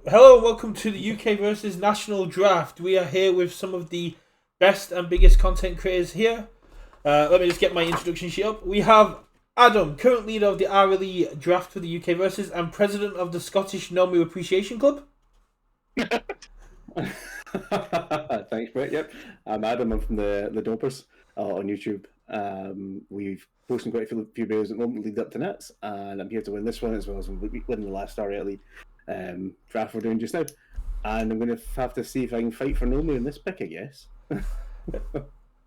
Hello and welcome to the UKVersus National Draft. We are here with some of the best and biggest content creators here. Let me just get my introduction sheet up. We have Adam, current leader of the RLE draft for the UKVersus and president of the Scottish Nomu Appreciation Club. Thanks, Brett. Yep, I'm Adam. I'm from the Dopers on YouTube. We've posted quite a few videos at the moment lead up to Nets, and I'm here to win this one as well as winning the last RLE draft we're doing just now. And I'm going to have to see if I can fight for Nomu in this pick, I guess.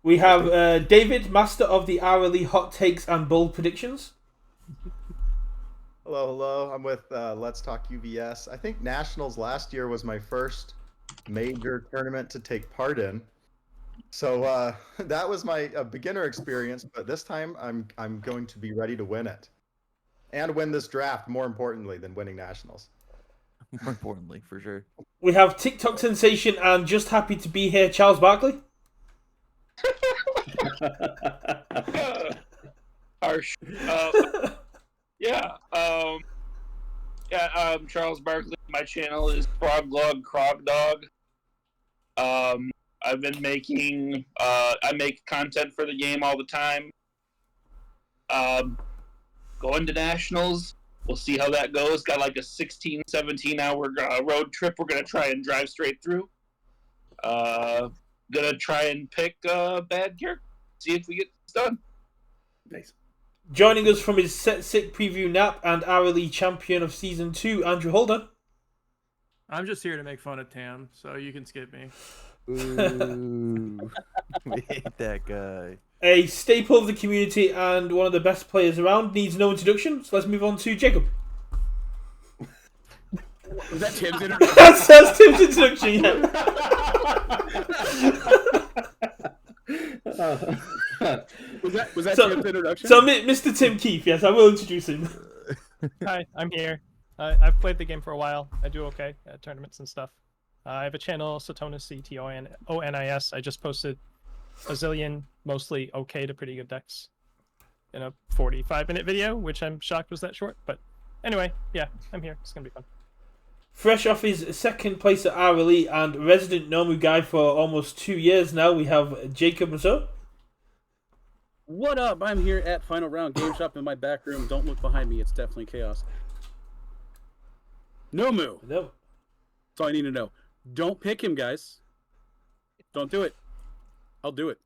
We have David, master of the RLE hot takes and bold predictions. Hello. I'm with Let's Talk UVS. I think Nationals last year was my first major tournament to take part in. So that was my beginner experience, but this time I'm going to be ready to win it. And win this draft, more importantly than winning Nationals. More importantly, for sure. We have TikTok sensation and just happy to be here, Charles Barkley. Harsh. I'm Charles Barkley. My channel is Froglog Crog Dog. I've been making I make content for the game all the time. Going to Nationals. We'll see how that goes. Got like a 16, 17 hour road trip we're going to try and drive straight through. Gonna try and pick a bad character. See if we get this done. Nice. Joining us from his Set Sick preview nap and RLE champion of Season 2, Andrew Holder. I'm just here to make fun of Tam, so you can skip me. Ooh, we hate that guy. A staple of the community and one of the best players around, needs no introduction, so let's move on to Jacob. Was that Tim's introduction? That's Tim's introduction, yeah. Was that Tim's introduction? So, Mr. Tim Keefe, yes, I will introduce him. Hi, I'm here. I've played the game for a while. I do okay at tournaments and stuff. I have a channel, Satonis, CTONIS. I just posted a zillion, mostly okay to pretty good decks in a 45-minute video, which I'm shocked was that short. But anyway, yeah, I'm here. It's going to be fun. Fresh off his second place at RLE and resident Nomu guy for almost 2 years now, we have Jacob Mazur. What up? I'm here at Final Round Game Shop in my back room. Don't look behind me. It's definitely chaos. Nomu. No. That's all I need to know. Don't pick him, guys. Don't do it. I'll do it.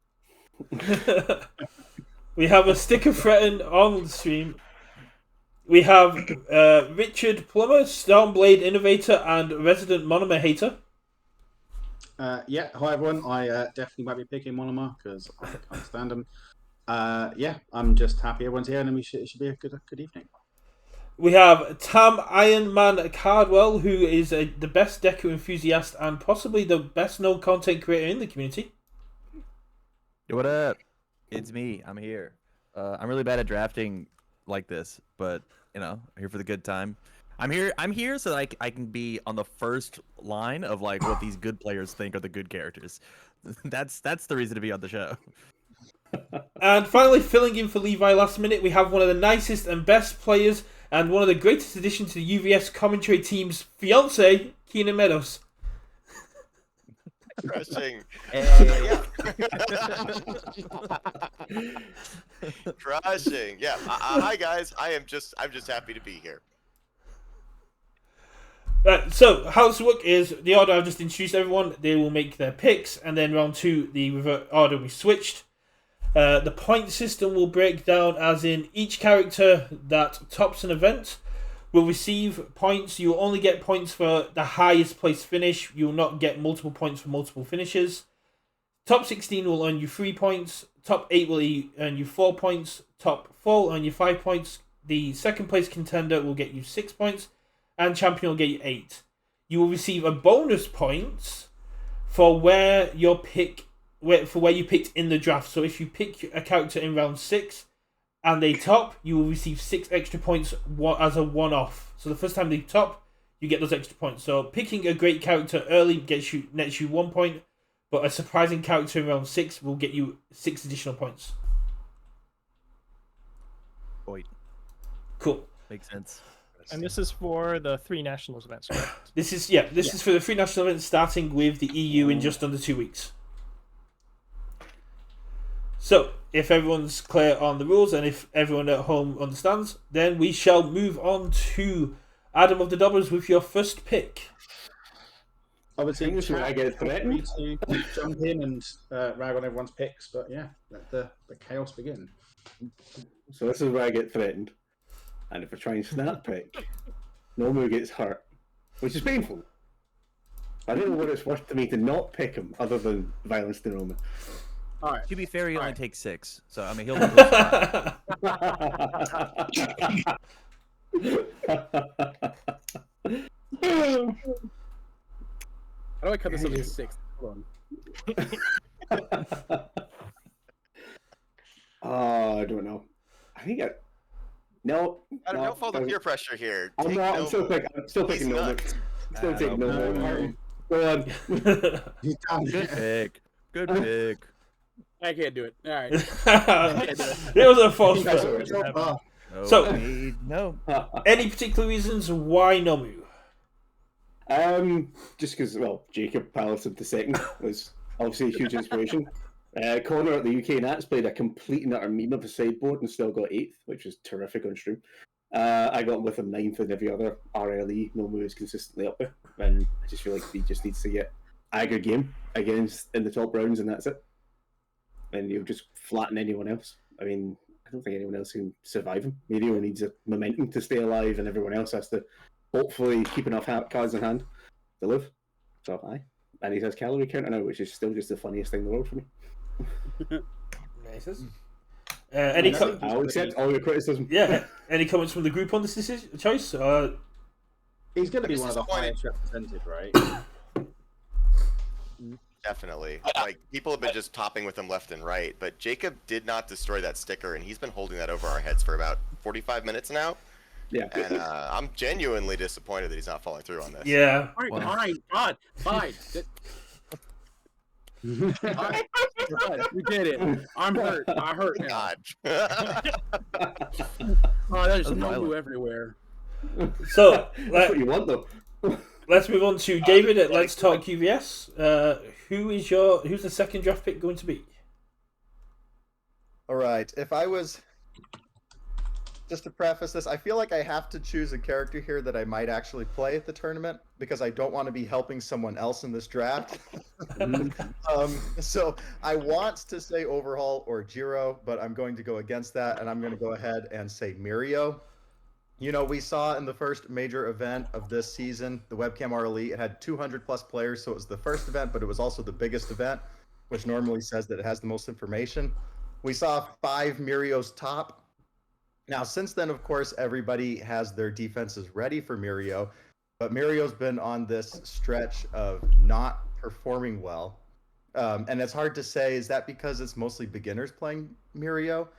We have a sticker threatened on the stream. We have Richard Plummer, Stormblade Innovator and resident Monomer Hater. Yeah, hi everyone. I definitely might be picking Monomer because I can't stand them. Yeah, I'm just happy everyone's here and it should be a good evening. We have Tam Ironman Cardwell, who is the best Deku enthusiast and possibly the best known content creator in the community. What up? It's me. I'm here. I'm really bad at drafting like this, but I'm here for the good time. I'm here so that I can be on the first line of like what these good players think are the good characters. That's the reason to be on the show. And finally, filling in for Levi last minute, we have one of the nicest and best players and one of the greatest additions to the UVS commentary team's fiance, Keenan Meadows. Crushing. Hey. Crushing. Yeah. Hi guys. I'm just happy to be here. Right, so how this will work is the order I've just introduced everyone. They will make their picks, and then round 2, the revert order we switched. The point system will break down as in each character that tops an event will receive points. You will only get points for the highest place finish. You will not get multiple points for multiple finishes. Top 16 will earn you 3 points. Top 8 will earn you 4 points. Top 4 will earn you 5 points. The second place contender will get you 6 points. And champion will get you 8. You will receive a bonus points for where you picked in the draft. So if you pick a character in round 6 and they top, you will receive 6 extra points as a one-off. So the first time they top, you get those extra points. So picking a great character early nets you 1 point, but a surprising character in round 6 will get you 6 additional points. Boy. Cool. Makes sense. And this is for the 3 nationals events, correct? This is for the 3 national events starting with the EU in just under 2 weeks. So, if everyone's clear on the rules and if everyone at home understands, then we shall move on to Adam of the Dobbers with your first pick. Obviously, This is where I get threatened. to jump in and rag on everyone's picks, but yeah, let the chaos begin. So this is where I get threatened. And if I try and snap pick, Nomu gets hurt, which is painful. I don't know what it's worth to me to not pick him other than violence to Nomu. All right. To be fair, he only Alright. takes 6, so I mean he'll. How do I cut this up to 6? Hold on. I don't know. I think no. Adam, don't fall to peer pressure here. I'm Take not. I'm Nomu. still picking He's Nomu. nuts. Still taking Nomu. No. Go on. He's done. Good pick. Good pick. I can't do it. All right. It was a false That's pick. what it's all about. No, So- no. Any particular reasons why Nomu? Just because, well, Jacob piloted to second was obviously a huge inspiration. Connor at the UK Nats played a complete and utter meme of a sideboard and still got 8th, which was terrific on stream. I got with him 9th and every other RLE. Nomu is consistently up there, and I just feel like he just needs to get aggro game against in the top rounds, and that's it. And he'll just flatten anyone else. I mean, I don't think anyone else can survive him. Mario needs a momentum to stay alive, and everyone else has to hopefully keep enough cards in hand to live. So, aye. And he has calorie counter now, which is still just the funniest thing in the world for me. Nice. Any I'll accept all your criticism. Yeah. Any comments from the group on this choice? He's going to be I'm one of the disappointed. highest represented, right? Definitely. Like, people have been just topping with him left and right, but Jacob did not destroy that sticker, and he's been holding that over our heads for about 45 minutes now. Yeah. And I'm genuinely disappointed that he's not following through on this. Yeah. All right, Wow. all right, God, fine. All right, God, we did it. I'm hurt. I hurt now. God. Oh, there's That's no violent. glue everywhere. So, That's what you want, though. let's move on to David at Let's Talk UVS. Who's the second draft pick going to be? All right. If I was just to preface this, I feel like I have to choose a character here that I might actually play at the tournament because I don't want to be helping someone else in this draft. So I want to say Overhaul or Jiro, but I'm going to go against that, and I'm going to go ahead and say Mirio. You know, we saw in the first major event of this season, the Webcam RLE, it had 200 plus players, so it was the first event, but it was also the biggest event, which normally says that it has the most information. We saw 5 Mirios top. Now, since then, of course, everybody has their defenses ready for Mirio, but Mirio's been on this stretch of not performing well. And it's hard to say, is that because it's mostly beginners playing Mirio?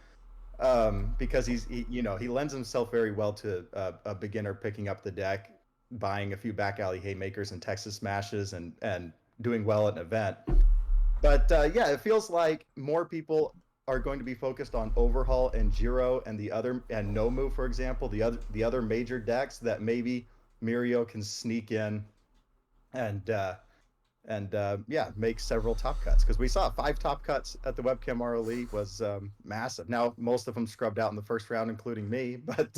Because he lends himself very well to a beginner picking up the deck, buying a few back alley haymakers and Texas smashes and doing well at an event. But yeah, it feels like more people are going to be focused on Overhaul and Jiro and Nomu, for example, the other major decks that maybe Mirio can sneak in and make several top cuts, because we saw 5 top cuts at the Webcam RLE was massive. Now most of them scrubbed out in the first round, including me, but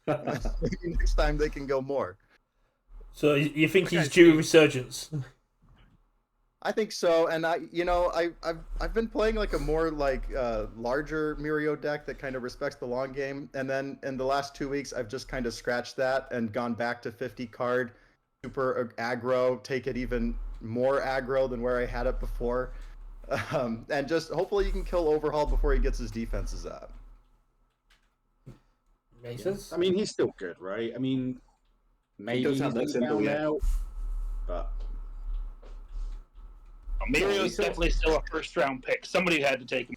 maybe next time they can go more. So you think he's due a resurgence? I think so, and I've been playing like a more larger Mirio deck that kind of respects the long game, and then in the last 2 weeks I've just kind of scratched that and gone back to 50 card, super aggro, take it even more aggro than where I had it before, and just hopefully you can kill Overhaul before he gets his defenses up. Makes sense. I mean, he's still good, right? I mean, maybe does he's have that down symbol, yeah. now, but Mario's definitely still a first round pick. Somebody had to take him.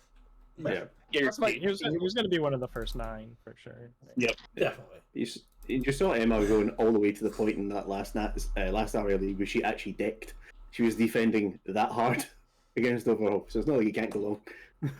Yeah. He was going to be one of the first 9 for sure. Definitely. You just saw Emma going all the way to the point in that last RLE where she actually decked. She was defending that hard against Overhaul, so it's not like you can't go long.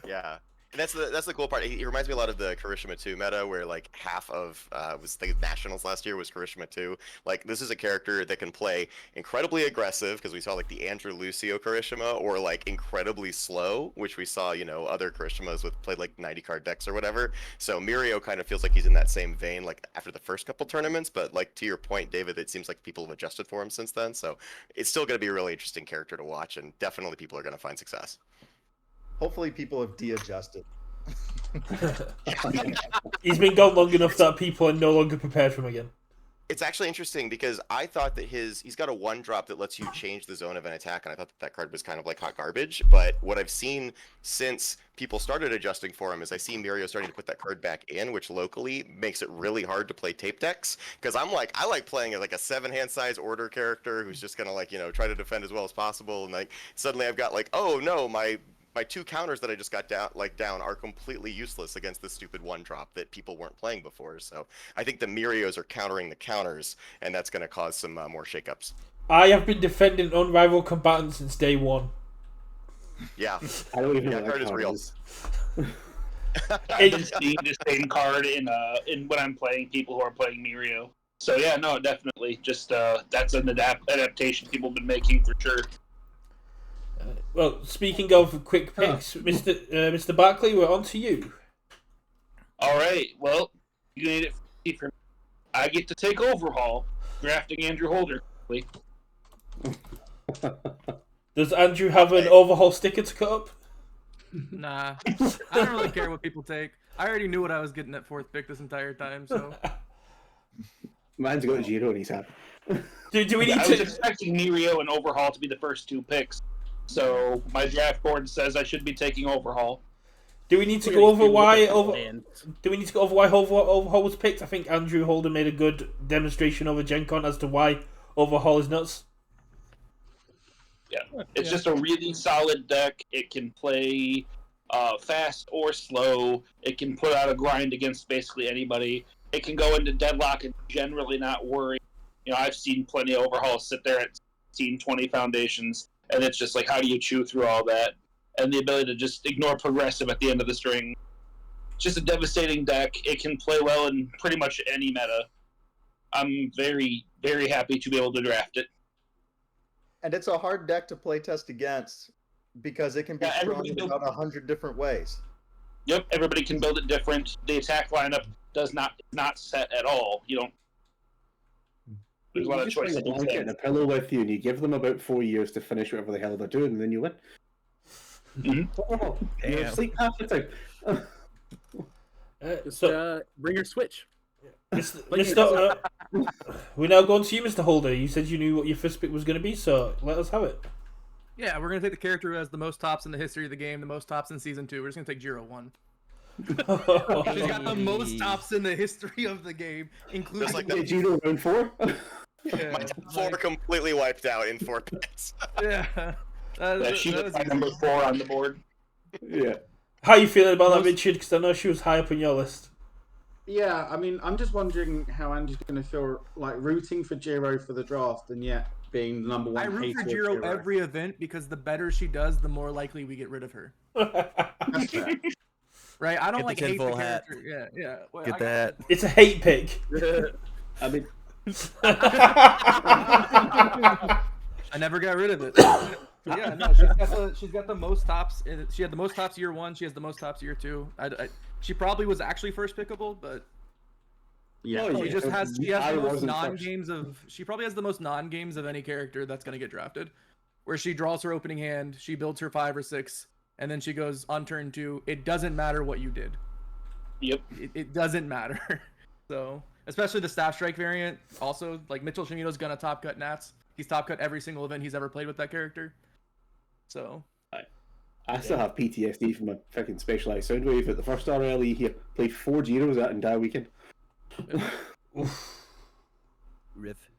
Yeah. And that's the cool part. He reminds me a lot of the Kirishima 2 meta, where like half of was the Nationals last year was Kirishima 2. Like this is a character that can play incredibly aggressive, because we saw like the Andrew Lucio Kirishima, or like incredibly slow, which we saw, you know, other Kirishimas with played like 90 card decks or whatever. So Mirio kind of feels like he's in that same vein, like after the first couple tournaments. But like to your point, David, it seems like people have adjusted for him since then. So it's still going to be a really interesting character to watch, and definitely people are going to find success. Hopefully, people have de-adjusted. He's been gone long enough that people are no longer prepared for him again. It's actually interesting because I thought that he's got a 1-drop that lets you change the zone of an attack, and I thought that card was kind of like hot garbage. But what I've seen since people started adjusting for him is I see Mirio starting to put that card back in, which locally makes it really hard to play tape decks. Because I like playing like a 7-hand size order character who's just gonna like, you know, try to defend as well as possible, and like suddenly I've got like, oh no, my 2 counters that I just got down are completely useless against this stupid 1-drop that people weren't playing before. So I think the Mirios are countering the counters, and that's going to cause some more shakeups. I have been defending Unrivaled Combatant since day one. Yeah, I don't even know that what card is real. I've been seeing the same card in when I'm playing people who are playing Mirio. So yeah, no, definitely. Just that's an adaptation people have been making for sure. Well, speaking of quick picks, Mr. Barkley, we're on to you. All right. Well, you need it for me. I get to take Overhaul, drafting Andrew Holder. Does Andrew have an Overhaul sticker to cut up? Nah, I don't really care what people take. I already knew what I was getting at 4th pick this entire time, so. Man's got Giro and he's happy. Do we need I to? was expecting Mirio and Overhaul to be the first 2 picks. So my draft board says I should be taking Overhaul. Do we need to go over why Overhaul was picked? I think Andrew Holder made a good demonstration over Gen Con as to why Overhaul is nuts. Yeah, it's just a really solid deck. It can play fast or slow. It can put out a grind against basically anybody. It can go into deadlock and generally not worry. You know, I've seen plenty of Overhauls sit there at 20 foundations. And it's just like, how do you chew through all that? And the ability to just ignore progressive at the end of the string. Just a devastating deck. It can play well in pretty much any meta. I'm very, very happy to be able to draft it. And it's a hard deck to play test against because it can be strong in about 100 different ways. Yep, everybody can build it different. The attack lineup does not set at all. You don't. There's a lot of choices. You just bring a blanket and a pillow with you, and you give them about 4 years to finish whatever the hell they're doing, and then you win. Oh, you sleep half the time. Bring your Switch. We're now going to you, Mr. Holder. You said you knew what your first pick was going to be, so let us have it. Yeah, we're going to take the character who has the most tops in the history of the game, the most tops in Season 2. We're just going to take Jiro 1. She's got the most tops in the history of the game, including Just like the Jiro round 4. Yeah, my top 4 completely wiped out in 4 picks. Yeah. She's number 4 on the board. Yeah. How are you feeling about that, Richard? Because I know she was high up on your list. Yeah, I mean, I'm just wondering how Andy's going to feel like rooting for Jiro for the draft and yet being the number 1 I root for hater of Jiro every event because the better she does, the more likely we get rid of her. That's fair. Right? I don't Get like the hate the tinfoil hat. character. Yeah, yeah. Well, Get that. It's a hate pick. I mean, I never got rid of it. Yeah, no, she's got the most tops. She had the most tops year 1. She has the most tops year 2. She probably was actually first pickable, but Yeah. Oh, she just has the I most wasn't non-games of. She probably has the most non-games of any character that's gonna get drafted, where she draws her opening hand, she builds her 5 or 6, and then she goes on turn 2. It doesn't matter what you did. Yep. It doesn't matter. So especially the staff strike variant. Also, like Mitchell Shimino's gonna top cut Nats. He's top cut every single event he's ever played with that character. So I still have PTSD from a fucking specialized Soundwave at the first RLE here. Played 4 Giros at entire weekend. Riff.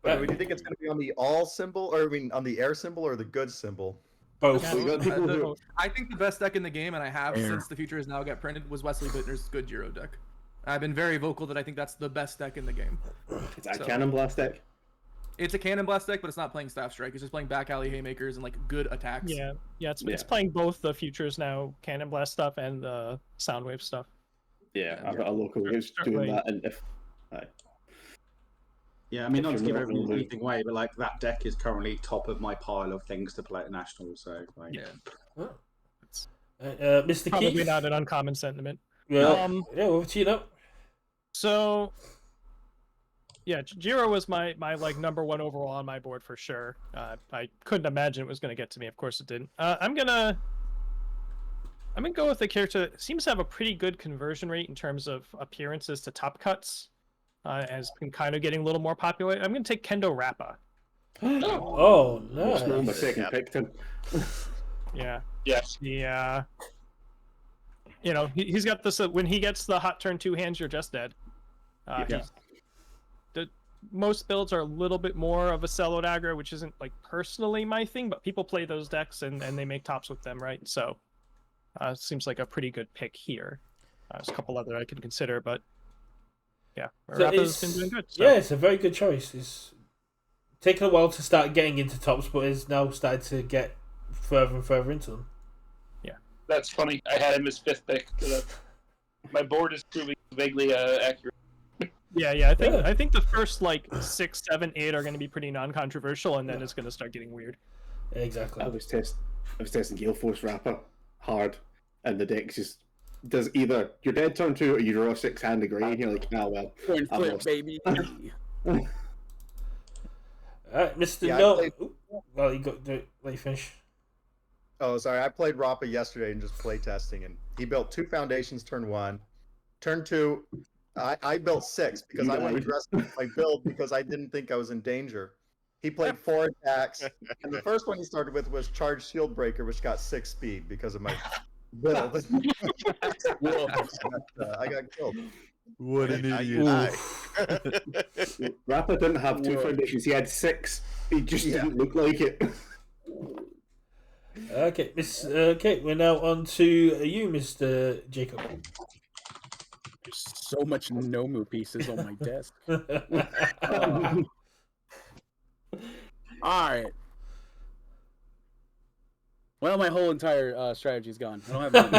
But do you think it's going to be on the all symbol, or I mean, on the air symbol, or the good symbol? Both. I think the best deck in the game, and I have since the Future Is Now got printed, was Wesley Bittner's good Giro deck. I've been very vocal that I think that's the best deck in the game. It's a Cannon Blast deck. It's a cannon blast deck, but it's not playing staff strike. It's just playing back alley haymakers and like good attacks. Yeah, it's playing both the futures now, Cannon Blast stuff and the Soundwave stuff. Yeah, I've got a local who's doing that, and if yeah, I mean, if not to you're give not really- anything away, but like that deck is currently top of my pile of things to play at Nationals. So like, Mr. Probably Keith. not an uncommon sentiment. Yeah, over to you now. So, yeah, Jiro was my like number one overall on my board for sure. I couldn't imagine it was going to get to me. Of course it didn't. I'm gonna go with a character that seems to have a pretty good conversion rate in terms of appearances to top cuts. Has been kind of getting a little more popular. I'm gonna take Kendo Rappa. Oh That's not my no! second pick, Tim. Yeah. Yes. Yeah. You know, he's got this. When he gets the hot turn 2 hands, you're just dead. Most builds are a little bit more of a sell-out aggro, which isn't like personally my thing, but people play those decks and they make tops with them, right? So, seems like a pretty good pick here. There's a couple other I could consider, but yeah, Rappa's been doing good. So. Yeah, it's a very good choice. It's taken a while to start getting into tops, but it's now started to get further and further into them. That's funny. I had him as 5th pick. My board is proving vaguely accurate. Yeah. I think the first like 6, 7, 8 are going to be pretty non-controversial, and then it's going to start getting weird. Exactly. I was testing Gale Force Rapper hard, and the deck just does either you're dead turn 2 or you draw 6 hand of grey, and you're like, ah well. Coin I've flip, lost. baby. All right, Mr. Yeah, No. Well, you got to let you finish. Oh, sorry. I played Rappa yesterday and just play testing, and he built 2 foundations turn 1. Turn 2, I built 6 because I wanted to dress my build because I didn't think I was in danger. He played 4 attacks, and the first one he started with was Charge Shield Breaker, which got 6 speed because of my build. I got killed. What an Now idiot. you die. Rapper didn't have 2 foundations; he had 6. He just didn't look like it. Okay, okay, we're now on to you, Mr. Jacob. There's so much Nomu pieces on my desk. All right. Well, my whole entire strategy's gone. I don't have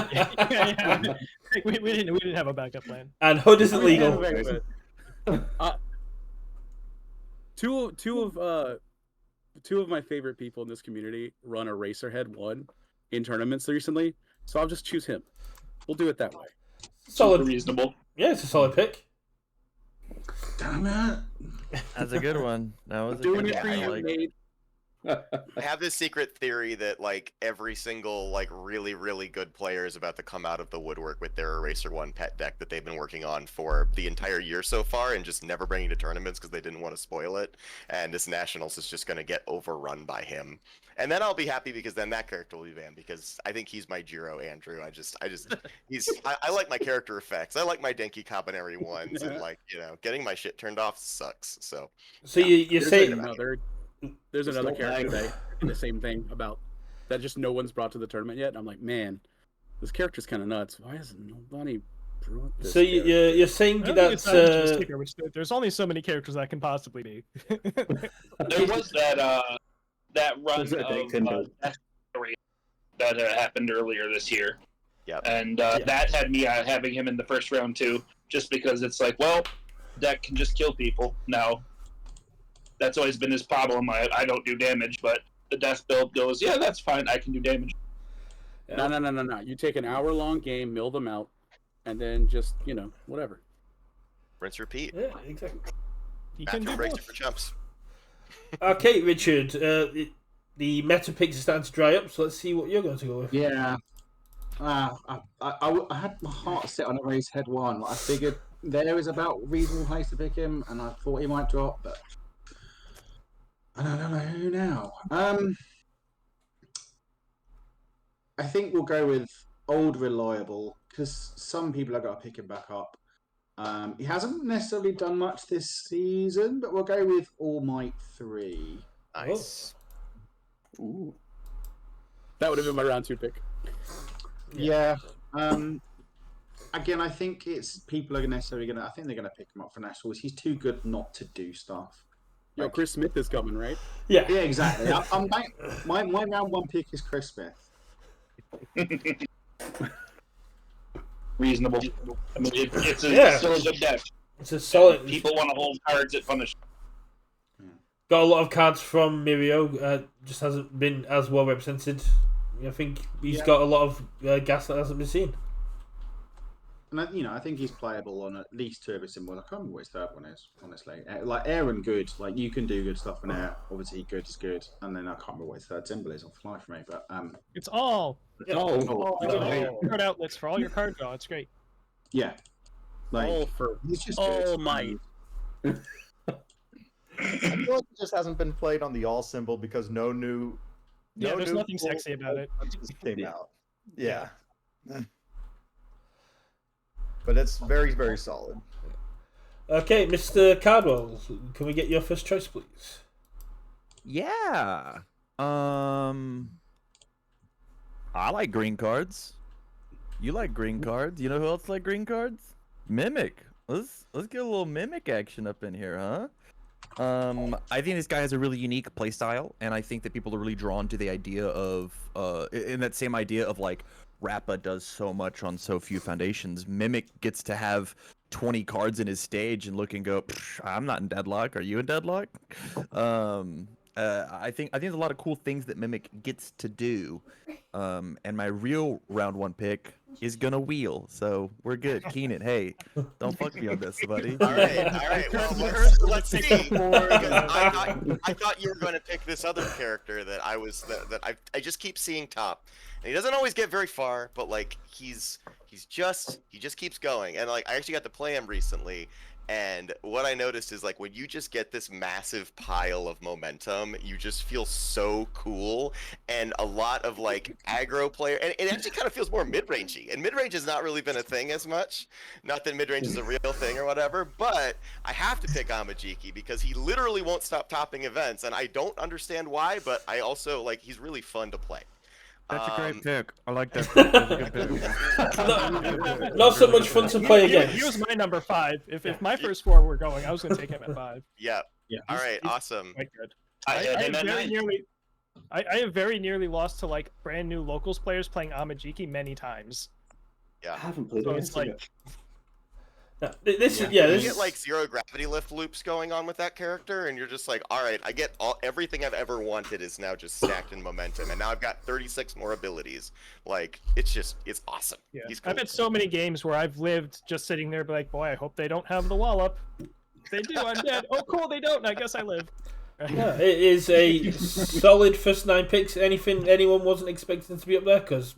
money. We didn't have a backup plan. And Hood isn't legal. Two of my favorite people in this community run a Racerhead 1 in tournaments recently, so I'll just choose him. We'll do it that way. Solid. Reasonable. Yeah, it's a solid pick. damn it. That's a good one. That was Doing a it good for one. you, Like, Nate. I have this secret theory that like every single like really really good player is about to come out of the woodwork with their Eraser 1 pet deck that they've been working on for the entire year so far and just never bringing to tournaments because they didn't want to spoil it. And this Nationals is just going to get overrun by him. And then I'll be happy because then that character will be banned because I think he's my Jiro Andrew. I like my character effects. I like my Denki Cabaneri ones and like, you know, getting my shit turned off sucks. So You're saying There's another not character lying. that the same thing about that just no one's brought to the tournament yet. And I'm like, man, this character's kind of nuts. Why hasn't nobody brought this? so you're saying I don't think that it's not much of a secret, which there's only so many characters that can possibly be. There was that run There's a deck of Tinder. that happened earlier this year. Yep. And that had me having him in the first round too, just because it's like, well, deck can just kill people now. That's always been his problem. I don't do damage, but the death build goes, yeah, that's fine. I can do damage. No. You take an hour-long game, mill them out, and then just, you know, whatever. rinse repeat. Yeah, exactly. He can Bathroom do breaks both. for chumps. Okay, Richard. The meta picks are starting to dry up, so let's see what you're going to go with. Yeah. I had my heart set on a race head 1. I figured there was about reasonable place to pick him, and I thought he might drop, but I don't know who now. I think we'll go with old reliable because some people are going to pick him back up. He hasn't necessarily done much this season, but we'll go with All Might 3. Nice. Ooh. That would have been my round 2 pick. Yeah. Again, I think it's people are necessarily going to. I think they're going to pick him up for nationals. He's too good not to do stuff. Yo, Chris Smith is coming, right? Yeah. Yeah, exactly. My round one pick is Chris Smith. Reasonable. I mean, it's Yeah. still a good deck. It's a solid. People want to hold cards at Punish. Got a lot of cards from Mirio. Just hasn't been as well represented. I think he's got a lot of gas that hasn't been seen. And I think he's playable on at least two of his symbols. I can't remember what his third one is, honestly. Like air and good, like you can do good stuff in air. Obviously, good is good, and then I can't remember what his third symbol is on fly for me. But It's all. Card outlets for all your card draw. It's great. yeah, like All for he's just all good. might. I feel like it just hasn't been played on the all symbol because no new. Yeah, no there's new nothing sexy about it. Came out. Yeah. But it's very, very solid. Okay, Mr. Cardwell, can we get your first choice, please? Yeah. I like green cards. You like green cards. You know who else like green cards? Mimic. Let's get a little Mimic action up in here, huh? I think this guy has a really unique playstyle, and I think that people are really drawn to the idea of in that same idea of like Rappa does so much on so few foundations. Mimic gets to have 20 cards in his stage and look and go, I'm not in deadlock. Are you in deadlock? I think there's a lot of cool things that Mimic gets to do. And my real round one pick is gonna wheel, so we're good. Keenan, hey, don't fuck me on this, buddy. All right. Well, let's see. Because I thought you were going to pick this other character that I just keep seeing top, and he doesn't always get very far, but like he just keeps going, and like I actually got to play him recently. And what I noticed is like when you just get this massive pile of momentum, you just feel so cool. And a lot of like aggro player, and it actually kind of feels more mid-rangey. And mid-range has not really been a thing as much. Not that mid-range is a real thing or whatever, but I have to pick Amajiki because he literally won't stop topping events, and I don't understand why. But I also like he's really fun to play. That's a great pick. I like that pick. That's a good pick. Not so much fun to play against. He was my number 5. If my first 4 were going, I was going to take him at 5. Yeah. Yeah. All right. Awesome. Quite good. I have very nearly lost to like brand new locals players playing Amajiki many times. Yeah. I haven't played So it. it's like This You get like zero gravity lift loops going on with that character, and you're just like, all right, I get everything I've ever wanted is now just stacked in momentum, and now I've got 36 more abilities. Like it's awesome. yeah. He's cool. I've had so many games where I've lived just sitting there, be like, boy, I hope they don't have the wall up. If they do, I'm dead. Oh, cool, they don't. I guess I live. Yeah, it is a solid first 9 picks. Anything anyone wasn't expecting to be up there? Because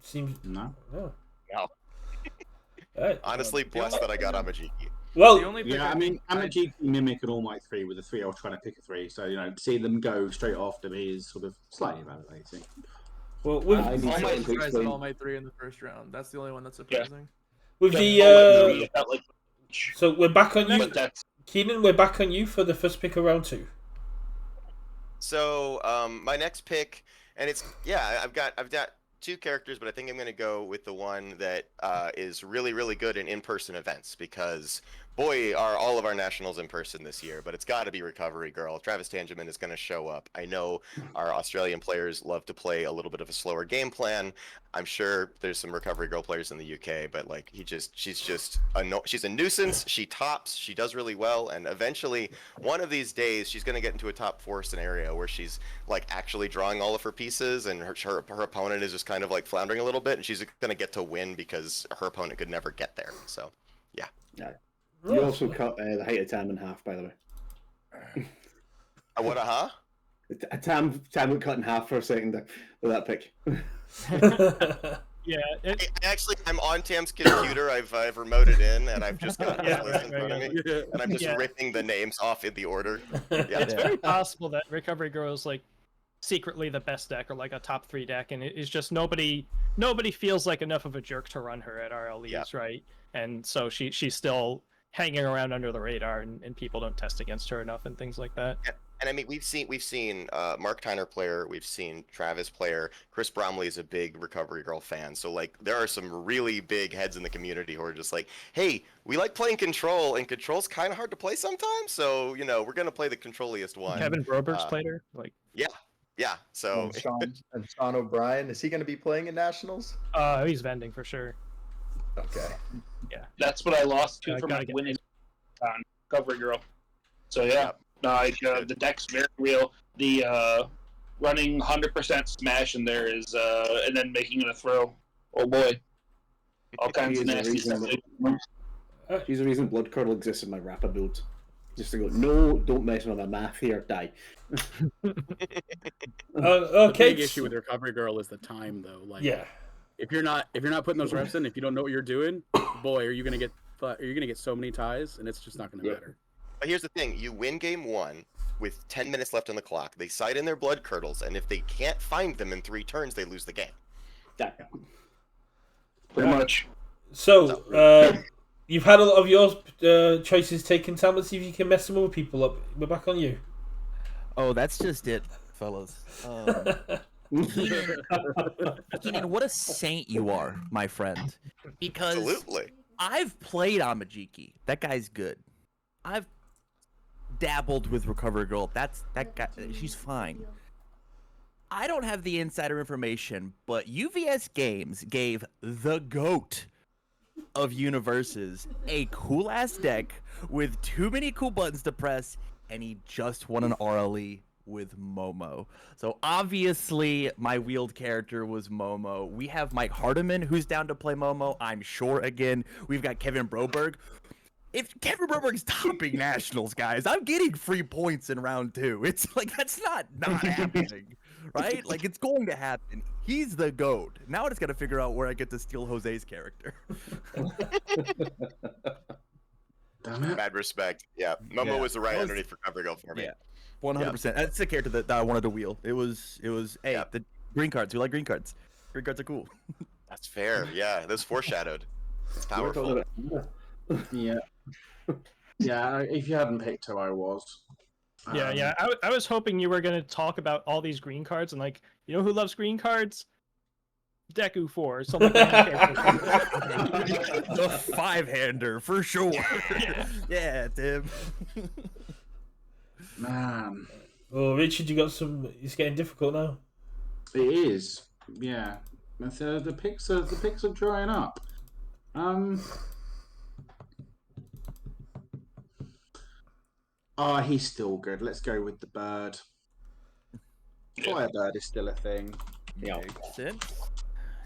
seems No. no. No. Right. Honestly, blessed that I got Amajiki. Well, The only pick Yeah, I mean, Amajiki, Mimic, and All Might 3 with the 3. I was trying to pick a 3, so seeing them go straight after me is sort of slightly validating. well, with I need All to my explain. surprised at all my 3 in the first round. That's the only one that's surprising. with Oh, the it felt like, so we're back on you, but that's Keenan. We're back on you for the first pick of round 2. So my next pick, and I've got 2 characters, but I think I'm going to go with the one that is really, really good in in-person events because, boy, are all of our nationals in person this year, but it's got to be Recovery Girl. Travis Tangeman is going to show up. I know our Australian players love to play a little bit of a slower game plan. I'm sure there's some Recovery Girl players in the UK, but like she's a nuisance. She tops. She does really well, and eventually, one of these days, she's going to get into a top 4 scenario where she's like actually drawing all of her pieces, and her opponent is just kind of like floundering a little bit, and she's going to get to win because her opponent could never get there. So, yeah. You also cut the height of Tam in half, by the way. What Tam got cut in half for a second there with that pick. Yeah. I'm on Tam's computer. I've remoted in, and I've just got Yeah, this list in front of me, and I'm just Yeah. ripping the names off in the order. It's very possible that Recovery Girl is like secretly the best deck or like a top 3 deck, and it's just nobody feels like enough of a jerk to run her at RLEs, right? And so she's still hanging around under the radar, and people don't test against her enough and things like that. And I mean, we've seen Mark Tyner player, we've seen Travis player. Chris Bromley is a big Recovery Girl fan, so like there are some really big heads in the community who are just like, hey, we like playing Control, and Control's kind of hard to play sometimes, so we're gonna play the controliest one. Kevin Broberg's played her. Like, yeah. So And Sean O'Brien, is he going to be playing in nationals? he's vending for sure. Okay. That's what I lost to I for gotta my get winning on Recovery Girl. So yeah, the deck's very real. The running 100% smash in there is, and then making it a throw. Oh boy, all kinds of nasty stuff. She's the reason Blood Curdle exists in my Rappa build. Just to go, no, don't mess with my math here, die. The Okay. big issue with Recovery Girl is the time, though. Like, Yeah. if you're not putting those reps in, if you don't know what you're doing, boy, are you gonna get so many ties, and it's just not gonna matter. But here's the thing: you win game 1 with 10 minutes left on the clock. They sight in their Blood Curdles, and if they can't find them in 3 turns, they lose the game. Pretty much. So, you've had a lot of your choices taken, Sam. Let's see if you can mess some other people up. We're back on you. Oh, that's just it, fellas. Keenan, what a saint you are, my friend. Because Absolutely. I've played Amajiki. That guy's good. I've dabbled with Recovery Girl. That guy. She's fine. I don't have the insider information, but UVS Games gave the GOAT of UKVersus a cool ass deck with too many cool buttons to press, and he just won an RLE with Momo. So obviously my wheeled character was Momo. We have Mike Hardiman who's down to play Momo, I'm sure again. We've got Kevin Broberg. If Kevin Broberg's topping nationals, guys, I'm getting free points in round 2. It's like, that's not happening, right? Like, it's going to happen. He's the GOAT. Now I just got to figure out where I get to steal Jose's character. Damn it. Mad respect. Yeah, Momo was the right underneath Recovery Girl for me. Yeah, 100%. That's the character that I wanted to wheel. It was. Hey, the green cards. We like green cards. Green cards are cool. That's fair. Yeah, that's foreshadowed. It's powerful. Yeah. Yeah, if you hadn't picked who I was. Yeah. I was hoping you were going to talk about all these green cards and like, you know who loves green cards? Deku 4 or something like that. The 5-hander for sure. Yeah, Tim. Man. Oh, Richard, you got some. It's getting difficult now. It is. Yeah. The picks are drying up. He's still good. Let's go with the bird. Firebird is still a thing. Yeah.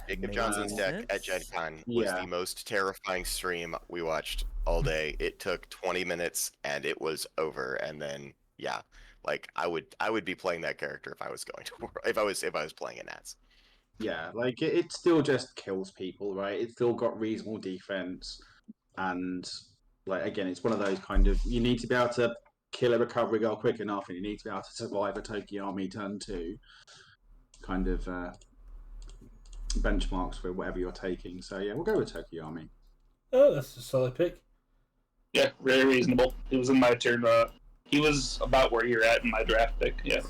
Jacob Johnson's deck at Gen Con was the most terrifying stream we watched all day. It took 20 minutes and it was over. And then like I would be playing that character if I was going to if I was playing in Nats. Yeah, like it still just kills people, right? It's still got reasonable defense, and like again, it's one of those kind of you need to be able to kill a Recovery Girl quick enough, and you need to be able to survive a Tokiyami turn 2 kind of benchmarks for whatever you're taking. So yeah, we'll go with Tokiyami. Oh, that's a solid pick. Yeah, very reasonable. He was in my turn. He was about where you're at in my draft pick. Yeah.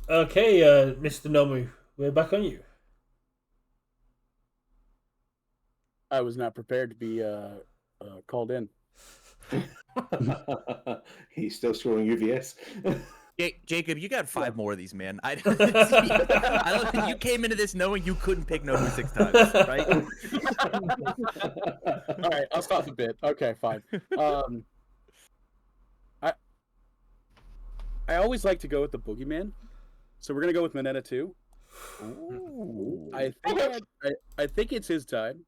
Okay, Mr. Nomu, we're back on you. I was not prepared to be called in. He's still scoring UVS. Jacob, you got 5 more of these, man. I don't think you came into this knowing you couldn't pick Nomu 6 times, right? All right, I'll stop a bit. Okay, fine. I always like to go with the boogeyman, so we're gonna go with Mineta 2. Ooh. I think it's his time.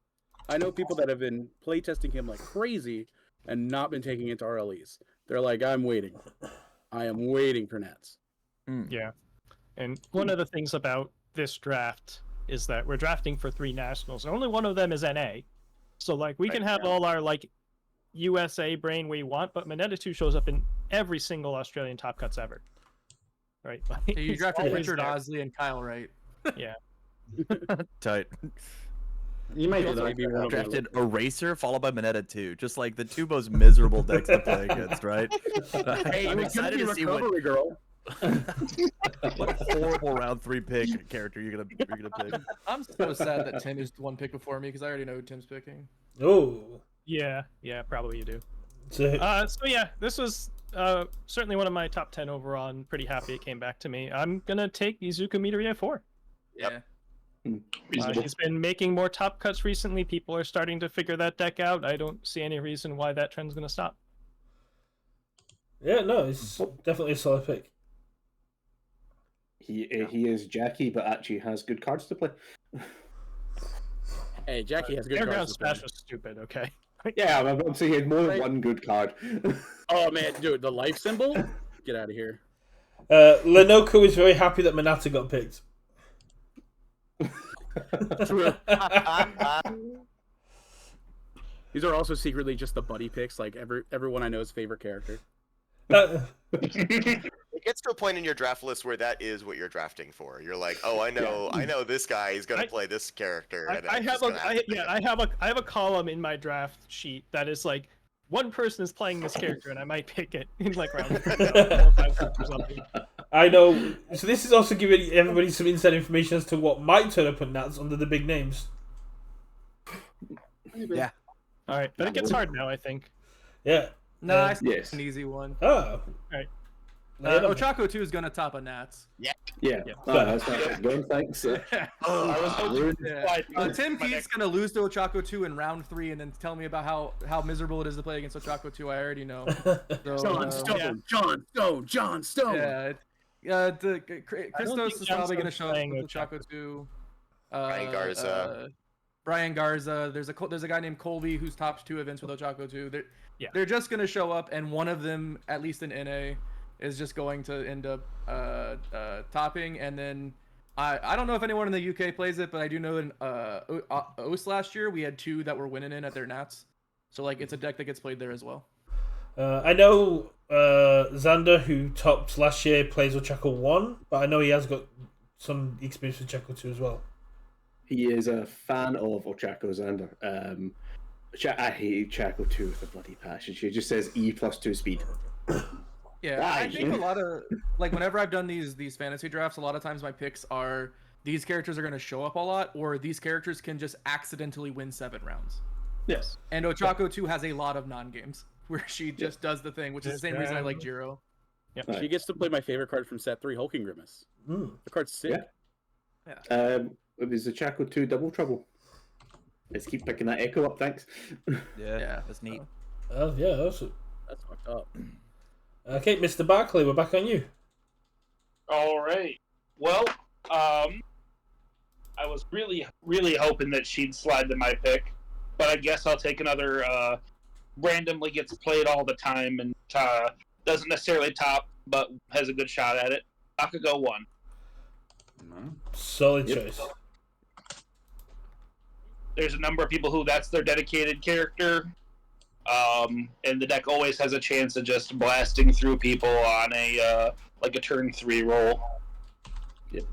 I know people that have been playtesting him like crazy and not been taking it to RLEs. They're like, I'm waiting. I am waiting for Nats. Yeah. And one of the things about this draft is that we're drafting for 3 nationals. Only one of them is NA. So like we can have all our like USA brain we want, but Mineta 2 shows up in every single Australian top cuts ever. Right? Like, So you he's drafted always Richard there. Osley and Kyle Wright. Yeah. Tight. You may do Maybe one that. of Drafted Eraser followed by Mineta 2. Just like the two most miserable decks to play against, right? Hey, I'm it's gonna excited be to see what, recovery girl. what horrible round 3 pick character you're gonna pick. I'm so sad that Tim is one pick before me because I already know who Tim's picking. Oh. Yeah, probably you do. So, So yeah, this was certainly one of my top 10 overall. I'm pretty happy it came back to me. I'm gonna take Izuku Midoriya 4. Yeah. He's been making more top cuts recently. People are starting to figure that deck out. I don't see any reason why that trend's gonna stop. yeah, no, it's definitely a solid pick. He is Jackie, but actually has good cards to play. Hey, Jackie has good Airground cards. to play. Smash was stupid. Okay. Yeah, I'm saying he had more than one good card. Oh man, dude, the life symbol? Get out of here. Lenoco is very happy that Manata got picked. True. These are also secretly just the buddy picks, like everyone I know's favorite character. It gets to a point in your draft list where that is what you're drafting for. You're like, oh, I know this guy is going to play this character. And I I'm have just gonna have to pick him. I have a column in my draft sheet that is like one person is playing this character and I might pick it in like round 4 or 5 or something. I know. So this is also giving everybody some inside information as to what might turn up on Nats under the big names. Yeah. All right, but it gets hard now. I think. Yeah. No, I Yes. an easy one. Oh. Right. Ochako 2 is gonna top a Nats. Yeah. Yeah. Oh, that's not good. Thanks. I was hoping Yeah. Tim Keith's gonna lose to Ochako 2 in round 3 and then tell me about how miserable it is to play against Ochako 2. I already know. So, John Stone, yeah. John Stone, John Stone. Yeah. Christos is think probably gonna John's show up playing with Ochako. Ochako 2. Brian Garza. Brian Garza. There's a guy named Colby who's topped 2 events with Ochako 2. They're just gonna show up, and one of them, at least in NA, is just going to end up topping. And then I don't know if anyone in the UK plays it, but I do know in OS last year we had 2 that were winning in at their Nats. So like it's a deck that gets played there as well. I know Xander, who topped last year, plays Ochako 1, but I know he has got some experience with Ochako 2 as well. He is a fan of Ochako Xander. I hate Ochako 2 with a bloody passion. She just says E+2 speed. Yeah, Why? I think a lot of like whenever I've done these fantasy drafts, a lot of times my picks are these characters are going to show up a lot, or these characters can just accidentally win 7 rounds. Yes. And Ochako 2 has a lot of non-games where she just does the thing, which is the same reason I like Jiro. Yep. She gets to play my favorite card from set 3, Hulking Grimace. Mm. The card's sick. Yeah. It was Ochako 2 Double Trouble. Let's keep picking that echo up, thanks. Yeah. That's neat. Oh, yeah, awesome. That's fucked up. Okay, Mr. Barkley, we're back on you. All right. Well, I was really, really hoping that she'd slide to my pick, but I guess I'll take another randomly gets played all the time and doesn't necessarily top, but has a good shot at it. Bakugo 1. Solid choice. There's a number of people who that's their dedicated character, and the deck always has a chance of just blasting through people on a like a turn 3 roll. Yep.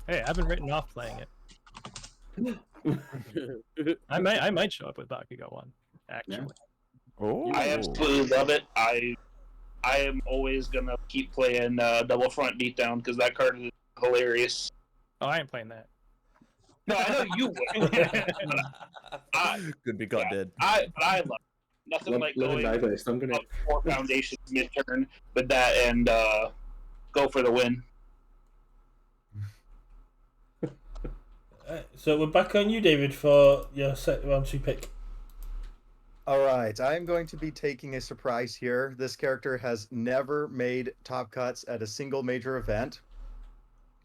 Hey, I haven't written off playing it. I might show up with Bakugo 1. Actually. Oh. I absolutely love it. I am always gonna keep playing Double Front Beatdown because that card is hilarious. Oh, I ain't playing that. No, I know you would. Could be got dead. I love it. Nothing like Live and going die best. I'm gonna. up 4 foundations mid-turn with that and go for the win. Alright, so we're back on you, David, for your round 2 pick. All right, I'm going to be taking a surprise here. This character has never made top cuts at a single major event.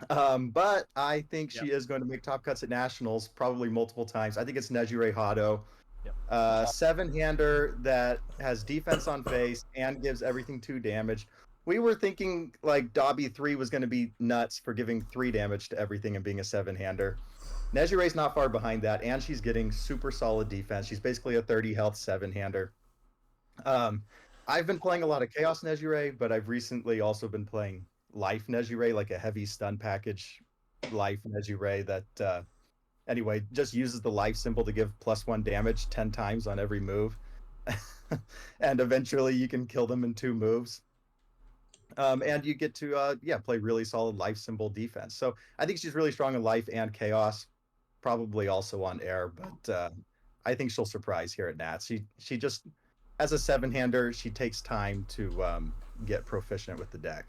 But I think she is going to make top cuts at nationals probably multiple times. I think it's Nejire Hado. Yep. 7-hander that has defense on face and gives everything 2 damage. We were thinking like Dobby 3 was going to be nuts for giving 3 damage to everything and being a 7-hander. Nejire's not far behind that, and she's getting super solid defense. She's basically a 30 health 7-hander. I've been playing a lot of Chaos Nejire, but I've recently also been playing Life Nejire, like a heavy stun package Life Nejire that anyway, just uses the life symbol to give +1 damage 10 times on every move. And eventually you can kill them in 2 moves. And you get to play really solid life symbol defense. So I think she's really strong in life and chaos, probably also on air, but I think she'll surprise here at Nats. She just, as a 7-hander, she takes time to get proficient with the deck.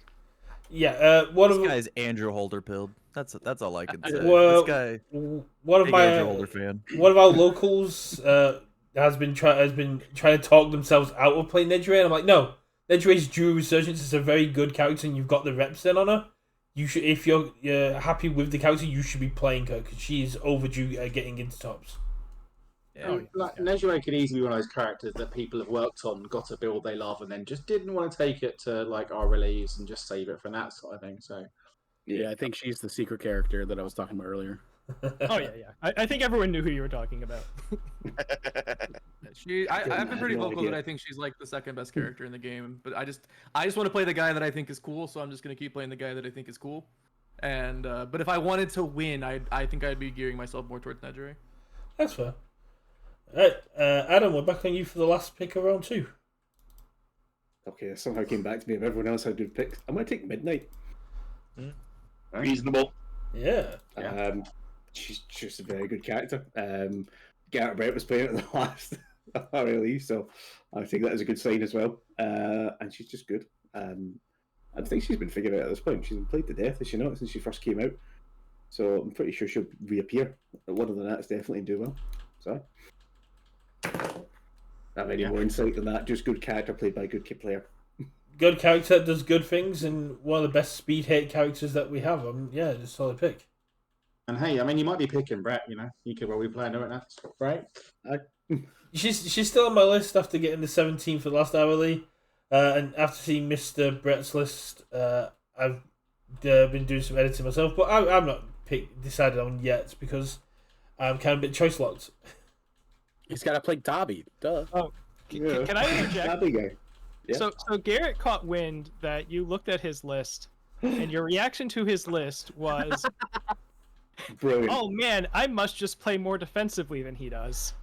Yeah, This guy's Andrew Holder pilled. That's all I can say. Well, this guy, one of big my Andrew Holder fan. one of our locals has been trying to talk themselves out of playing Nedry, and I'm like, no, Nedry's Dual Resurgence is a very good character, and you've got the reps in on her. You should, if you're happy with the character, you should be playing her because she is overdue getting into tops. Nejire could easily be one of those characters that people have worked on, got a build they love, and then just didn't want to take it to like our release and just save it for that sort of thing. So, yeah, I think she's the secret character that I was talking about earlier. Oh yeah. I think everyone knew who you were talking about. I've been pretty vocal that I think she's like the second best character in the game, but I just want to play the guy that I think is cool, so I'm just gonna keep playing the guy that I think is cool. And but if I wanted to win, I think I'd be gearing myself more towards Nejire. That's fair. Right, Adam, we're back on you for the last pick of round 2. Okay, it somehow came back to me. If everyone else had good picks, I'm going to take Midnight. Reasonable. Yeah. She's just a very good character. Garrett Brett was playing it in the last release, so I think that is a good sign as well. And she's just good. I think she's been figured out at this point. She's been played to death, has she not, since she first came out? So I'm pretty sure she'll reappear. One of the Nats definitely do well. So have any more insight than that? Just good character played by a good player. Good character does good things, and one of the best speed hate characters that we have. Yeah, just a solid pick. and hey, I mean, you might be picking Brett. You know, you could well be playing her at Nats, right? She's still on my list after getting the 17th for the last hourly, and after seeing Mr. Brett's list, I've been doing some editing myself, but I'm not decided on yet because I'm kind of a bit choice locked. He's got to play Dobby. Duh. Oh, can I interject? Dobby guy. Yeah. So Garrett caught wind that you looked at his list, and your reaction to his list was, Brilliant. "Oh man, I must just play more defensively than he does."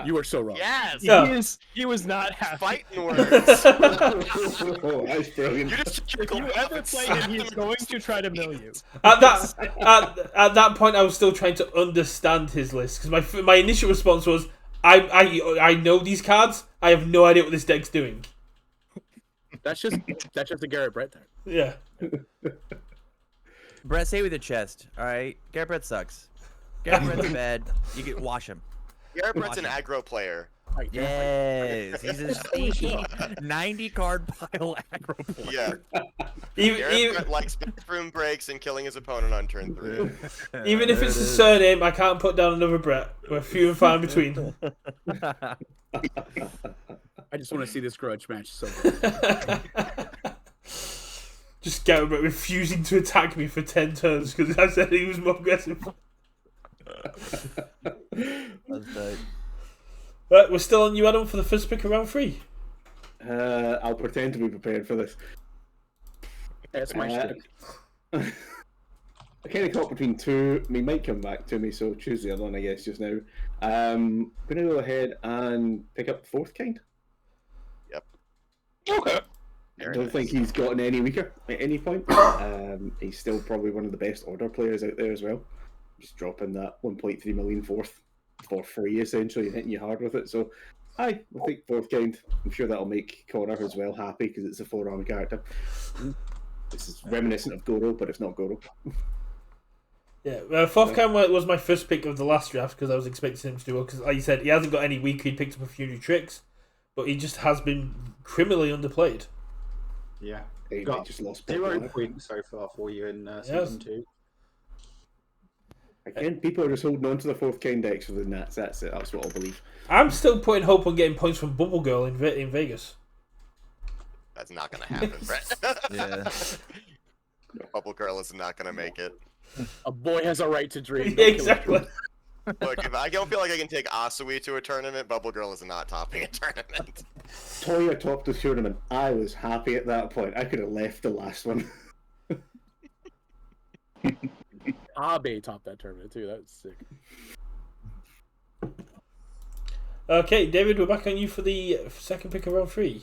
You were so wrong. Yes. Yeah. He was not happy. Fighting words. Oh, that's brilliant. You just If you ever play him, he's going to try to mill you. At that point, I was still trying to understand his list because my initial response was, I know these cards. I have no idea what this deck's doing. That's just a Garrett Brett there. Yeah. Brett, say it with your chest, all right? Garrett Brett sucks. Garrett Brett's bad. You can wash him. Garrett Brett's an aggro player. Yes, he's a sneaky 90-card pile aggro player. Yeah. Garrett Brett likes bathroom breaks and killing his opponent on turn 3. Even if it's a surname, I can't put down another Brett. We're few and far in between. I just want to see this grudge match so bad. Just Garrett Brett refusing to attack me for 10 turns because I said he was more aggressive. That's tight. Right, we're still on you, Adam, for the first pick of round 3. I'll pretend to be prepared for this. That's my shtick. I kind of caught between two. He might come back to me, so choose the other one, I guess, just now. I'm going to go ahead and pick up fourth kind. Yep. Okay. I don't think he's gotten any weaker at any point. He's still probably one of the best order players out there as well. Just dropping that 1.3 million fourth for free, essentially, and hitting you hard with it. So, I think fourth kind. I'm sure that'll make Connor as well happy because it's a 4-arm character. This is reminiscent of Goro, but it's not Goro. Yeah, fourth kind was my first pick of the last draft because I was expecting him to do well. Because, like you said, he hasn't got any weak. He picked up a few new tricks, but he just has been criminally underplayed. Yeah. He Got just lost 0 points so far for you in season 2. Again, people are just holding on to the fourth kind decks for the Nats. That's it. That's what I believe. I'm still putting hope on getting points from Bubble Girl in Vegas. That's not going to happen, Brett. Yeah. Bubble Girl is not going to make it. A boy has a right to dream. Yeah, exactly. Look, if I don't feel like I can take Asui to a tournament, Bubble Girl is not topping a tournament. Toya topped the tournament. I was happy at that point. I could have left the last one. Abe topped that tournament too. That was sick. Okay, David, we're back on you for the second pick of round 3.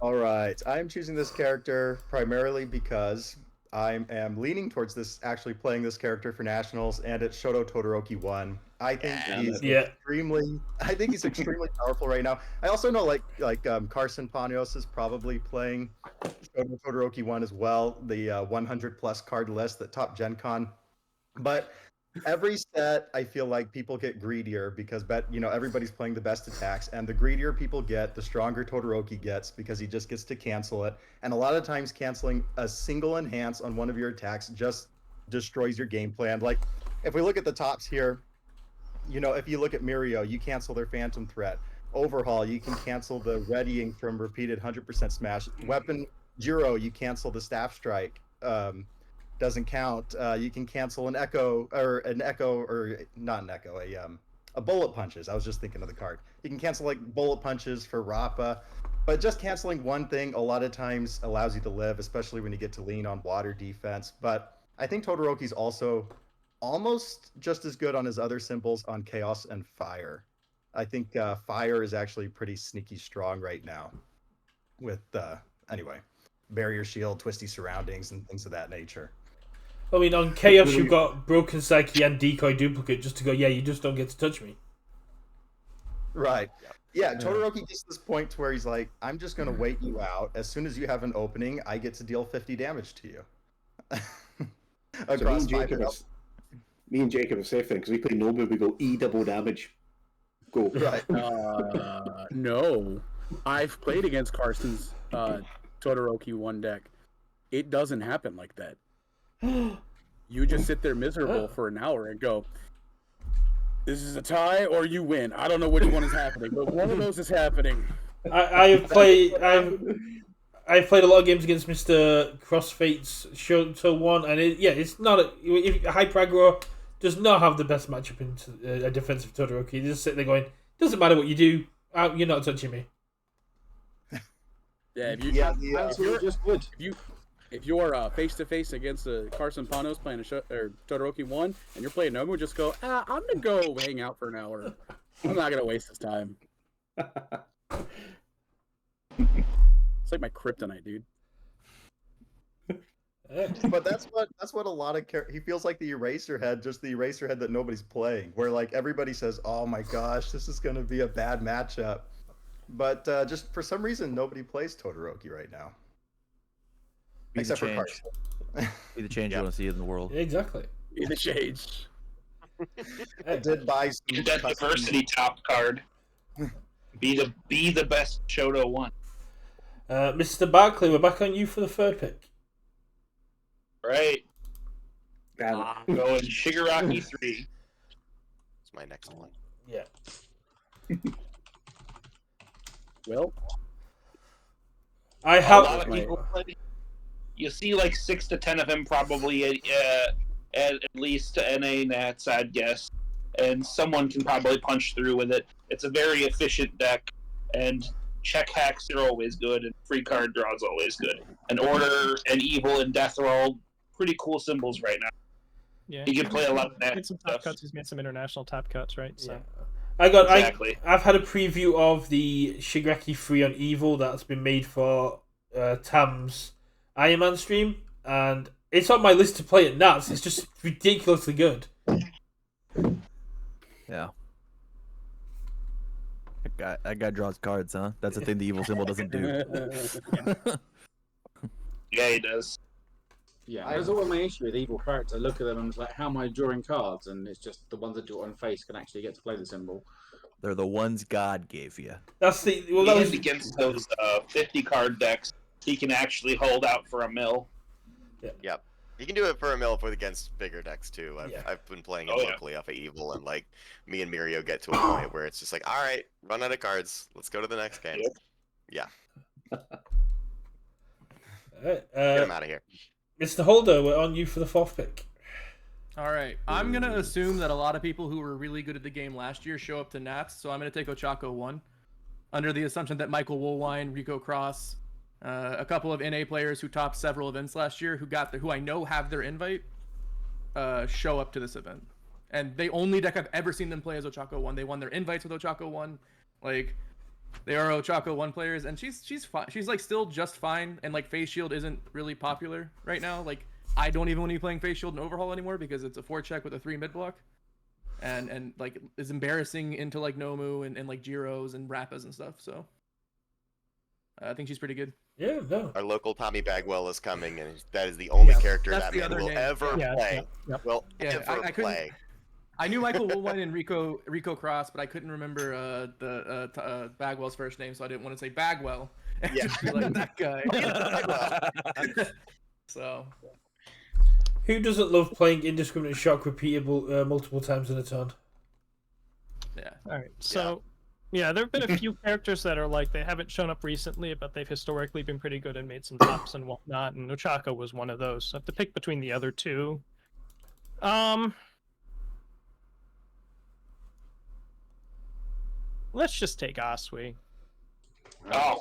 All right, I'm choosing this character primarily because I am leaning towards this actually playing this character for nationals, and it's Shoto Todoroki 1. I think he's extremely powerful right now. I also know Carson Panos is probably playing Shoto Todoroki 1 as well, the 100 plus card list that top Gen Con. But every set, I feel like people get greedier because everybody's playing the best attacks, and the greedier people get, the stronger Todoroki gets because he just gets to cancel it. And a lot of times, canceling a single enhance on one of your attacks just destroys your game plan. Like if we look at the tops here, if you look at Mirio, you cancel their Phantom Threat. Overhaul, you can cancel the readying from repeated 100% smash. Weapon Jiro, you cancel the Staff Strike. Doesn't count. You can cancel a bullet punches. I was just thinking of the card. You can cancel like bullet punches for Rappa, but just canceling one thing a lot of times allows you to live, especially when you get to lean on water defense. But I think Todoroki's also almost just as good on his other symbols on Chaos and Fire. I think Fire is actually pretty sneaky strong right now with Barrier Shield, Twisty Surroundings, and things of that nature. I mean, on Chaos, you've got Broken Psyche and Decoy Duplicate just to go, yeah, you just don't get to touch me. Right. Yeah, Todoroki gets to this point where he's like, I'm just going to wait you out. As soon as you have an opening, I get to deal 50 damage to you. Across me and Jacob are safe then, because we play Nobu, we go E double damage. Go. Right. No. I've played against Carson's Todoroki 1 deck. It doesn't happen like that. You just sit there miserable for an hour and go, this is a tie or you win. I don't know which one is happening, but one of those is happening. I've played a lot of games against Mr. Crossfate's Shoto 1, and it's not Hyper Aggro does not have the best matchup into a defensive Todoroki. They just sit there going, doesn't matter what you do, you're not touching me. Yeah, if you're face to face against Carson Panos playing Todoroki 1, and you're playing Nomu, just go, I'm gonna go hang out for an hour. I'm not gonna waste this time. It's like my kryptonite, dude. But that's what a lot of he feels like the Eraserhead, just the Eraserhead that nobody's playing, where like everybody says, oh my gosh, this is gonna be a bad matchup. But just for some reason, nobody plays Todoroki right now. Except for Carson. Be the change you want to see in the world. Exactly. Be the change. I did buy some that diversity top card. Be the best Shoto 1. Mr. Barkley, we're back on you for the third pick. Right. Going Shigaraki 3. It's my next one. Yeah. Well, I have a lot of people play. You see like 6 to 10 of them probably at least NA Nats, I'd guess. And someone can probably punch through with it. It's a very efficient deck, and check hacks are always good, and free card draw is always good. And Order and Evil and Death are all pretty cool symbols right now. Yeah, you can play a lot of that some top cuts. He's made some international top cuts, right? So. Yeah. I've had a preview of the Shigaraki 3 on Evil that's been made for Tam's Iron Man stream, and it's on my list to play at Nats. It's just ridiculously good. Yeah. That guy draws cards, huh? That's the thing the evil symbol doesn't do. Yeah, he does. Yeah, that's always my issue with evil characters. I look at them and it's like, how am I drawing cards? And it's just the ones that do it on face can actually get to play the symbol. They're the ones God gave you. That's the against those 50 card decks. He can actually hold out for a mill. Yeah. Yep. You can do it for a mill against bigger decks too. I've been playing it locally off of Evil, and like me and Mirio get to a point where it's just like, all right, run out of cards. Let's go to the next game. Yeah. Get him out of here. Mr. Holder, we're on you for the fourth pick. All right. I'm going to assume that a lot of people who were really good at the game last year show up to Nats, so I'm going to take Ochako 1, under the assumption that Michael Woolwine, Rico Cross, a couple of NA players who topped several events last year who I know have their invite, show up to this event, and the only deck I've ever seen them play is Ochako 1. They won their invites with Ochako 1. Like, they are Ochako 1 players, and she's fine. She's like still just fine, and like Face Shield isn't really popular right now. Like, I don't even want to be playing Face Shield and Overhaul anymore because it's a 4-check with a 3 mid block, and like is embarrassing into like Nomu and like Jiros and Rappas and stuff. So I think she's pretty good. Yeah, no. Our local Tommy Bagwell is coming, and that is the only character that's that the man other will name. ever play. Will ever I couldn't. play. I knew Michael Woolwine and Rico Cross, but I couldn't remember Bagwell's first name, so I didn't want to say Bagwell and just be like that guy. So, who doesn't love playing indiscriminate shock repeatable multiple times in a turn? Yeah. All right. So, yeah, there have been a few characters that are like they haven't shown up recently, but they've historically been pretty good and made some tops and whatnot. And Ochako was one of those. So I have to pick between the other two. Let's just take Asui. Oh,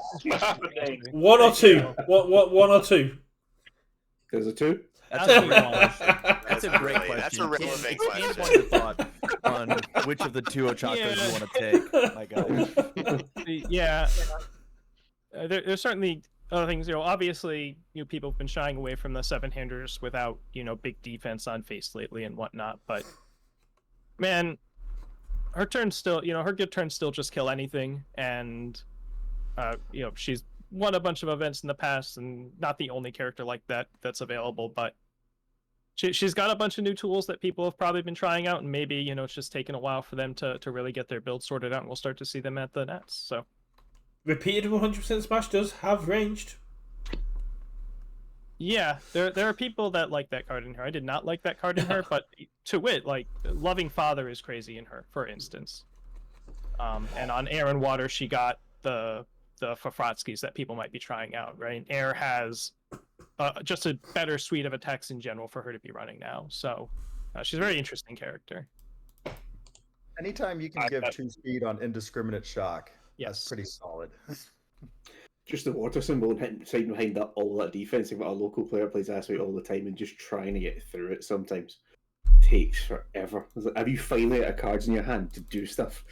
one or two. What? One or two? There's a 2. That's a great question. That's a great question. That's a relevant Ian, question. what's your thought on which of the 2 Ochakos you want to take? My God. Yeah. There's certainly other things. Obviously, people have been shying away from the 7-handers without, big defense on face lately and whatnot. But man, her turn still, her good turns still just kill anything, and she's won a bunch of events in the past, and not the only character like that's available, but she's got a bunch of new tools that people have probably been trying out, and maybe it's just taken a while for them to really get their build sorted out, and we'll start to see them at the nets. So repeated 100% smash does have ranged. Yeah, there are people that like that card in her. I did not like that card in her, but to wit, like Loving Father is crazy in her, for instance. And on Air and Water, she got the Fafratskis that people might be trying out, right? Air has just a better suite of attacks in general for her to be running now, so she's a very interesting character. Anytime you can give 2 speed on indiscriminate shock, that's pretty solid. Just the water symbol and sitting behind that all that defense, but a local player plays Asui all the time, and just trying to get through it sometimes takes forever. It's like, have you finally got cards in your hand to do stuff?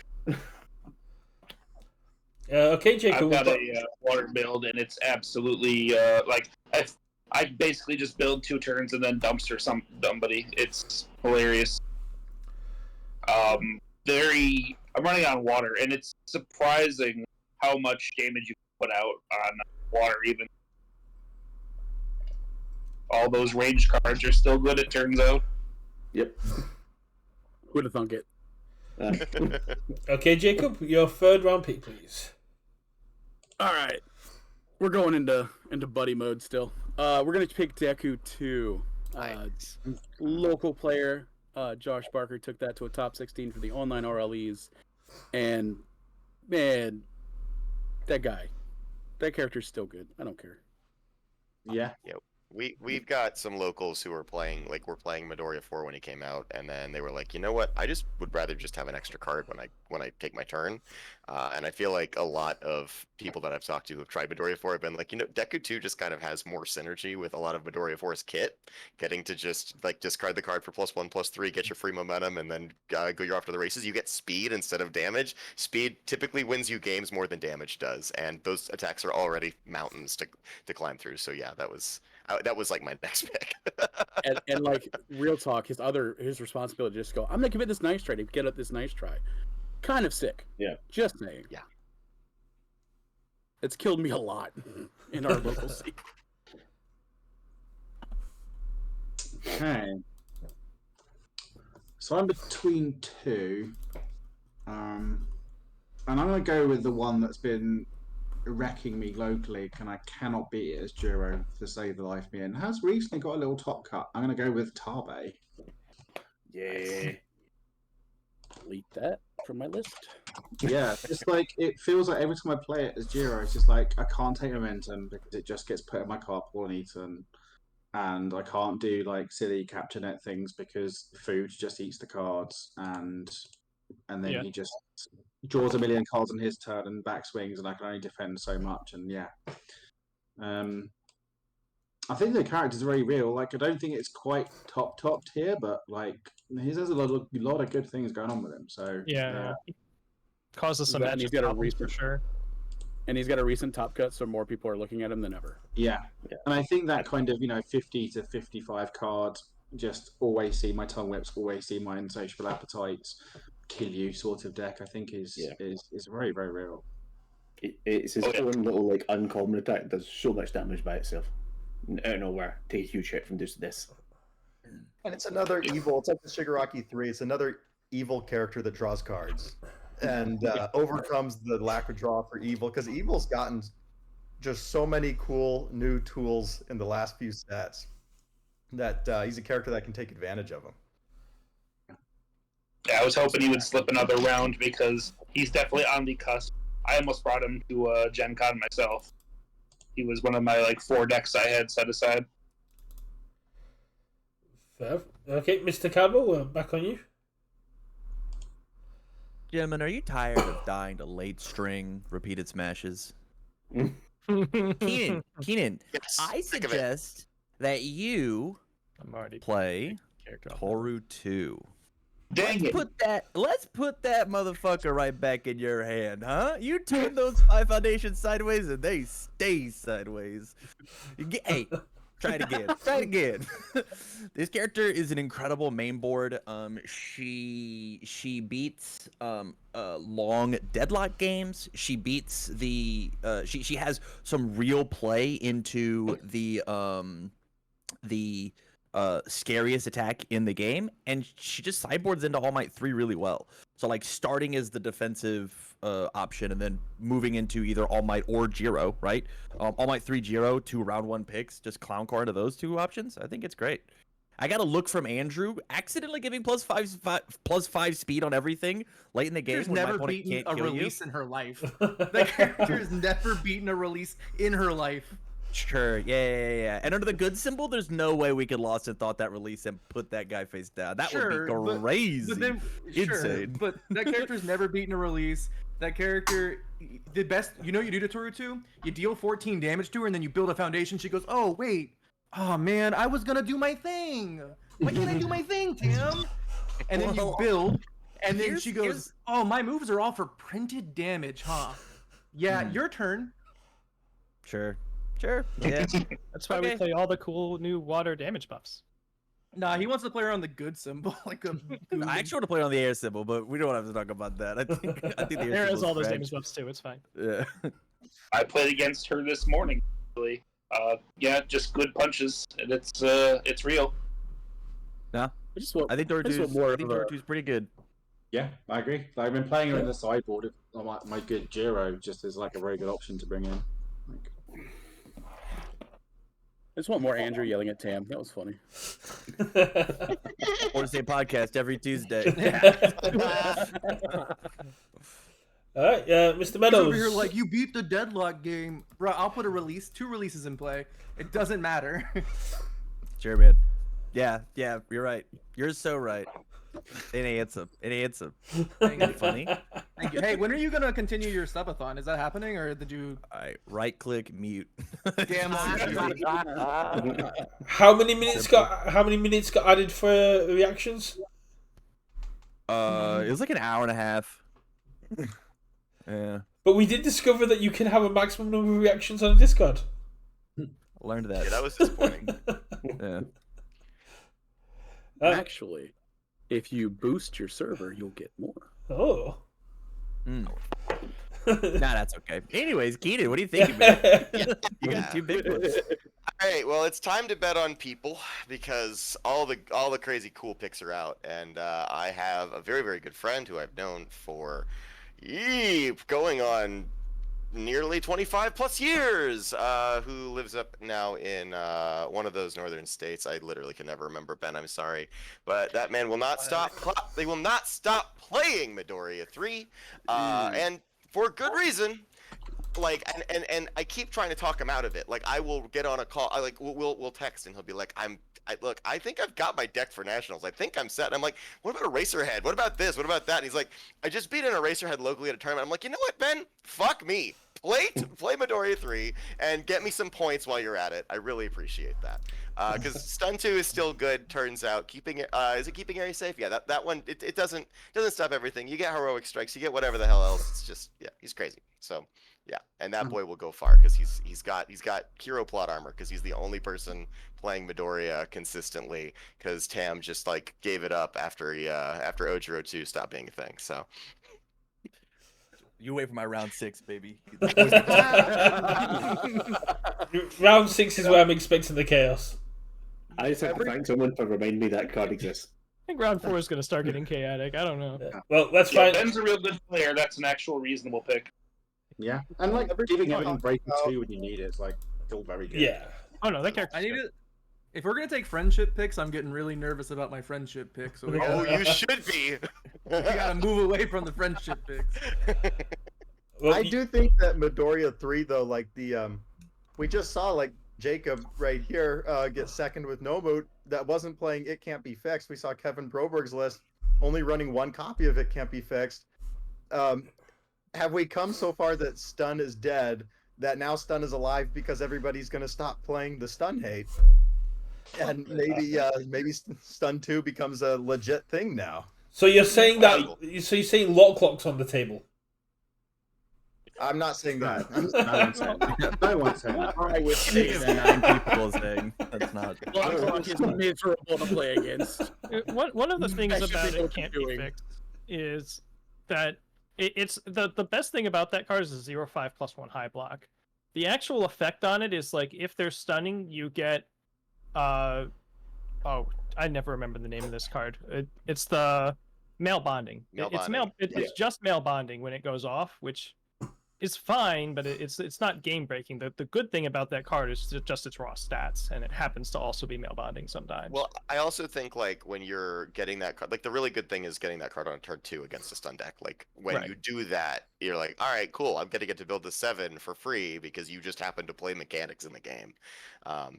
Okay, Jacob. I've got a water build, and it's absolutely like I basically just build 2 turns and then dumpster somebody. It's hilarious. I'm running on water, and it's surprising how much damage you put out on water. Even all those range cards are still good, it turns out. Yep. Who'd have thunk it? Okay, Jacob, your 3rd round pick, please. All right, we're going into buddy mode still. We're gonna pick Deku 2. Local player, Josh Barker took that to a top 16 for the online RLEs, and man, that character's still good. I don't care. Yeah. We've got some locals who are playing, like, we're playing Midoriya 4 when he came out, and then they were like, you know what, I just would rather just have an extra card when I take my turn. And I feel like a lot of people that I've talked to who've tried Midoriya 4 have been like, Deku 2 just kind of has more synergy with a lot of Midoriya 4's kit, getting to just like discard the card for +1/+3, get your free momentum, and then go you're off to the races. You get speed instead of damage. Speed typically wins you games more than damage does, and those attacks are already mountains to climb through. So yeah, that was like my next pick. and like real talk, his responsibility to just go, I'm gonna commit this nice try to get up this nice try. Kind of sick. Yeah. Just saying. Yeah. It's killed me a lot in our local scene. Okay. So I'm between 2. And I'm going to go with the one that's been wrecking me locally, and I cannot beat it as Jiro to save the life of me, and has recently got a little top cut. I'm going to go with Tabe. Yeah. Delete that from my list. Yeah, it's like it feels like every time I play it as Jiro, it's just like I can't take momentum because it just gets put in my card pool and eaten, and I can't do like silly capture net things because food just eats the cards, and then he just draws a million cards on his turn and backswings, and I can only defend so much. And I think the character's very real. Like, I don't think it's quite topped here, but like, there's a lot of good things going on with him. So Yeah. Causes some That and matchup he's got a problems for recent- sure. And he's got a recent top cut, so more people are looking at him than ever. yeah, and I think that kind of 50 to 55 card, just always see my tongue whips, always see my insatiable appetites, kill you sort of deck. I think is very very real. It's his own little like uncommon attack that does so much damage by itself. Out of nowhere, take a huge hit from just this. And it's another evil. It's like the Shigaraki 3. It's another evil character that draws cards and overcomes the lack of draw for evil, because evil's gotten just so many cool new tools in the last few sets that he's a character that can take advantage of them. Yeah, I was hoping he would slip another round because he's definitely on the cusp. I almost brought him to Gen Con myself. He was one of my 4 decks I had set aside. Fair. Okay, Mr. Campbell, we're back on you. Gentlemen, are you tired of dying to late string repeated smashes? Keenan, Yes, I sick of it. suggest that you I'm already play character. Toru 2. Dang it. Let's put that motherfucker right back in your hand, huh? You turn those 5 foundations sideways and they stay sideways. Hey, try it again. Try it again. This character is an incredible main board. She beats long deadlock games. She beats the she has some real play into the scariest attack in the game, and she just sideboards into All Might 3 really well. So starting as the defensive option and then moving into either All Might or Jiro, right? All Might 3 Jiro, 2 round 1 picks, just clown car into those 2 options. I think it's great. I got a look from Andrew, accidentally giving +5 speed on everything late in the game. She's when my never opponent beaten can't a kill you. release in her life. That character's never beaten a release in her life. Sure, yeah. And under the good symbol, there's no way we could lost and thought that release and put that guy face down. That would be crazy. But then, Insane. But that character's never beaten a release. That character, the best, you do to Toru 2? You deal 14 damage to her, and then you build a foundation. She goes, oh, wait. Oh, man, I was going to do my thing. Why can't I do my thing, Tim? And then you build, and then she goes, oh, my moves are all for printed damage, huh? Yeah, your turn. Sure. Yeah. That's why we play all the cool new water damage buffs. Nah, he wants to play around the good symbol, I actually want to play on the air symbol, but we don't have to talk about that. I think the air There is all those French. damage buffs too. It's fine. Yeah. I played against her this morning. Really. Yeah, just good punches, and it's real. No, I think Toru 2's pretty good. Yeah, I agree. I've been playing her in the sideboard. My good Jiro just is a very good option to bring in. I just want more Andrew yelling at Tam. That was funny. Or say podcast every Tuesday. All right, Mr. He's Meadows. over here you beat the deadlock game. Bro, I'll put 2 releases in play. It doesn't matter. Sure, man. Yeah, you're right. You're so right. It ain't some. Thank you. Funny. Thank you. Hey, when are you gonna continue your subathon? Is that happening, or did you? Alright, right click mute. Damn. How many minutes got added for reactions? It was an hour and a half. Yeah. But we did discover that you can have a maximum number of reactions on a Discord. Learned that. Yeah, that was disappointing. Yeah. Actually, if you boost your server, you'll get more. Oh. Nah, that's okay. Anyways, Keenan, what do you think, man? You got 2 big ones. All right, well, it's time to bet on people because all the crazy cool picks are out, and I have a very, very good friend who I've known for going on nearly 25 plus years, who lives up now in one of those northern states. I literally can never remember, Ben, I'm sorry, but that man will not stop. They will not stop playing Midoriya 3, and for good reason. And I keep trying to talk him out of it. I will get on a call. We'll text and he'll be like, look, I think I've got my deck for nationals. I think I'm set. And I'm like, what about Eraserhead? What about this? What about that? And he's like, I just beat an Eraserhead locally at a tournament. I'm like, you know what, Ben? Fuck me. play Midoriya 3 and get me some points while you're at it. I really appreciate that. Because stun 2 is still good. Turns out keeping it is it keeping area safe? Yeah, that one it doesn't stop everything. You get heroic strikes, you get whatever the hell else. It's just he's crazy. So yeah, and that boy will go far because he's got hero plot armor because he's the only person playing Midoriya consistently because Tam just like gave it up after after Ojiro 2 stopped being a thing. So You wait for my round 6, baby. Round 6 is where I'm expecting the chaos. I just have to thank someone for reminding me that card exists. I think round 4 is going to start getting chaotic. I don't know. Well, that's Yeah, fine. Ben's a real good player. That's an actual reasonable pick. Yeah, and like giving everything breaking 2 when you need it is like still very good. Yeah. Oh no, that character. I need it. If we're gonna take friendship picks, I'm getting really nervous about my friendship pick. So we you should be. we gotta move away from the friendship picks. Well, I do think that Midoriya 3 though, like the we just saw like Jacob right here get second with Nomu that wasn't playing It Can't Be Fixed. We saw Kevin Broberg's list only running one copy of It Can't Be Fixed. Have we come so far that Stun is dead, that now Stun is alive because everybody's going to stop playing the Stun hate? And maybe Stun 2 becomes a legit thing now. So you're saying that? So you're saying lot clocks on the table? I'm not saying that. No one's saying that. I would say It's that. 9 people saying that's not. Bloodclock is miserable to play against. One of the things I should about be it can't be doing. fixed is that it's the best thing about that card is a 0/5+1 high block. The actual effect on it is like if they're stunning, you get I never remember the name of this card. It's the male bonding. It's just male bonding when it goes off, which is fine, but it's not game breaking. The good thing about that card is just its raw stats, and it happens to also be male bonding sometimes. Well, I also think like when you're getting that card, like the really good thing is getting that card on turn 2 against a stun deck. Like when Right. you do that, you're like, all right, cool. I'm gonna get to build the 7 for free because you just happen to play mechanics in the game.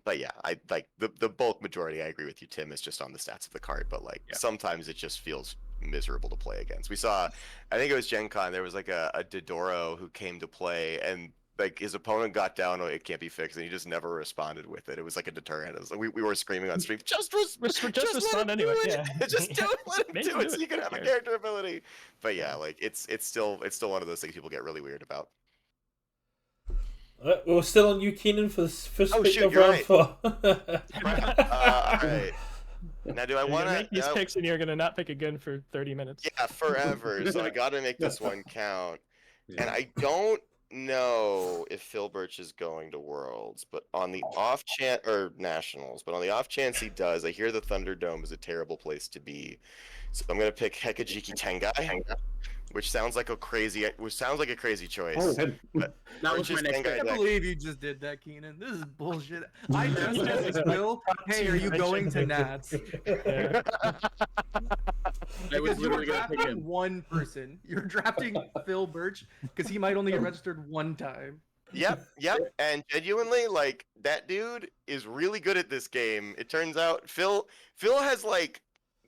But yeah, I like the bulk majority. I agree with you, Tim. Is just on the stats of the card, but like sometimes it just feels miserable to play against. We saw, I think it was Gen Con, there was like a Dodoro who came to play and like his opponent got down, It Can't Be Fixed, and he just never responded with it. It was like a deterrent. It was like we were screaming on stream, just respond anyway. Yeah. just do it, let him Maybe do it do so it. you can have a character ability. But yeah, like it's still one of those things people get really weird about. We're still on you, Keenan, for the first pick shoot, of you're round right. 4. All right. Now, do I You're want gonna to make these picks and you're gonna not pick again for 30 minutes. Yeah, forever. So I got to make this one count. And I don't know if Phil Birch is going to Worlds, but on the off chance, or Nationals, but on the off chance he does, I hear the Thunderdome is a terrible place to be. So I'm gonna pick Hekajiki Tengai, which sounds like a crazy choice. Oh, him. But That was my Birch's next Tengai pick. I can't deck- believe you just did that, Keenan. This is bullshit. I just asked Will, hey, are you going to Nats? Yeah. I was Because you were literally gonna pick drafting him. one person. You're drafting Phil Birch because he might only get registered one time. Yep. And genuinely, like, that dude is really good at this game. It turns out Phil has like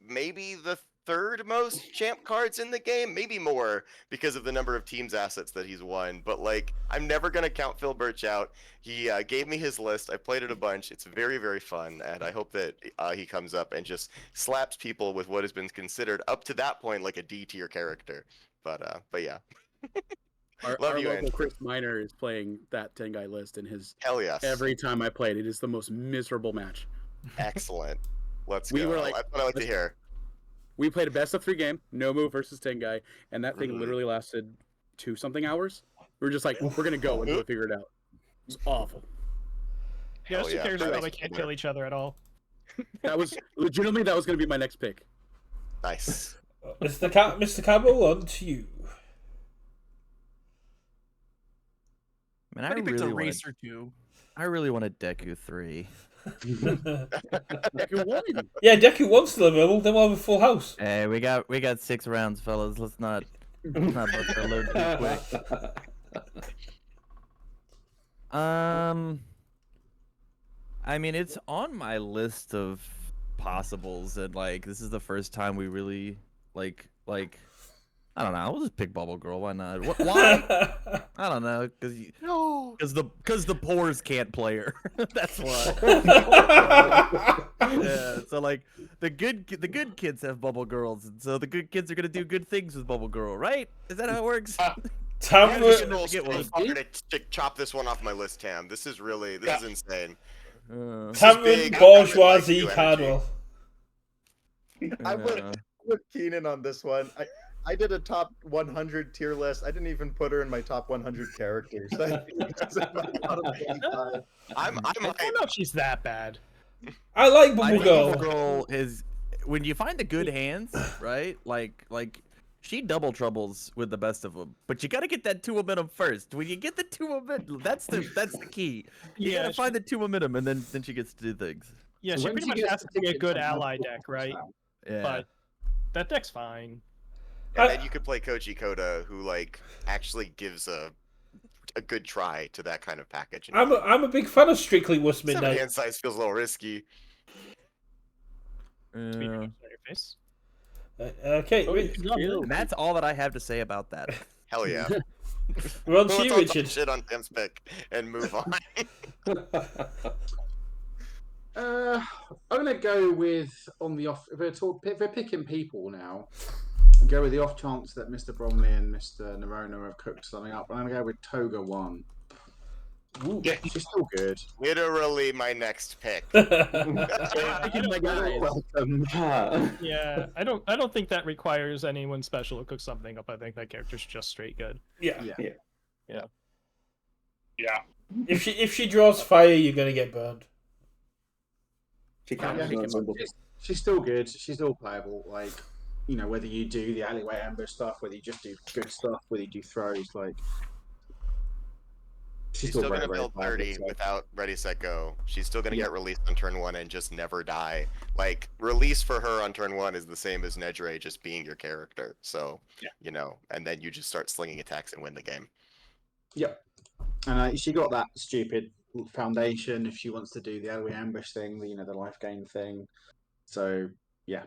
maybe the third most champ cards in the game, maybe more because of the number of teams assets that he's won. But like, I'm never gonna count Phil Birch out. He gave me his list. I played it a bunch. It's very, very fun, and I hope that he comes up and just slaps people with what has been considered up to that point like a D tier character. But yeah. Our Love you, local Andrew. Chris Miner is playing that Tengai list in his Hell yes. every time I played. It is the most miserable match. Excellent. Let's We go. were like- That's what I like to hear. We played a best of 3 game, Nomu versus Tengai, and that thing literally lasted 2-something hours. We were just like, we're gonna go until we figure it out. It was awful. Yeah, those two yeah. characters That probably makes can't me kill each other at all. That was legitimately that was gonna be my next pick. Nice. Mr. Cabell, on to you. Man, I But he picked a really racer too. wanted Deku 3. Deku won. Yeah, Deku wants to level, then we'll have a full house. Hey, we got 6 rounds, fellas. Let's not bust our load too quick. I mean, it's on my list of possibles, and like this is the first time we really like I don't know. We'll just pick Bubble Girl. Why not? Why? I don't know. Because the poors can't play her. That's why. Yeah. So like the good kids have Bubble Girls, and so the good kids are gonna do good things with Bubble Girl, right? Is that how it works? I'm just Tamra, roll to chop this one off my list, Tam. This is insane. Tamron big. Bourgeoisie I'm Cardwell. I'm with Keenan on this one. I did a top 100 tier list. I didn't even put her in my top 100 characters. I'm I don't know if she's that bad. I like I Bubble think Girl. Bubble Girl is when you find the good hands, right? Like she double troubles with the best of them, but you got to get that 2 momentum first. When you get the 2 momentum, that's the key. You got to find the 2 momentum, and then she gets to do things. Yeah, So she when pretty she much gets has to to be a pick good it, ally deck, right? Yeah. But that deck's fine. And then you could play Koji Koda, who like actually gives a good try to that kind of package. I'm a big fan of Strictly West 7 Midnight. hand size feels a little risky. Speed on your face. Okay, And that's all that I have to say about that. Hell yeah. we're on to Let's you, all talk Richard. shit on Tam's pick and move on. I'm gonna go with on the off. If we're picking people now, I'll go with the off chance that Mr. Bromley and Mr. Nerona have cooked something up. I'm gonna go with Toga 1. Ooh. She's still good. Literally my next pick. Yeah, I don't think that requires anyone special to cook something up. I think that character's just straight good. Yeah. Yeah. If she draws fire, you're gonna get burned. She can't. She's still good. She's still playable. Like, you know, whether you do the alleyway ambush stuff, whether you just do good stuff, whether you do throws, like. She's still going to build 30 without Ready, Set, Go. She's still going to get released on turn 1 and just never die. Like, release for her on turn 1 is the same as Nedre just being your character. So, you know, and then you just start slinging attacks and win the game. Yep. And she got that stupid foundation if she wants to do the alleyway ambush thing, you know, the life gain thing. So, yeah.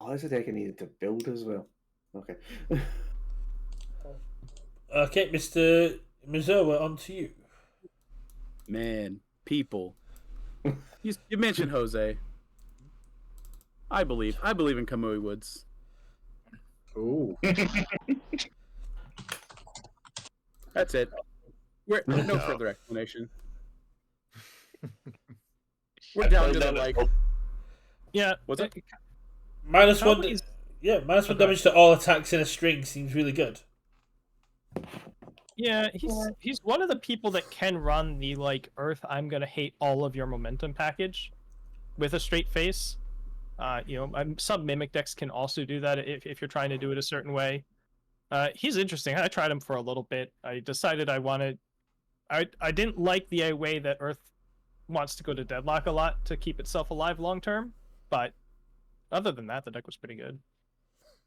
Oh, that's a deck I needed to build as well. Okay. Okay, Mr. Mizowa, on to you. Man, people. You mentioned Jose. I believe in Kamui Woods. Ooh. That's it. No further explanation. We're down to the like. Yeah. What's up? -1. -1 damage to all attacks in a string seems really good. Yeah, he's one of the people that can run the like Earth. I'm gonna hate all of your momentum package with a straight face. You know, some mimic decks can also do that if you're trying to do it a certain way. He's interesting. I tried him for a little bit. I decided I wanted. I didn't like the way that Earth wants to go to deadlock a lot to keep itself alive long term, but other than that, the deck was pretty good.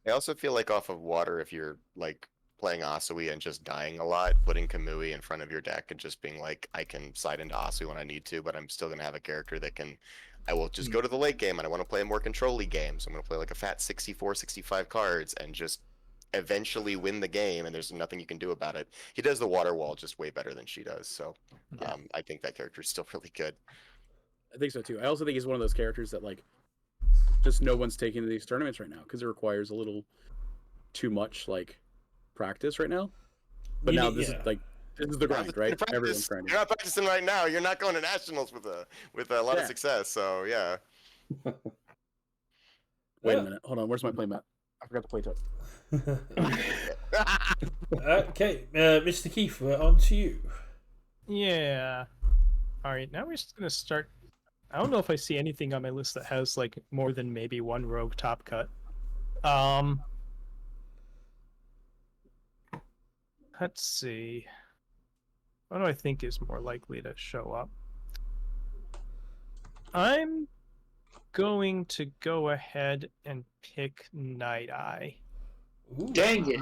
I also feel like off of water, if you're like playing Asui and just dying a lot, putting Kamui in front of your deck and just being like, I can slide into Asui when I need to, but I'm still going to have a character that can, I will just go to the late game and I want to play a more control-y game. So I'm going to play like a fat 64, 65 cards and just eventually win the game, and there's nothing you can do about it. He does the water wall just way better than she does. So I think that character is still really good. I think so too. I also think he's one of those characters that like just no one's taking to these tournaments right now because it requires a little too much like practice right now. But now this is the grind, right? Everyone's grinding. You're not practicing right now. You're not going to nationals with a lot of success. So yeah. Wait a minute. Hold on. Where's my play mat? I forgot to play to it. Okay, Mr. Keith, we're on to you. Yeah. All right. Now we're just gonna start. I don't know if I see anything on my list that has like more than maybe one rogue top cut. Let's see. What do I think is more likely to show up? I'm going to go ahead and pick Night Eye. Ooh. Dang it.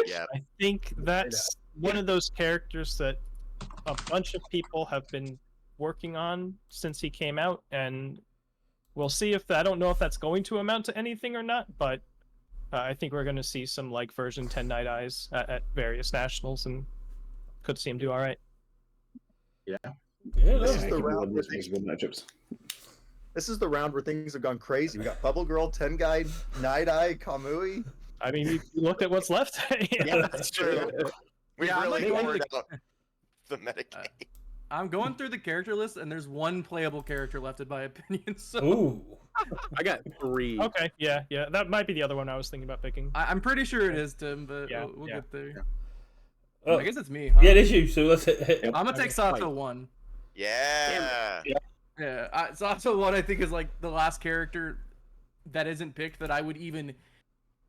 Yeah. I think that's one of those characters that a bunch of people have been working on since he came out, and we'll see if I don't know if that's going to amount to anything or not, but I think we're going to see some like version 10 Night Eyes at various nationals, and could see him do all right. Yeah. Yeah, This no. is the Give me round one of where those possible matchups. This is the round where things have gone crazy. We got Bubble Girl, 10 Guy, Night Eye, Kamui. I mean, you look at what's left. Yeah, that's true. We Yeah, I'm really like going poured to out the metagame. I'm going through the character list, and there's one playable character left in my opinion. So Ooh. I got 3. Okay, yeah, that might be the other one I was thinking about picking. I'm pretty sure it is Tim, but Yeah, we'll yeah. get there. Oh, I guess it's me. Huh? yeah, it is you. So let's hit. I'm gonna take Sato 1. Yeah. Yeah, Sato 1 I think is like the last character that isn't picked that I would even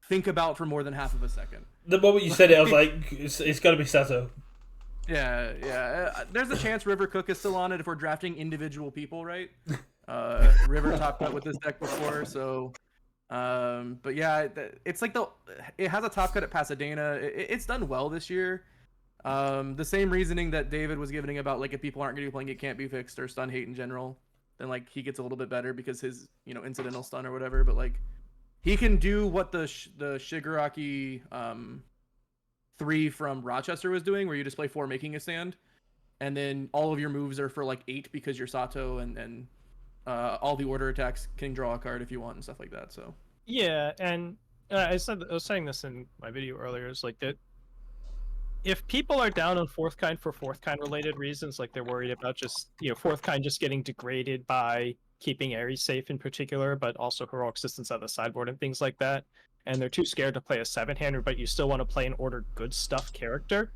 think about for more than half of a second. The moment you said it, I was like, it's got to be Sato. Yeah. There's a chance River Cook is still on it if we're drafting individual people, right? River top cut with this deck before, so. But yeah, it's like it has a top cut at Pasadena. It's done well this year. The same reasoning that David was giving about like if people aren't going to be playing, it can't be fixed or stun hate in general. Then like he gets a little bit better because his incidental stun or whatever. But like he can do what the Shigaraki 3 from Rochester was doing, where you just play 4 making a stand, and then all of your moves are for like 8 because you're Sato, and all the order attacks can draw a card if you want and stuff like that. So Yeah, and I was saying this in my video earlier. Is like that if people are down on fourth kind for fourth kind related reasons, like they're worried about just fourth kind just getting degraded by keeping Ares safe in particular, but also heroic assistance on the sideboard and things like that, and they're too scared to play a 7-hander, but you still want to play an ordered good stuff character.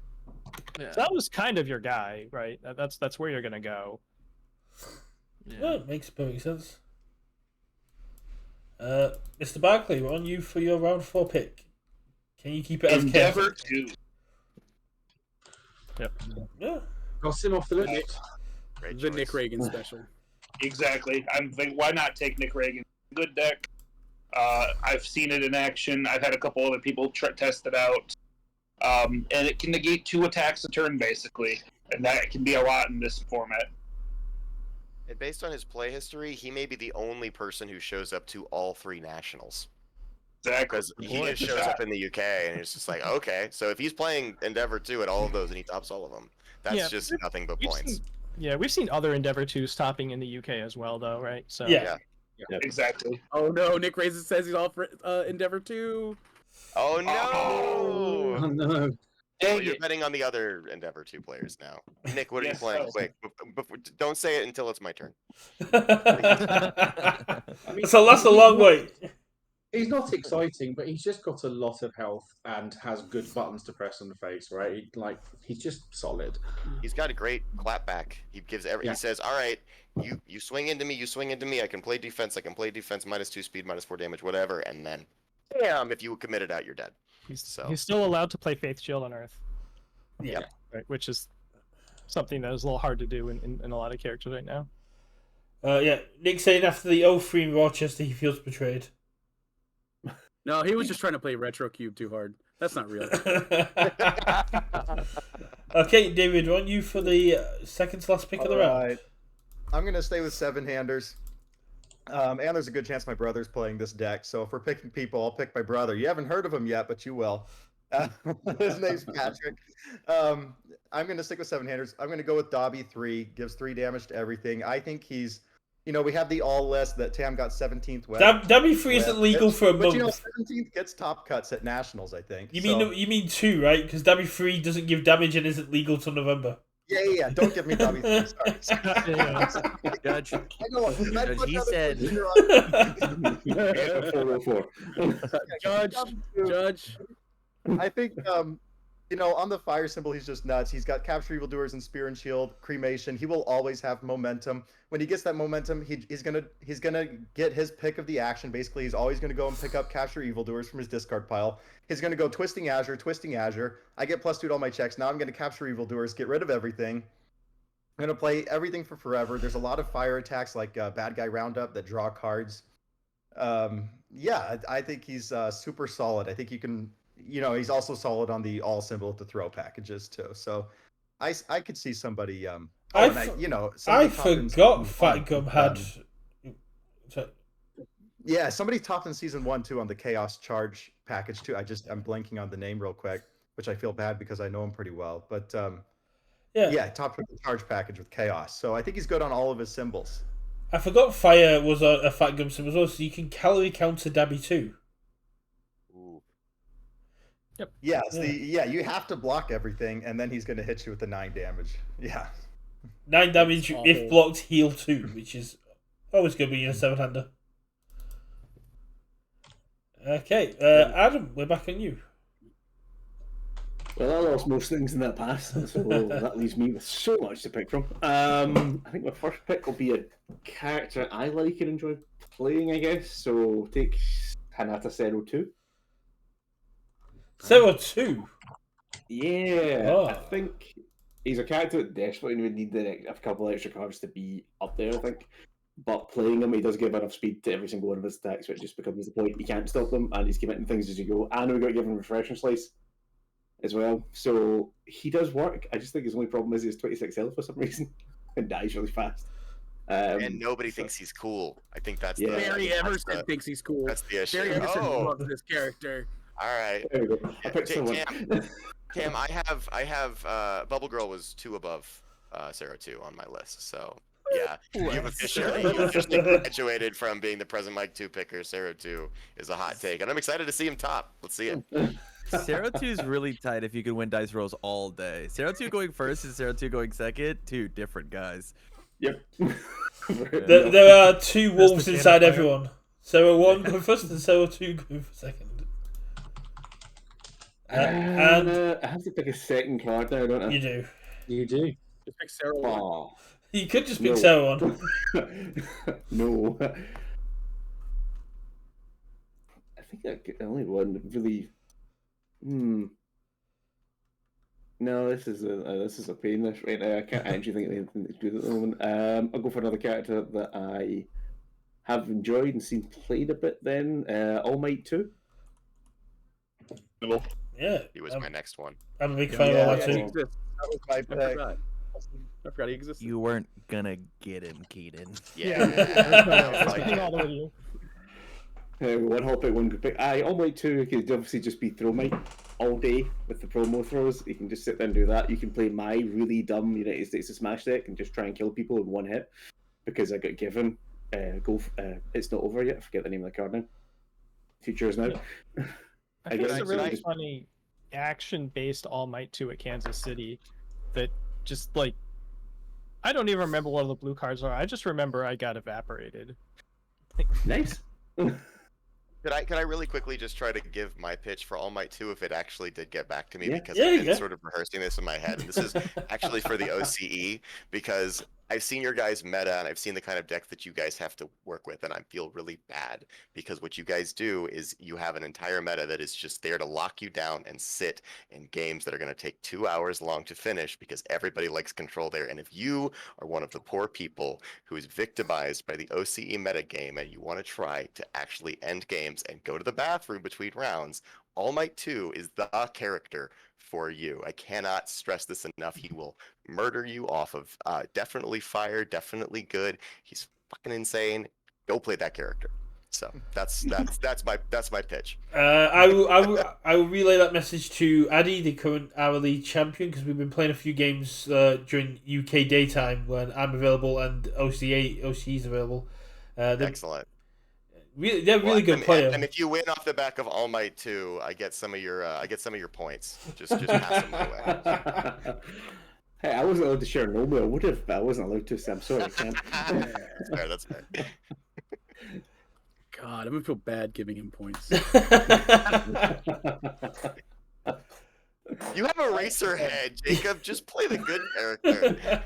yeah. So that was kind of your guy, right? That's where you're gonna go. Yeah, it makes perfect sense. Mr. Barkley, we're on you for your round 4 pick. Can you keep it as Endeavor careful? 2. Yep. Yeah. Cross him off the list. Great The choice. Nick Reagan special. Exactly. I'm thinking, why not take Nick Reagan? Good deck. I've seen it in action. I've had a couple other people test it out. And it can negate 2 attacks a turn, basically. And that can be a lot in this format. And based on his play history, he may be the only person who shows up to all 3 nationals. Exactly. Because he just shows up in the UK, and it's just like, okay, so if he's playing Endeavor 2 at all of those and he tops all of them, that's just nothing but points. We've seen other Endeavor 2s topping in the UK as well, though, right? So Yeah. Exactly. Oh no, Nick Raisin says he's all for Endeavor 2. Oh no! Oh no. Well, Dang you're it. betting on the other Endeavor 2 players now. Nick, what are Yes, you playing? so. Wait, don't say it until it's my turn. So that's a long way. He's not exciting, but he's just got a lot of health and has good buttons to press on the face, right? He's just solid. He's got a great clapback. He gives Yeah. He says, "All right, you swing into me, you swing into me. I can play defense. -2 speed, -4 damage, whatever." And then, bam! If you commit it out, you're dead. he's So- still allowed to play Faith Shield on Earth, Yeah. right? Which is something that is a little hard to do in a lot of characters right now. Yeah. Nick saying after the 0-3 in Rochester, he feels betrayed. No, he was just trying to play Retro Cube too hard. That's not real. Okay, David, on you for the second to last pick of the round. Alright. I'm going to stay with 7-handers. And there's a good chance my brother's playing this deck. So if we're picking people, I'll pick my brother. You haven't heard of him yet, but you will. His name's Patrick. I'm going to stick with 7-handers. I'm going to go with Dobby 3. Gives 3 damage to everything. I think he's... we have the all list that Tam got 17th with. W3 isn't legal for a But month. 17th gets top cuts at Nationals, I think. You so- mean 2, right? Because W3 doesn't give damage and isn't legal till November. Yeah. Don't give me Dobby 3. Sorry. Judge, I know. Judge, he said- Yeah, 404. Judge. I think on the fire symbol, he's just nuts. He's got capture evildoers and spear and shield, cremation. He will always have momentum. When he gets that momentum, he's gonna get his pick of the action. Basically, he's always gonna go and pick up capture evildoers from his discard pile. He's gonna go twisting azure. I get +2 to all my checks. Now I'm gonna capture evildoers, get rid of everything. I'm gonna play everything for forever. There's a lot of fire attacks like bad guy roundup that draw cards. I think he's super solid. I think you can. He's also solid on the all symbol at the throw packages too. So, I could see somebody. I somebody topped in forgot season Fat 1. Gum had. Yeah, somebody topped in season 1 too on the chaos charge package too. I'm blanking on the name real quick, which I feel bad because I know him pretty well. But yeah, topped with the charge package with chaos. So I think he's good on all of his symbols. I forgot fire was a Fat Gum symbol as well, so you can calorie counter Dabby too. Ooh. Yep. Yeah, you have to block everything, and then he's going to hit you with the 9 damage. Yeah. 9 damage if blocked, heal 2, which is always good when you're a 7-hander. Okay, Adam, we're back on you. Well, I lost most things in that pass, so that leaves me with so much to pick from. I think my first pick will be a character I like and enjoy playing, I guess. So take Hanata Zero 2. Zero 2? Yeah, Oh. I think he's a character that desperately would need a couple extra cards to be up there, I think. But playing him, he does give enough speed to every single one of his attacks, so it just becomes the point. You can't stop them, and he's committing things as you go. And we got given Refreshing Slice as well, so he does work. I just think his only problem is he has 26 health for some reason and dies really fast. And nobody thinks he's cool. I think that's the Barry Emerson thinks he's cool. That's the issue. Barry Emerson loves this character. All right. There we go. I picked someone. Cam, I have Bubble Girl was 2 above Zero 2 on my list, so yeah, you've officially graduated from being the present Mike 2 picker. Zero 2 is a hot take, and I'm excited to see him top. Let's see it. Zero 2 is really tight if you can win dice rolls all day. Zero 2 going first and Zero 2 going second, 2 different guys. Yep. There are 2 wolves inside everyone. Zero 1 go first and Zero 2 go for second. And I have to pick a second card now, don't I? You do. You do. Just pick Sarah 1. Oh. You could just pick Zero 1. No. I think I get only one really. No, this is a pain. This right now, I can't actually think of anything that's good at the moment. I'll go for another character that I have enjoyed and seen played a bit. Then All Might 2. Yeah, He was my next one. I'm a big fan of All Might 2. That was my pick. I forgot he existed. You weren't gonna get him, Keaton. Yeah. All the way to you. One hot pick, one good pick. All Might 2 could obviously just be Throw Might all day with the promo throws. You can just sit there and do that. You can play my really dumb United States of Smash deck and just try and kill people in one hit because I got given It's Not Over Yet. I forget the name of the card now. Future is Now. I think it's a really funny action-based All Might 2 at Kansas City that just, like, I don't even remember what the blue cards are. I just remember I got evaporated. Nice. Could I really quickly just try to give my pitch for All Might 2 if it actually did get back to me? Yeah. Because I've been sort of rehearsing this in my head. And this is actually for the OCE because I've seen your guys' meta and I've seen the kind of deck that you guys have to work with, and I feel really bad because what you guys do is you have an entire meta that is just there to lock you down and sit in games that are going to take 2 hours long to finish because everybody likes control there. And if you are one of the poor people who is victimized by the OCE meta game and you want to try to actually end games and go to the bathroom between rounds, All Might 2 is the character for you. I cannot stress this enough. He will murder you off of definitely fire, definitely good. He's fucking insane. Go play that character. So that's my pitch. I will relay that message to Addy, the current hourly champion, because we've been playing a few games during UK daytime when I'm available and OCE's available. Excellent. They're really good player. And if you win off the back of All Might 2, I get some of your points. Just pass them my way. Hey, I wasn't allowed to share Nobu. I would have, but I wasn't allowed to. So I'm sorry, I can't. That's fair. God, I'm gonna feel bad giving him points. You have a racer head, Jacob. Just play the good character.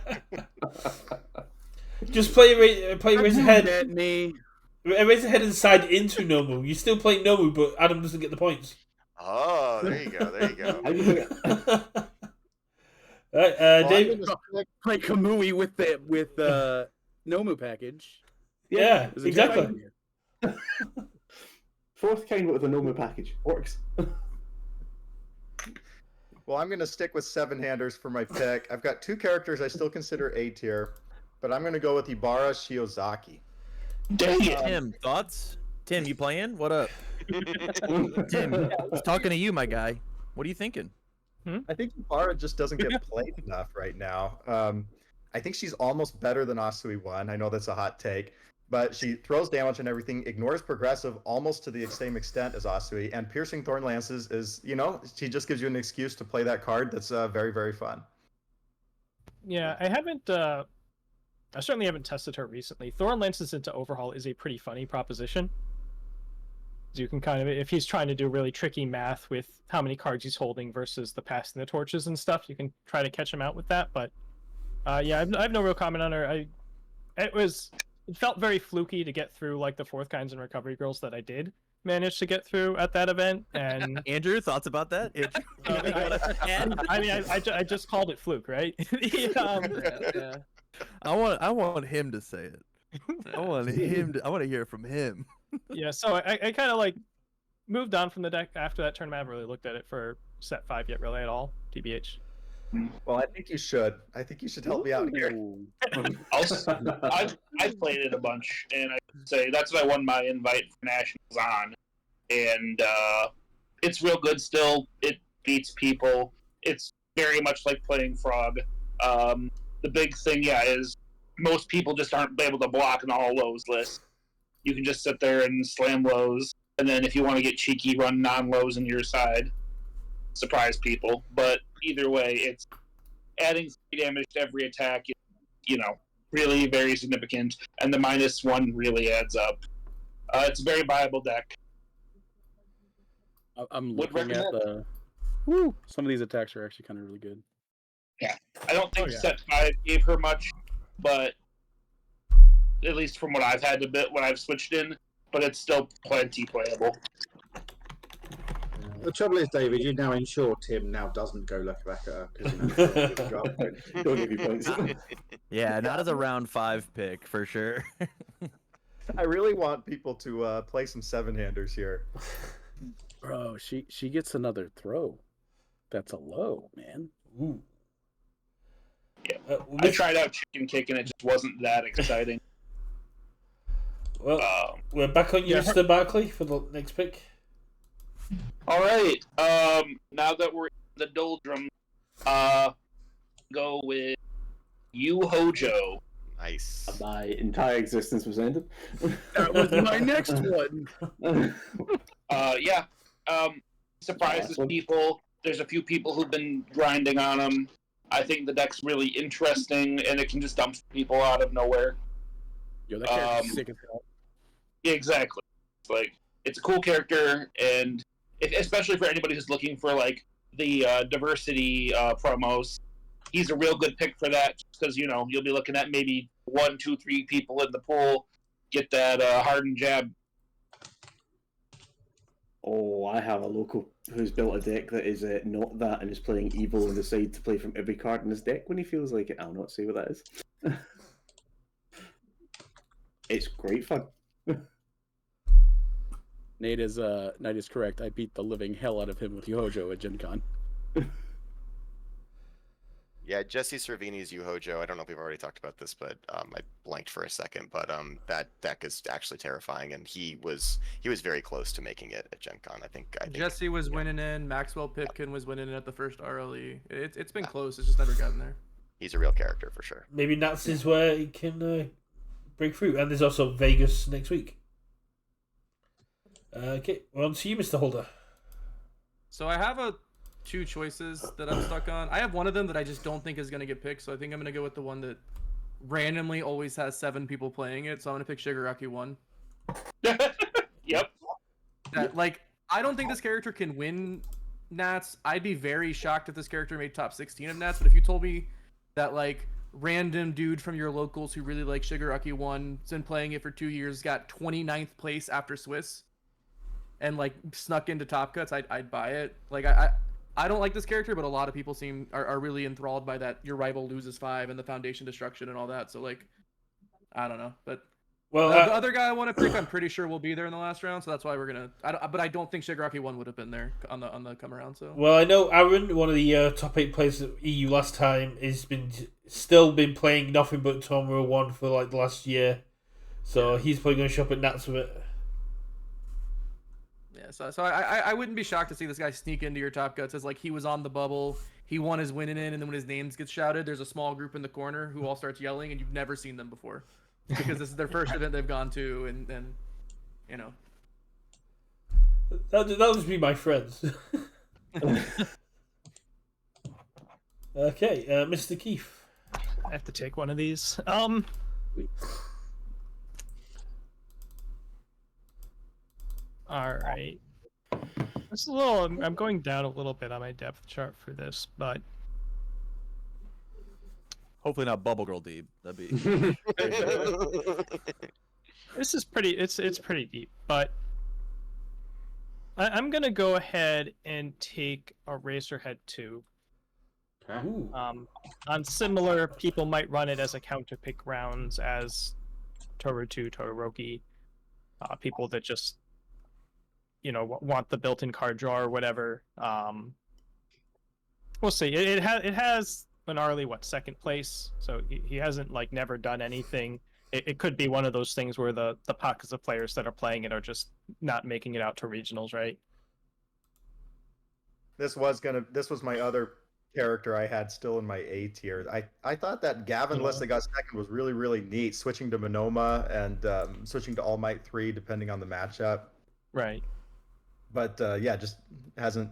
Just play racer head. At me. Raise the head inside into Nomu. You're still playing Nomu, but Adam doesn't get the points. Oh, there you go. There you go. Right, Dave. Play Kamui with Nomu package. Yeah, exactly. Fourth kind with a Nomu package works. Well, I'm going to stick with 7-handers for my pick. I've got 2 characters I still consider A tier, but I'm going to go with Ibarra Shiozaki. Tim, thoughts? Tim, you playing? What up? Tim, he's talking to you, my guy. What are you thinking? I think Yubara just doesn't get played enough right now. I think she's almost better than Asui 1. I know that's a hot take, but she throws damage and everything, ignores progressive almost to the same extent as Asui, and piercing thorn lances is, she just gives you an excuse to play that card that's very, very fun. Yeah, I haven't. I certainly haven't tested her recently. Thorn lances into overhaul is a pretty funny proposition. You can kind of, if he's trying to do really tricky math with how many cards he's holding versus the passing the torches and stuff, you can try to catch him out with that. But yeah, I have no real comment on her. It felt very fluky to get through like the fourth kinds and recovery girls that I did manage to get through at that event. And Andrew, thoughts about that? I just called it fluke, right? Yeah. I want him to say it. I want to hear from him. Yeah, so I kind of like moved on from the deck after that tournament. I haven't really looked at it for set 5 yet, really, at all. TBH. Well, I think you should. I think you should help me out here. I've played it a bunch, and I can say that's what I won my invite for Nationals on. And it's real good still. It beats people. It's very much like playing Frog. The big thing, is most people just aren't able to block an all lows list. You can just sit there and slam lows, and then if you want to get cheeky, run non-lows in your side. Surprise people. But either way, it's adding 3 damage to every attack is, really very significant, and the -1 really adds up. It's a very viable deck. I'm looking at some of these attacks are actually kind of really good. Yeah, I don't think set 5 gave her much, but at least from what I've had a bit when I've switched in, but it's still plenty playable. The trouble is, David, you now ensure Tim now doesn't go look back at her because Don't give you points. Yeah, not as a round 5 pick for sure. I really want people to play some 7-handers here. Bro, she gets another throw. That's a low, man. Ooh. Yeah, I tried out Chicken Kick and it just wasn't that exciting. Well, we're back on you, Mr. Barkley, for the next pick. All right. Now that we're in the doldrum, go with Yu Hojo. Nice. My entire existence was ended. That was my next one. Surprises people. There's a few people who've been grinding on him. I think the deck's really interesting, and it can just dump people out of nowhere. Yo, that character's sick as hell. Yeah, exactly. It's a cool character, and especially for anybody who's looking for the diversity promos, he's a real good pick for that. Because you'll be looking at maybe 1, 2, 3 people in the pool get that hardened jab. Oh, I have a local who's built a deck that is not that and is playing evil and decides to play from every card in his deck when he feels like it. I'll not say what that is. It's great fun. Nate is correct. I beat the living hell out of him with Yohojo at Gen Con. Yeah, Jesse Cervini's Yu-Ho-Jo. I don't know if we've already talked about this, but I blanked for a second. But that deck is actually terrifying, and he was very close to making it at Gen Con. I think Jesse was winning in. Maxwell Pipkin was winning in at the first RLE. It's been close. It's just never gotten there. He's a real character for sure. Maybe Nats is where he can break through. And there's also Vegas next week. Okay, we're on to you, Mr. Holder. So I have 2 choices that I'm stuck on. I have one of them that I just don't think is going to get picked, so I think I'm going to go with the one that randomly always has 7 people playing it, so I'm going to pick Shigaraki 1. Yep. I don't think this character can win Nats. I'd be very shocked if this character made top 16 of Nats, but if you told me that, random dude from your locals who really like Shigaraki 1, has been playing it for 2 years, got 29th place after Swiss, and, snuck into top cuts, I'd buy it. I don't like this character, but a lot of people are really enthralled by that. Your rival loses 5 and the foundation destruction and all that. So I don't know, but the other guy I want to pick, I'm pretty sure will be there in the last round. So that's why we're gonna. But I don't think Shigaraki 1 would have been there on the come around. So I know Aaron, one of the top 8 players at EU last time, has still been playing nothing but Tomura 1 for the last year. So he's probably going to show up at Nats with it. Yeah, So I wouldn't be shocked to see this guy sneak into your Top Guts as like he was on the bubble, he won his winning in, and then when his names gets shouted, there's a small group in the corner who all starts yelling, and you've never seen them before because this is their first event they've gone to, and you know. That'll just be my friends. Okay, Mr. Keith. I have to take one of these. All right. This is a little. I'm going down a little bit on my depth chart for this, but Hopefully not Bubble Girl deep. That'd be. this is pretty. It's pretty deep, but I'm gonna go ahead and take a Racerhead 2. Okay. On similar, people might run it as a counter pick rounds as Toru 2, Todoroki. People that just want the built-in card draw or whatever. We'll see. It has an early second place, so he hasn't never done anything. It could be one of those things where the pockets of players that are playing it are just not making it out to regionals, right? This was my other character I had still in my A tier. I thought that Gavin list that got second was really, really neat, switching to Monoma and switching to All Might 3 depending on the matchup. Right. But yeah, just hasn't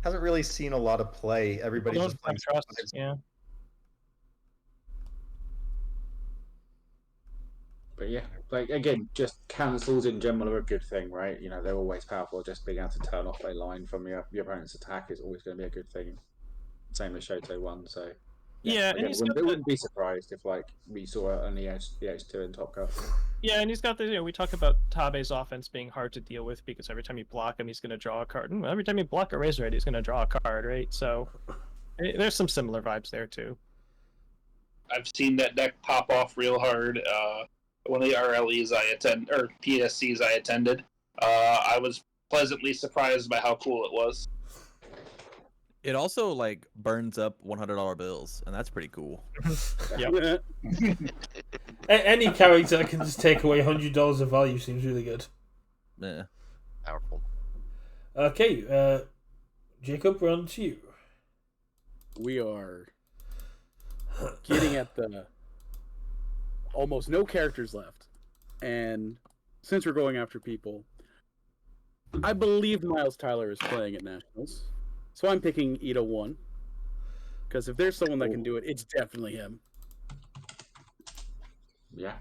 really seen a lot of play. Everybody's just playing. Yeah. But yeah, again, just cancels in general are a good thing, right? They're always powerful. Just being able to turn off a line from your opponent's attack is always going to be a good thing. Same as Shoto 1, so yeah, again, and wouldn't be surprised if we saw an EH2 in Top Cup. Yeah, and he's got the we talk about Tabe's offense being hard to deal with because every time you block him, he's going to draw a card. And every time you block a Razorhead, he's going to draw a card, right? So there's some similar vibes there too. I've seen that deck pop off real hard. One of the RLEs I attend or PSCs I attended, I was pleasantly surprised by how cool it was. It also burns up $100 bills, and that's pretty cool. Yep. Any character that can just take away $100 of value seems really good. Yeah. Powerful. Okay, Jacob, we're on to you. We are getting at the almost no characters left, and since we're going after people, I believe Miles Tyler is playing at Nationals. So I'm picking Ida 1. Because if there's someone that can do it, it's definitely him. Yeah.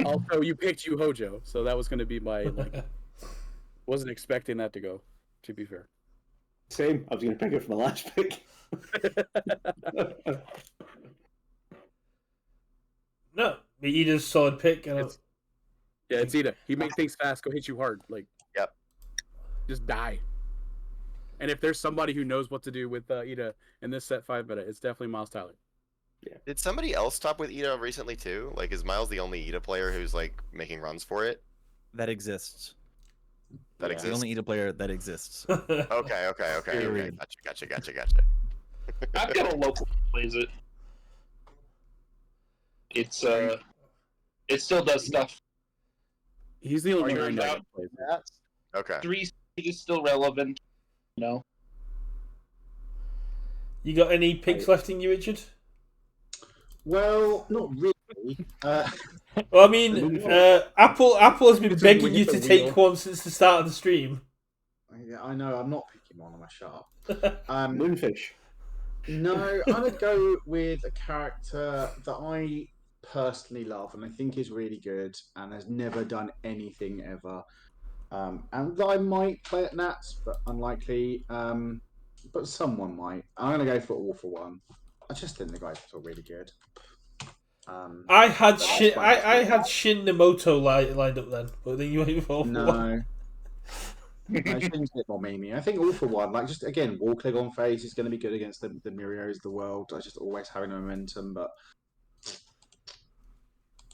Also, you picked Yu Hojo, so that was going to be my, wasn't expecting that to go, to be fair. Same. I was going to pick it for my last pick. No, but Ida's solid pick. It's Ida. He makes things fast, go hit you hard. Yep. Just die. And if there's somebody who knows what to do with Ida in this set 5 meta, it's definitely Miles Tyler. Yeah. Did somebody else top with Ida recently too? Is Miles the only Ida player who's making runs for it? That exists. That The exists. only Ida player that exists. Okay. Period. Gotcha. I've got a local that plays it. It's it still does stuff. He's the only Are you one that out? plays it. Okay. 3 is still relevant. You got any picks left in you, Richard? Well, not really. Well, I mean, Apple has been It's begging winging you the to take wheel. one since the start of the stream. Yeah, I know. I'm not picking one. Am I shut up? Moonfish. No, I'm gonna go with a character that I personally love and I think is really good and has never done anything ever. And that I might play at Nats, but unlikely. But someone might. I'm gonna go for All for One. I just think the guys are really good. I had But Shin. that's fine. I had Shin Nemoto lined up then, but then you went for All for One. No, Shin's a bit more memey. I think All for One, just again, wall click on face is going to be good against the Mirios of the world. I just always having momentum, but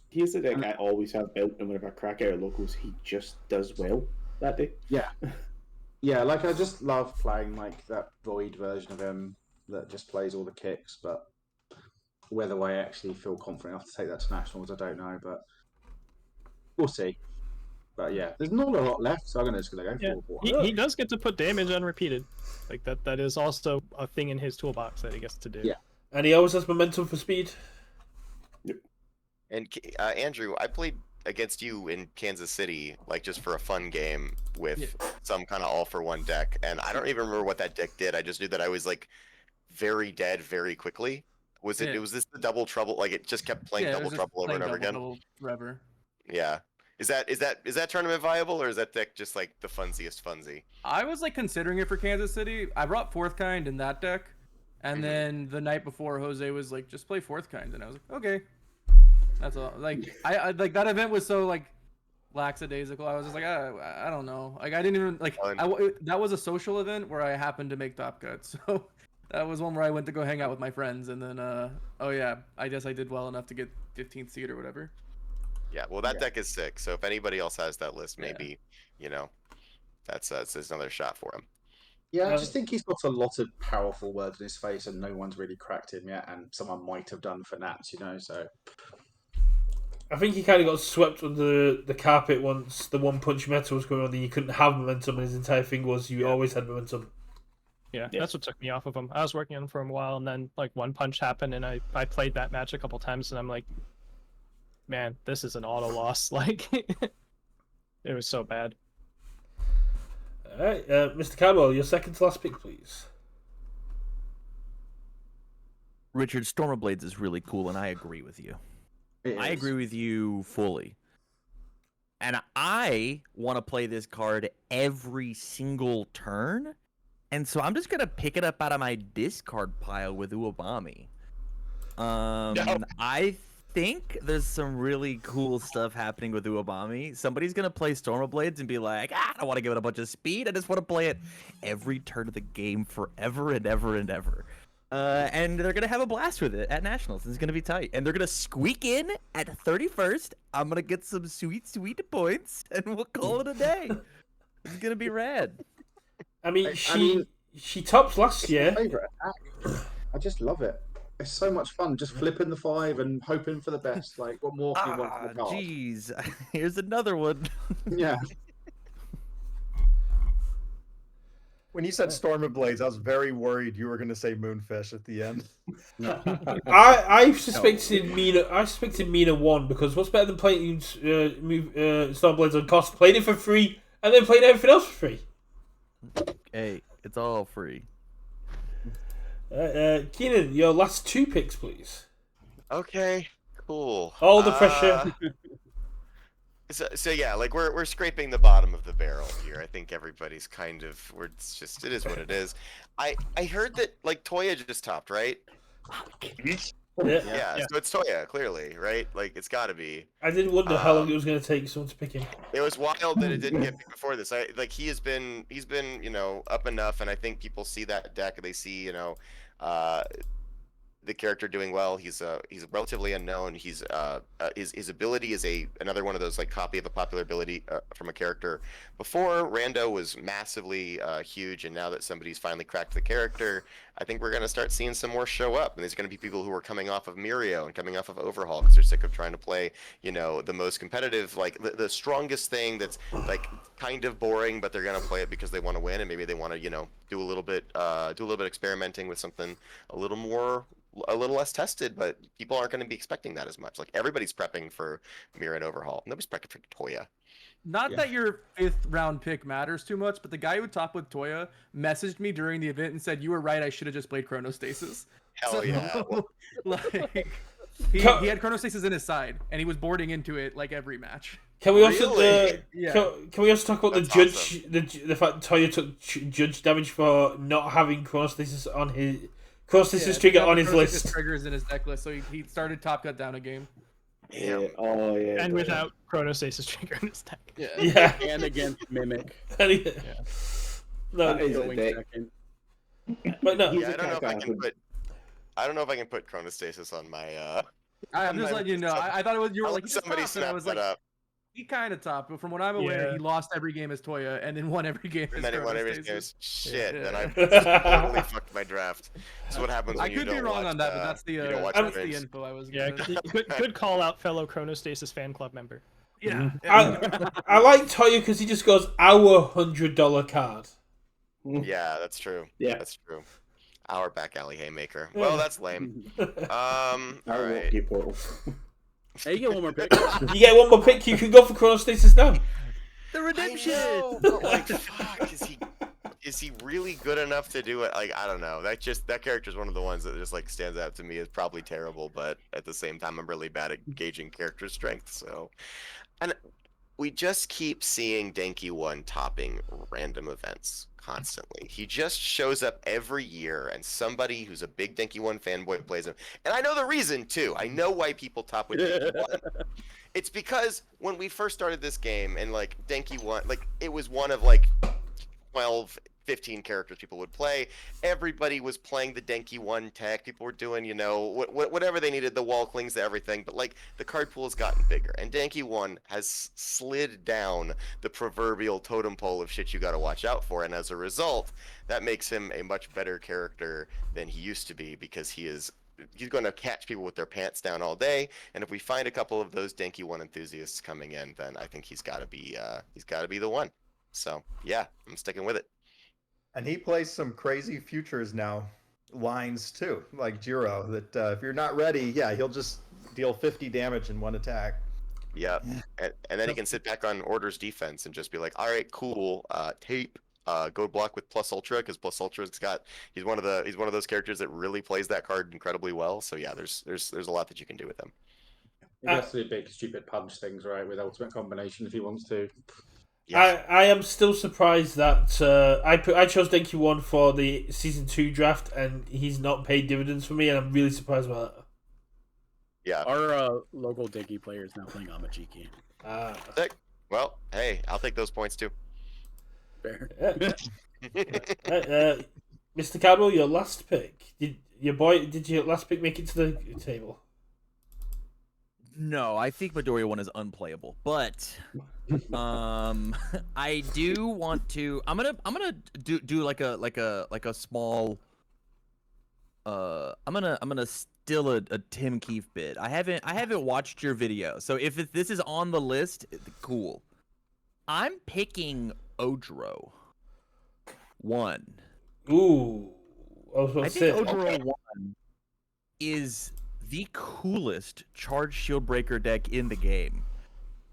He's the deck I always have built, and whenever I crack out of locals, he just does well that day. yeah, I just love playing that void version of him that just plays all the kicks. But whether I actually feel confident enough to take that to nationals, I don't know. But we'll see. But yeah, there's not a lot left, so I'm just gonna go Yeah, for he does get to put damage unrepeated. Like that is also a thing in his toolbox that he gets to do. Yeah. And he always has momentum for speed. And Andrew, I played against you in Kansas City, like just for a fun game with some kind of all-for-one deck, and I don't even remember what that deck did. I just knew that I was like very dead very quickly. Was it? Was this the double trouble? Like it just kept playing double trouble over and over again. Forever. Yeah. Is that tournament viable, or is that deck just like the funsiest funsy? I was like considering it for Kansas City. I brought Fourth Kind in that deck, and then the night before, Jose was like, "Just play Fourth Kind," and I was like, "Okay." That's all. Like I like that event was so like lackadaisical. I was just like, I don't know. Like I didn't even like. That was a social event where I happened to make top cut, so that was one where I went to go hang out with my friends, and then oh yeah, I guess I did well enough to get 15th seed or whatever. Yeah, well, that deck is sick. So if anybody else has that list, maybe that's another shot for him. Yeah, I just think he's got a lot of powerful words in his face, and no one's really cracked him yet. And someone might have done for Nats, So I think he kind of got swept under the carpet once the one punch meta was going on. And you couldn't have momentum, and his entire thing was you always had momentum. Yeah, that's what took me off of him. I was working on him for a while, and then like one punch happened, and I played that match a couple times, and I'm like, man, this is an auto loss. Like, it was so bad. All right, Mr. Cadwell, your second to last pick, please. Richard, Stormblades is really cool, and I agree with you. I agree with you fully. And I want to play this card every single turn. And so I'm just going to pick it up out of my discard pile with Uabami. I think there's some really cool stuff happening with Uabami. Somebody's going to play Stormblades and be like, I don't want to give it a bunch of speed. I just want to play it every turn of the game forever and ever and ever. And they're going to have a blast with it at Nationals. It's going to be tight. And they're going to squeak in at 31st. I'm going to get some sweet, sweet points, and we'll call it a day. It's going to be rad. I mean, she tops last year. My favorite attack. I just love it. It's so much fun, just flipping the 5 and hoping for the best. Like, what more can you want from the card? Jeez, here's another one. Yeah. When you said Storm of Blades, I was very worried you were going to say Moonfish at the end. I suspected Mina. I suspected Mina won because what's better than playing Stormblades on cost? Playing it for free and then playing everything else for free. Hey, it's all free. Keenan, your last two picks, please. Okay, cool. All the pressure. So yeah, like we're scraping the bottom of the barrel here. I think everybody's kind of it is what it is. I heard that like Toya just topped, right? Yeah, so it's Toya, clearly, right? Like it's got to be. I did wonder how long it was going to take someone to pick him. It was wild that it didn't get picked before this. He's been up enough, and I think people see that deck. They see the character doing well. He's relatively unknown. He's his ability is another one of those like copy of a popular ability from a character. Before Rando was massively huge, and now that somebody's finally cracked the character, I think we're gonna start seeing some more show up. And there's gonna be people who are coming off of Mirio and coming off of Overhaul because they're sick of trying to play the most competitive, like the strongest thing that's like kind of boring, but they're gonna play it because they want to win, and maybe they want to do a little bit experimenting with something a little less tested, but people aren't going to be expecting that as much. Like everybody's prepping for Mirror and Overhaul. Nobody's prepping for Toya. Not that your 5th round pick matters too much, but the guy who topped with Toya messaged me during the event and said, "You were right. I should have just played Chronostasis." Hell yeah! Like he had Chronostasis in his side, and he was boarding into it like every match. Can we also Can we also talk about That's the judge the fact that Toya took judge damage for not having Chronostasis on his trigger on his list. Triggers in his deck list, so he started top cut down a game. Yeah. Oh yeah. And without Chronostasis trigger in his deck. Yeah. And against Mimic. No, That is a Going deck. second. but no. Yeah, I don't know if I can put Chronostasis on my. I'm just letting you know. I thought it was you were I'll like let he just somebody topped, and I snap was that like, up. he kind of topped, but from what I'm aware, he lost every game as Toya, and then won every game as And then he won every Chronostasis. game. Shit, Yeah. then I totally fucked my draft. That's what happens when I you could don't be wrong watch, on that, but that's the you don't watch that's the streams. info I was. Yeah, Given. good call out, fellow Chronostasis fan club member. Yeah. I like Toya because he just goes our $100 card. Yeah, that's true. Yeah. That's true. Our back alley haymaker. Well, that's lame. All I won't right. keep Portal. Hey, you get one more pick. You get one more pick. You can go for Chronostasis now. The I redemption. know, but like, fuck, is he really good enough to do it? Like, I don't know. That character is one of the ones that just like stands out to me as probably terrible, but at the same time, I'm really bad at gauging character strength. So, and we just keep seeing Denki 1 topping random events constantly. He just shows up every year, and somebody who's a big Denki 1 fanboy plays him. And I know the reason too. I know why people top with Denki 1. It's because when we first started this game, and like Denki 1, like it was one of like 12, 15 characters people would play. Everybody was playing the Denki 1 tech. People were doing, you know, whatever they needed, the wall clings, everything. But like the card pool has gotten bigger, and Denki 1 has slid down the proverbial totem pole of shit you got to watch out for. And as a result, that makes him a much better character than he used to be, because he's going to catch people with their pants down all day. And if we find a couple of those Denki 1 enthusiasts coming in, then I think he's got to be the one. So yeah, I'm sticking with it. And he plays some crazy futures now lines too, like Jiro, that if you're not ready, yeah, he'll just deal 50 damage in one attack. Yeah. And then he can sit back on Order's defense and just be like, all right, cool, tape, go block with plus ultra, because plus ultra's he's one of those characters that really plays that card incredibly well. So yeah, there's a lot that you can do with him. He has to do big stupid punch things, right, with ultimate combination if he wants to. Yes. I am still surprised that I chose Denki 1 for the Season 2 draft, and he's not paid dividends for me, and I'm really surprised by that. Yeah. Our local Denki player is now playing Amajiki. Sick. Well, hey, I'll take those points too. Fair. Mr. Cadwell, your last pick. Did your last pick make it to the table? No, I think Midoriya 1 is unplayable, but I do want to. I'm gonna do like a small. I'm gonna steal a Tim Keefe bit. I haven't watched your video, so if this is on the list, cool. I'm picking Ojiro 1. Ooh, I think Ojiro 1 is the coolest charge shield breaker deck in the game.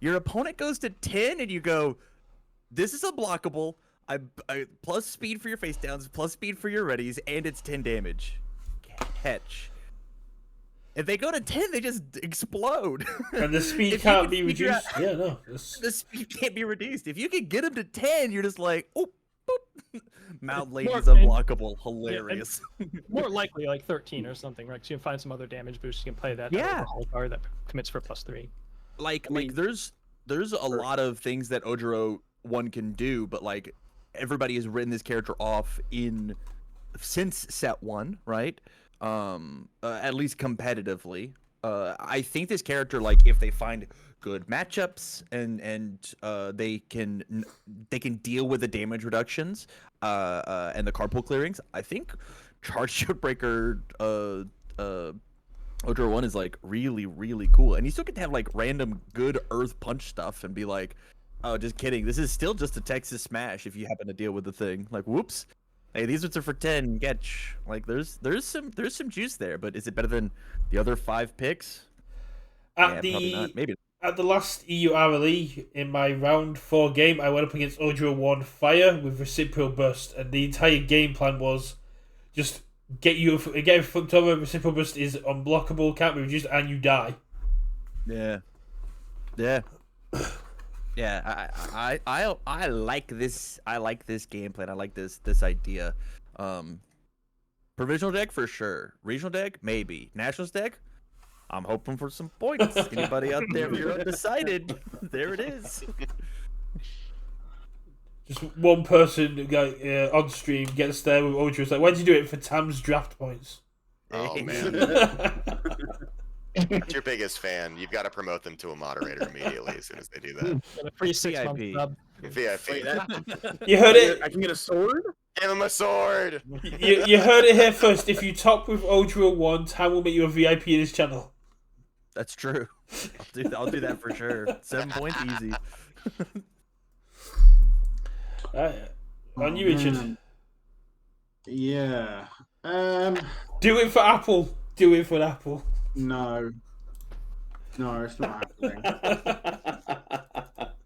Your opponent goes to 10 and you go, this is unblockable. I plus speed for your face downs, plus speed for your readies, and it's 10 damage. Catch. If they go to 10, they just explode. And the speed can't be reduced. Yeah, no. The speed can't be reduced. If you can get them to 10, you're just like, oh, boop. Mount Lady's unblockable. Hilarious. Yeah, more likely like 13 or something, right? So you can find some other damage boost. You can play that overhaul card that commits for +3. Like there's a lot of things that Ojiro 1 can do, but like everybody has written this character off since set 1, right? At least competitively. I think this character, like, if they find good matchups and they can deal with the damage reductions and the card pool clearings, I think Charge Shield Breaker Ojiro 1 is like really, really cool. And you still get to have like random good Earth Punch stuff and be like, oh, just kidding. This is still just a Texas Smash if you happen to deal with the thing. Like, whoops. Hey, these ones are for 10. Getch. Like, there's some juice there, but is it better than the other 5 picks? Probably not. Maybe. At the last EU RLE, in my round 4 game, I went up against Ojiro 1 Fire with Reciprocal Burst, and the entire game plan was just get flipped over. Reciprocal Burst is unblockable, can't be reduced, and you die. Yeah. Yeah, I like this. I like this game plan. I like this idea. Provisional deck for sure. Regional deck maybe. Nationals deck. I'm hoping for some points. Anybody out there, if you're undecided, there it is. Just one person on stream gets there with Ojiro. It's like, why'd you do it for Tam's draft points? Oh man. That's your biggest fan. You've got to promote them to a moderator immediately as soon as they do that. A free 6-month sub. VIP. You heard it. I can get a sword? Give him a sword. You heard it here first. If you top with Ojiro 1, Tam will make you a VIP in his channel. That's true. I'll do that for sure. 7 points, easy. On you, Richard. Man. Yeah. Do it for Apple. Do it for Apple. No. No, it's not happening.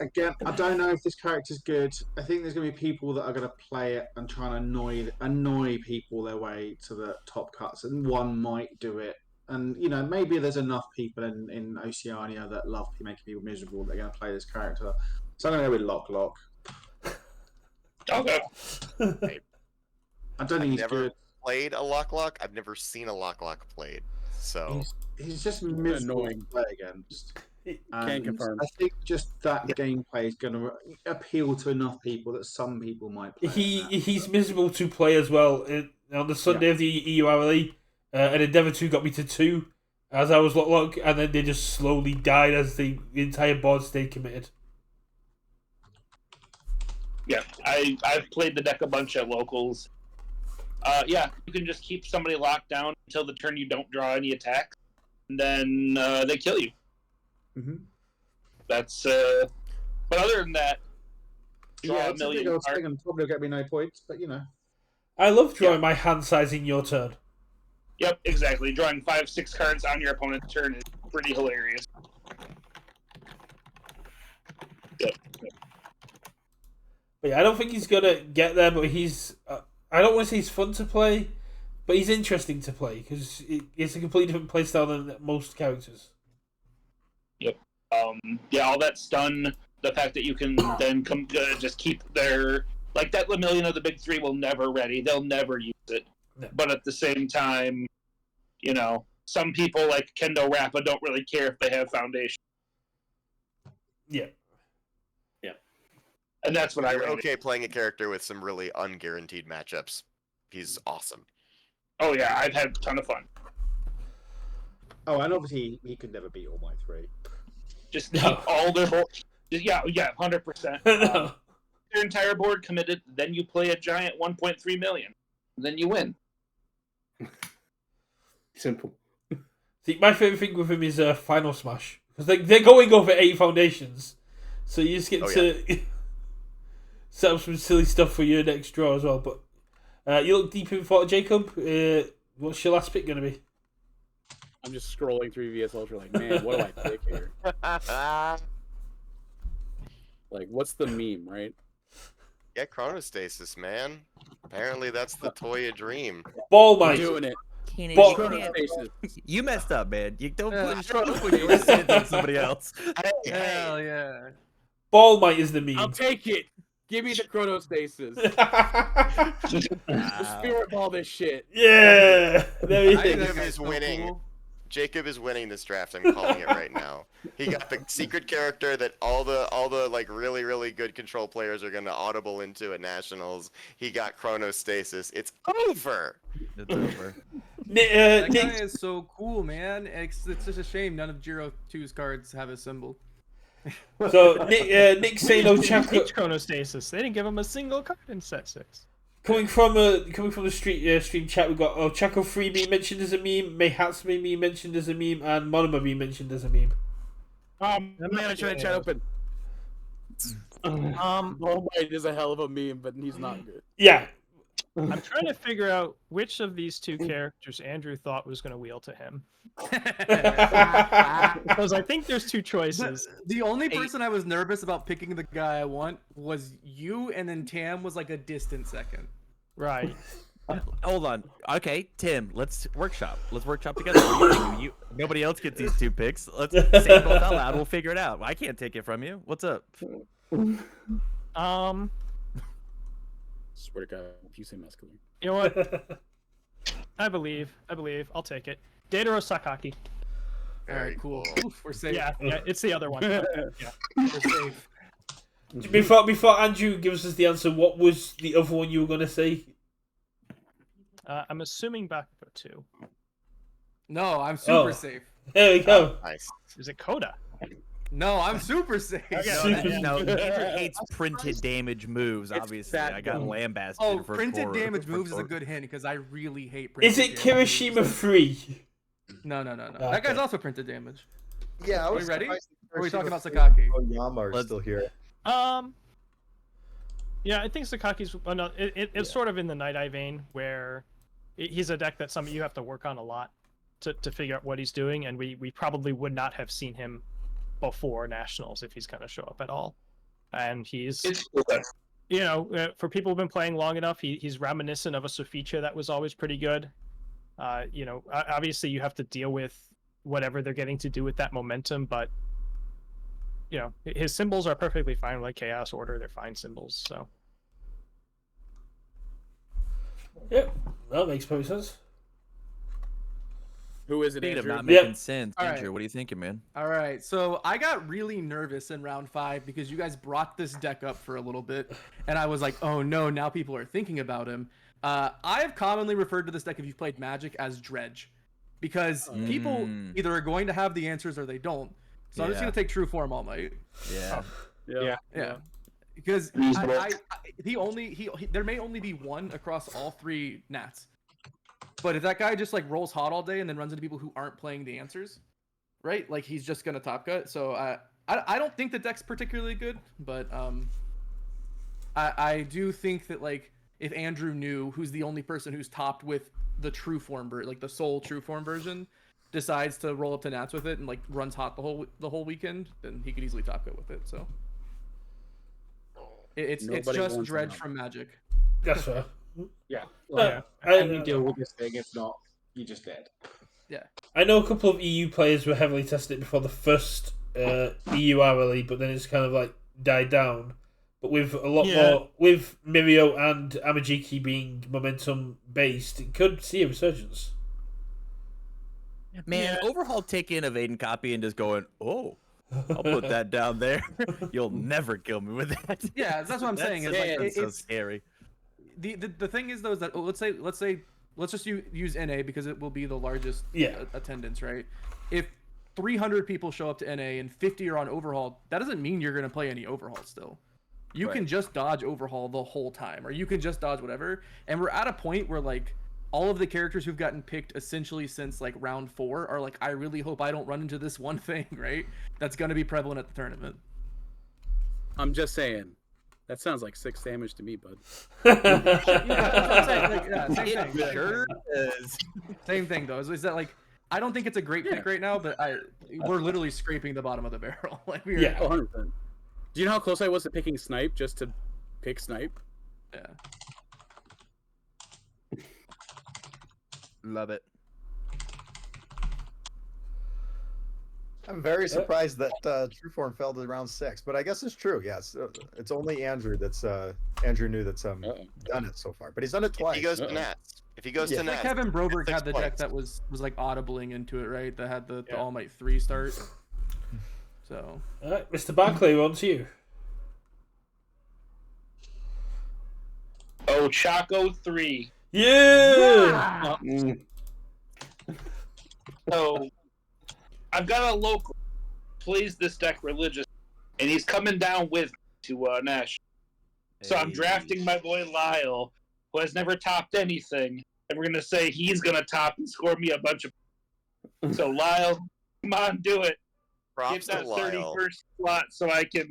Again, I don't know if this character's good. I think there's going to be people that are going to play it and try and annoy people their way to the top cuts, and one might do it. And maybe there's enough people in Oceania that love making people miserable that are going to play this character. So I'm going to go with Lock. Okay. I don't think he's never good. played a Lock. I've never seen a Lock played. So He's just miserable Annoying. to play against. Can't confirm. I think just that gameplay is going to appeal to enough people that some people might play. He's miserable to play as well. On the Sunday of the EURLE, an Endeavour 2 got me to 2 as I was Lock, and then they just slowly died as the entire board stayed committed. Yeah, I've played the deck a bunch at locals. Yeah, you can just keep somebody locked down until the turn you don't draw any attacks, and then they kill you. Mm-hmm. That's but other than that, draw a million it's a big old cards. thing and probably get me no points, but I love drawing my hand size in your turn. Yep, exactly. Drawing 5-6 cards on your opponent's turn is pretty hilarious. Yep. But yeah, I don't think he's gonna get there, but he's. I don't want to say he's fun to play, but he's interesting to play because it's a completely different playstyle than most characters. Yep. Yeah, all that's done. The fact that you can then just keep their that Lemillion of the big three will never ready. They'll never use it. No. But at the same time, some people like Kendo Rappa don't really care if they have foundation. Yeah. And that's what you're I okay playing a character with some really unguaranteed matchups. He's awesome. Oh yeah, I've had a ton of fun. Oh, and obviously he could never beat all my three. Just keep all their board. Yeah, 100%. No. Your entire board committed, then you play a giant 1.3 million. Then you win. Simple. See, my favorite thing with him is Final Smash because they're going over 8 foundations, so you just get to set up some silly stuff for your next draw as well. But you look deep in thought, Jacob. What's your last pick going to be? I'm just scrolling through VS Ultra like, man, what do I pick here? Like, what's the meme, right? Get Chronostasis, man. Apparently that's the toy of dream. Ball I'm Mike. doing it. Ball- Chronostasis. You messed up, man. You don't Chronostasis. put your sins on somebody else. Hell yeah. Ball Mite is the meme. I'll take it. Give me the Chronostasis. Spirit ball this shit. Yeah, there he Jacob is. is winning. Jacob is winning this draft. I'm calling it right now. He got the secret character that all the like really really good control players are gonna audible into at nationals. He got Chronostasis. It's over. It's over. That guy Nick, is so cool, man. It's just a shame none of Jiro 2's cards have his symbol. so Nick saying Ochako Chronostasis. They didn't give him a single card in set 6. coming from the stream chat. We've got Ochako 3 being mentioned as a meme, Meihatsumi being mentioned as a meme, and Monoma being mentioned as a meme. Man, I tried to chat open. Lowlight is a hell of a meme, but he's not good. Yeah, I'm trying to figure out which of these two characters Andrew thought was going to wheel to him. Because I think there's two choices. The only person I was nervous about picking the guy I want was you, and then Tam was like a distant second. Right. Hold on. Okay, Tim, let's workshop. Let's workshop together. What do you think? Nobody else gets these 2 picks. Let's say it both out loud. We'll figure it out. I can't take it from you. What's up? Swear to God, if you say muscular. You know what? I believe. I'll take it. Dataro Sakaki. Very Alright, cool. Oof, we're safe. Yeah, it's the other one. Yeah. We're safe. before Andrew gives us the answer, what was the other one you were going to say? I'm assuming Bakugo 2. No, I'm super Oh. safe. There we go. Nice. Is it Coda? No, I'm super safe. No, Andrew hates printed damage moves, obviously. I got lambasted Oh, for printed Koro- damage for moves is a Koro. good hint because I really hate printed Is it damage Kirishima moves. 3? No. Okay. That guy's also printed damage. Yeah, I Are we was ready? surprised Or are we Hiroshima talking about Fuji Sakaki? and Oyama are Let's- still here. Yeah, I think Sakaki's. Well, no, it's Yeah. sort of in the Night Eye vein where he's a deck that some of you have to work on a lot to figure out what he's doing, and we probably would not have seen him before Nationals if he's going to show up at all. And he's, It's good. you know, for people who've been playing long enough, he's reminiscent of a Soficha that was always pretty good. You know, obviously you have to deal with whatever they're getting to do with that momentum, but you know, his symbols are perfectly fine, like Chaos Order. They're fine symbols, so. Yep, that makes perfect sense. Who is it, Speaking of Andrew? not Yep. making sense, All Andrew, right. what are you thinking, man? All right, so I got really nervous in round 5 because you guys brought this deck up for a little bit, and I was like, oh no, now people are thinking about him. I have commonly referred to this deck, if you've played Magic, as Dredge, because people either are going to have the answers or they don't. So I'm just Yeah. going to take True Form All Might. Yeah. Yeah. Because Reasonable. there may only be one across all 3 Nats. But if that guy just like rolls hot all day and then runs into people who aren't playing the answers, right? Like he's just gonna top cut. So I don't think the deck's particularly good, but I do think that like if Andrew knew who's the only person who's topped with the true form like the sole true form version, decides to roll up to Nats with it and like runs hot the whole weekend, then he could easily top cut with it. So it's Nobody just wants Dredge him. from Magic. That's fair. Yeah. Yeah. How do you deal with this thing? If not, you're just dead. I know a couple of EU players were heavily tested before the first EU hourly, but then it's kind of like died down. But with a lot more, with Mirio and Amajiki being momentum based, it could see a resurgence. Man, overhaul taking of Aiden copy and just going, oh, I'll put that down there. You'll never kill me with that. Yeah, that's what I'm saying. Is like That's so it's scary. the thing is though is that let's just use NA because it will be the largest attendance, right? If 300 people show up to NA and 50 are on overhaul, that doesn't mean you're gonna play any overhaul still. You can just dodge overhaul the whole time, or you can just dodge whatever. And we're at a point where like all of the characters who've gotten picked essentially since like round 4 are like, I really hope I don't run into this one thing, right? That's gonna be prevalent at the tournament. I'm just saying. That sounds like 6 damage to me, bud. Yeah, that's what I'm saying. Like, yeah, same thing. Sure is. Same thing though. Is that like I don't think it's a great pick right now, but we're literally scraping the bottom of the barrel. Like we're 100%. Do you know how close I was to picking Snipe just to pick Snipe? Yeah. Love it. I'm very surprised that Trueform fell to round 6, but I guess it's true. Yes, it's only Andrew that's Andrew knew that's done it so far, but he's done it twice. If he goes to Nats. If he goes to Like Nats, Kevin Broberg it's had the 6 deck that points. was like audibling into it, right? That had the All Might 3 start. So All right, Mr. Barclay, on to you. Oh, Chaco 3. Yeah! So, I've got a local plays this deck religious, and he's coming down with me to Nash. So I'm drafting my boy Lyle, who has never topped anything, and we're gonna say he's gonna top and score me a bunch of. So Lyle, come on, do it. Props Get to that Lyle. 31st slot so I can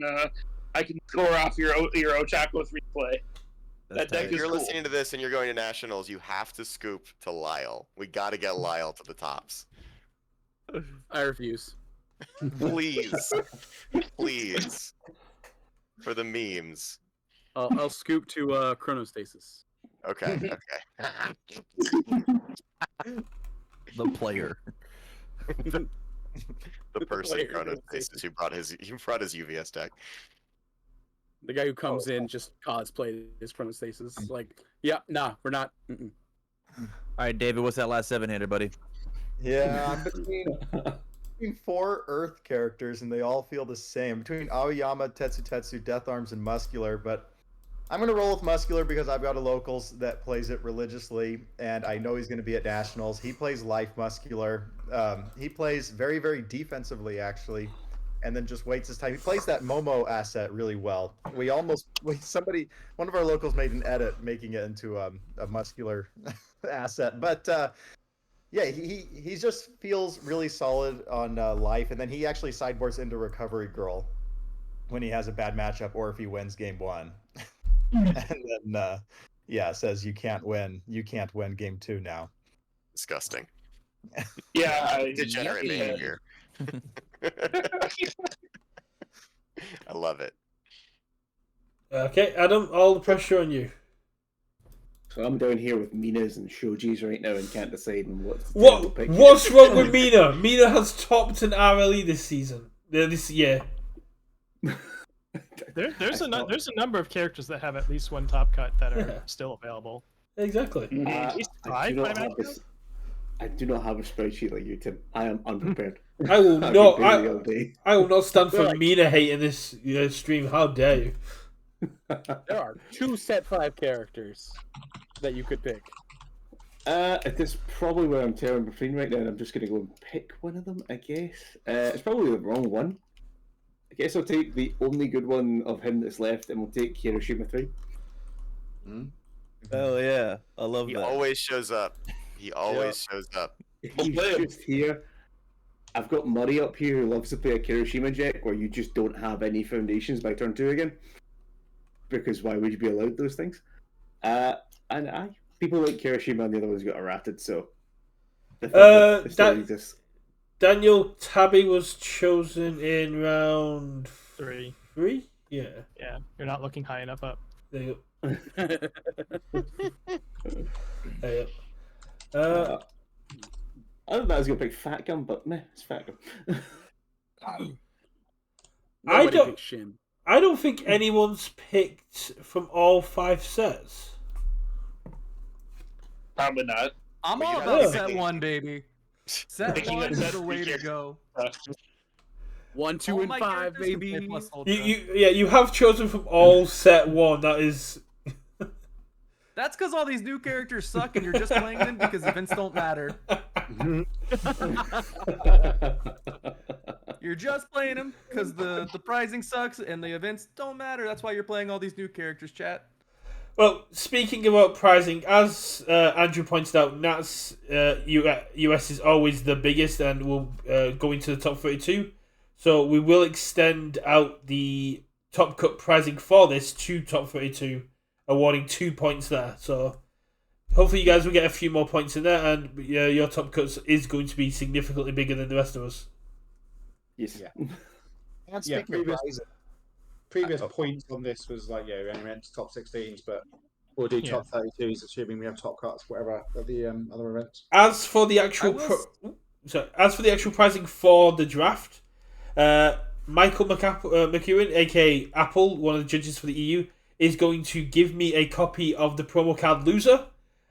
score off your Ochako 3 play. That deck If is you're cool. listening to this and you're going to Nationals, you have to scoop to Lyle. We got to get Lyle to the tops. I refuse. Please. Please. For the memes. I'll scoop to Chronostasis. Okay, The player. The person Player Chronostasis who brought his UVS deck. The guy who comes in just cosplay his Chronostasis. Like, yeah, nah, we're not. Mm-mm. All right, David, what's that last 7-hander, buddy? Yeah, I'm between 4 Earth characters, and they all feel the same. Between Aoyama, Tetsu, Death Arms, and Muscular, but I'm going to roll with Muscular because I've got a locals that plays it religiously, and I know he's going to be at Nationals. He plays Life Muscular. He plays very, very defensively, actually, and then just waits his time. He plays that Momo asset really well. One of our locals made an edit making it into a Muscular asset, but Yeah, he just feels really solid on life, and then he actually sideboards into Recovery Girl when he has a bad matchup or if he wins game 1. And then says you can't win game 2 now. Disgusting. Yeah, Degenerate behavior. I love it. Okay, Adam, all the pressure on you. So I'm down here with Minas and Shojis right now and can't decide on what's the What? pick. What's wrong with Mina? Mina has topped an RLE this season. This year. There's a number of characters that have at least one top cut that are still available. Exactly. At least I 5 do by not have matchup? this. I do not have a spreadsheet like you, Tim. I am unprepared. I will I've not. been busy all day. I will not stand for Right. Mina hating this stream. How dare you? There are 2 set 5 characters that you could pick. It's probably where I'm tearing between right now, and I'm just going to go and pick one of them, I guess. It's probably the wrong one. I guess I'll take the only good one of him that's left, and we'll take Hiroshima 3. Oh yeah, I love He that. always shows up. He always shows up. He's just here. I've got Murray up here who loves to play a Hiroshima deck where you just don't have any foundations by turn 2 again. Because why would you be allowed those things? People like Hiroshima and the other ones got errated, so. Daniel Tabby was chosen in round 3. 3? Yeah. Yeah, you're not looking high enough up. There you go. There you I thought I was going to pick Fat Gum, but meh, it's Fat Gum. Nobody picked Shin. I don't think anyone's picked from all 5 sets. Probably not. I'm Well, all you're about not set picking- 1, baby. Set Picking 1 a is set the way to here. go. 1, 2, All and my 5, characters can play baby. plus Ultra. You have chosen from all set 1. That is. That's because all these new characters suck and you're just playing them because events don't matter. You're just playing them because the prizing sucks and the events don't matter. That's why you're playing all these new characters, chat. Well, speaking about pricing, as Andrew pointed out, Nats US is always the biggest and will go into the top 32. So we will extend out the top cut pricing for this to top 32, awarding 2 points there. So hopefully you guys will get a few more points in there, and your top cuts is going to be significantly bigger than the rest of us. Yes. Yeah. And Yeah, speaking of previous points on this was like, we only went to top 16s, but we'll do top 32s, assuming we have top cuts, whatever, at the other events. As for the actual pricing for the draft, Michael McEwen, aka Apple, one of the judges for the EU, is going to give me a copy of the promo card Loser,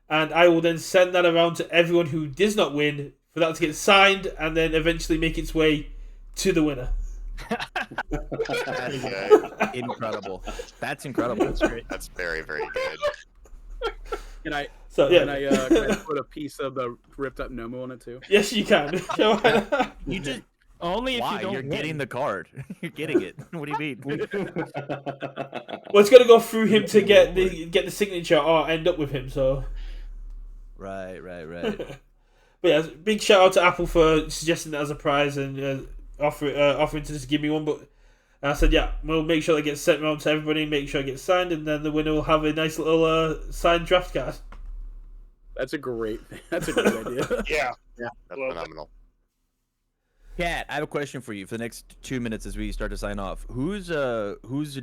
and I will then send that around to everyone who does not win for that to get signed and then eventually make its way to the winner. Incredible. That's incredible. That's great. That's very, very good. Can I can I put a piece of the ripped up Nomu on it too? Yes, you can. You just only why? if you don't You're win. getting the card. You're getting it. What do you mean? Well, it's got to go through him to get the signature or end up with him. So. Right. But yeah, big shout out to Apple for suggesting that as a prize and offering to just give me one. But I said, yeah, we'll make sure that gets sent around to everybody, make sure it gets signed, and then the winner will have a nice little signed draft card. That's a great idea. Yeah. That's phenomenal. Kat, I have a question for you for the next 2 minutes as we start to sign off. Whose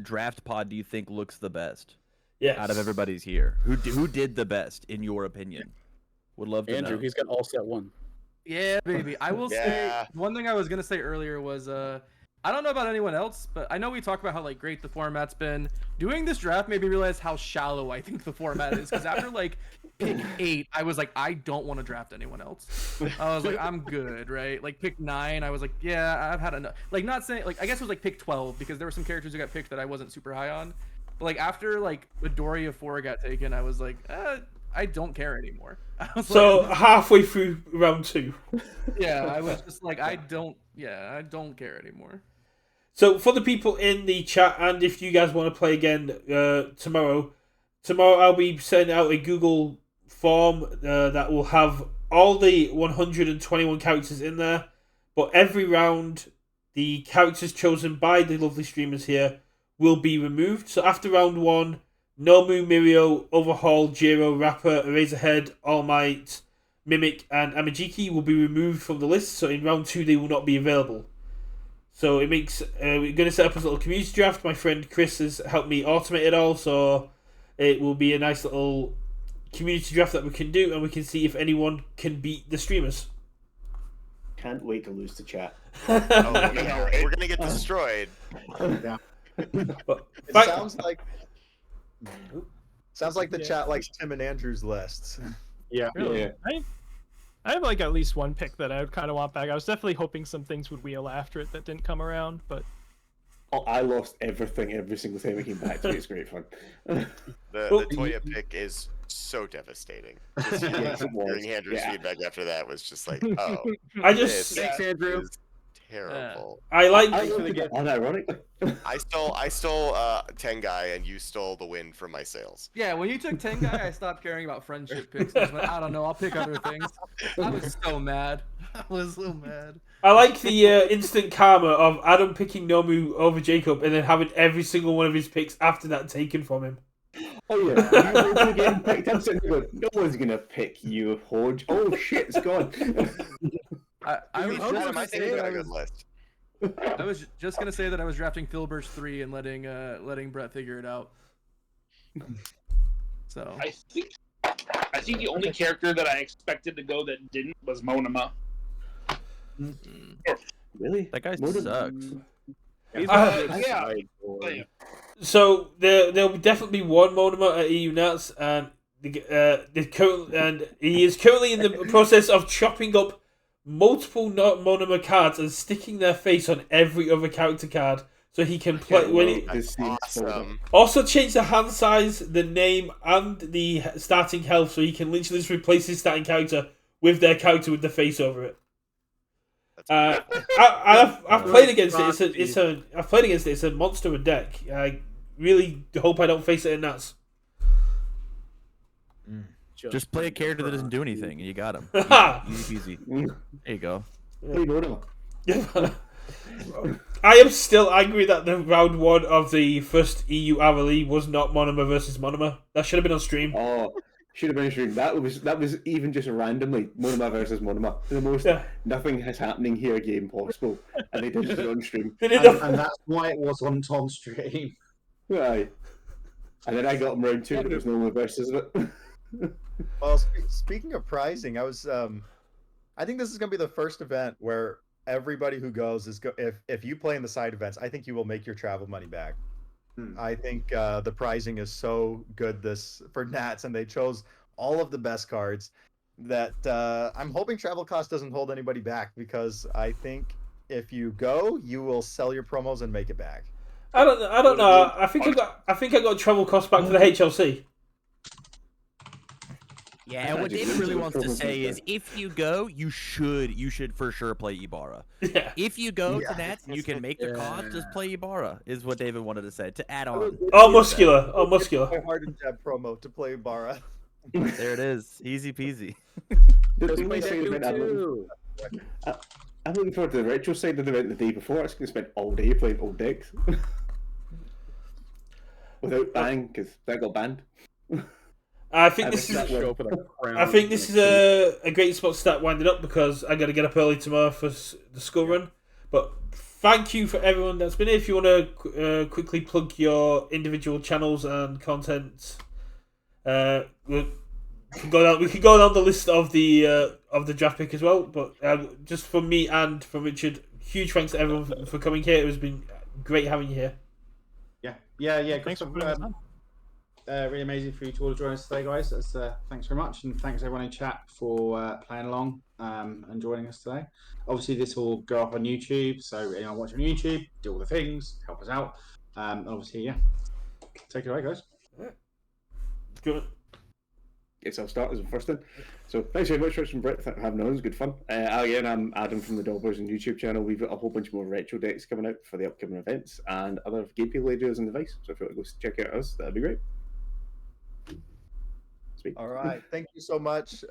draft pod do you think looks the best? Yes. Out of everybody's here, who did the best in your opinion? Would love to Andrew, know. he's got all set 1. Yeah, baby. I will say Yeah. one thing I was gonna say earlier was I don't know about anyone else, but I know we talk about how like great the format's been. Doing this draft made me realize how shallow I think the format is. Because after like pick 8, I was like, I don't want to draft anyone else. I was like, I'm good, right? Like pick 9, I was like, yeah, I've had enough. Like not saying like I guess it was like pick 12 because there were some characters who got picked that I wasn't super high on. But like after like Midoriya 4 got taken, I was like, I don't care anymore. I was So halfway through round 2. yeah, I was just like, I don't care anymore. So for the people in the chat, and if you guys want to play again tomorrow I'll be sending out a Google form that will have all the 121 characters in there, but every round, the characters chosen by the lovely streamers here will be removed. So after round 1, Nomu, Mirio, Overhaul, Jiro, Rapper, Eraserhead, All Might, Mimic, and Amajiki will be removed from the list. So in round 2, they will not be available. So it makes we're going to set up a little community draft. My friend Chris has helped me automate it all, so it will be a nice little community draft that we can do, and we can see if anyone can beat the streamers. Can't wait to lose to chat. Oh, yeah, we're gonna get destroyed. Yeah. But It sounds like the chat likes Tim and Andrew's lists. Yeah. Really? Yeah. I have like at least one pick that I would kind of want back. I was definitely hoping some things would wheel after it that didn't come around, but Oh, I lost everything every single time I came back to it. It's great fun. The Toya pick is so devastating. Just hearing Andrew's feedback after that was just like, oh, I just Thanks, Andrew. is terrible. I like I looked at unironically. I stole Tengai, and you stole the win from my sales. Yeah, when you took Tengai, I stopped caring about friendship picks. I just went, I don't know, I'll pick other things. I was so mad. I was so mad. I like the instant karma of Adam picking Nomu over Jacob and then having every single one of his picks after that taken from him. Oh yeah, you're getting picked. I'm sitting there going, no one's gonna pick you, Hodge. Oh shit, it's gone. I was just Adam, I gonna think say you that got I a good was, list. I was just gonna say that I was drafting Filbers 3 and letting Brett figure it out. So I think the only character that I expected to go that didn't was Monoma. Really? That guy What a- sucks. He's Yeah. So there'll definitely be one Monoma at EU Nats, and he is currently in the process of chopping up multiple Monoma cards and sticking their face on every other character card, so he can play when he. This seems Awesome. Also change the hand size, the name, and the starting health, so he can literally just replace his starting character with their character with the face over it. I've played against it. I've played against it. It's a monster of a deck. I really hope I don't face it in Nats. Just play a character that doesn't do anything, and you got him. Easy peasy. There you go. Hey, Monoma. I am still angry that the round 1 of the first EU RLE was not Monoma versus Monoma. That should have been on stream. Oh, should have been a stream. That was even just randomly Monoma versus Monoma. The most nothing is happening here game possible, and they did it on stream. And that's why it was on stream. Right. And then I got them round 2, but there's no more versus it. Well, speaking of pricing, I was I think this is going to be the first event where everybody who goes is if you play in the side events, I think you will make your travel money back. I think the pricing is so good this for Nats, and they chose all of the best cards that I'm hoping travel cost doesn't hold anybody back, because I think if you go, you will sell your promos and make it back. I don't know. I think I got travel costs back for the HLC. Yeah, what David really wants to say is, if you go, you should for sure play Ibarra. Yeah. If you go to Nats and you can make the cost, just play Ibarra, is what David wanted to say, to add on. Oh, muscular. Oh, muscular. My hard and jab promo to play Barra. There it is. Easy peasy. The thing say about I'm looking forward to the retro side of the event the day before. I was going to spend all day playing old decks. Without banning, because that got banned. I think this is a great spot to start winding up, because I got to get up early tomorrow for the school run. But thank you for everyone that's been here. If you want to quickly plug your individual channels and content, we can go down the list of the draft pick as well. But just from me and from Richard, huge thanks to everyone for coming here. It has been great having you here. Yeah. Thanks for putting us on. Really amazing for you to all join us today, guys. Thanks very much, and thanks everyone in chat for playing along and joining us today. Obviously, this will go up on YouTube, so anyone watching on YouTube, do all the things, help us out. Obviously, take it away, guys. Good. Yes, I'll start as the first thing. So thanks very much, Rich and Brett, for having on. It was good fun. Again, I'm Adam from the Dobbers and YouTube channel. We've got a whole bunch more retro decks coming out for the upcoming events and other gameplay videos and device. So if you want to go check out us, that'd be great. Sweet. All right, thank you so much.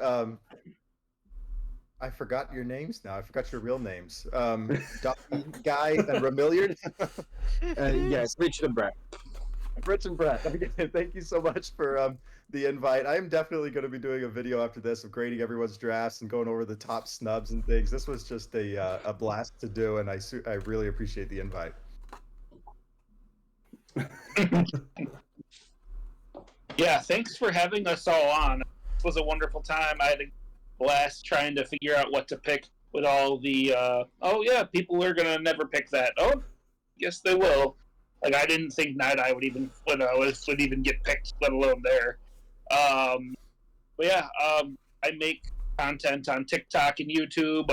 I forgot your names now. I forgot your real names. Ducky, Guy, and Ramilliard. Yes, Richard and Brett. Rich and Brett. Okay, thank you so much for the invite. I am definitely going to be doing a video after this of grading everyone's drafts and going over the top snubs and things. This was just a blast to do, and I really appreciate the invite. Yeah, thanks for having us all on. It was a wonderful time. I had a blast trying to figure out what to pick with all the people are gonna never pick that. Oh, yes they will. Like, I didn't think Night Eye would even get picked, let alone there. But yeah, I make content on TikTok and YouTube.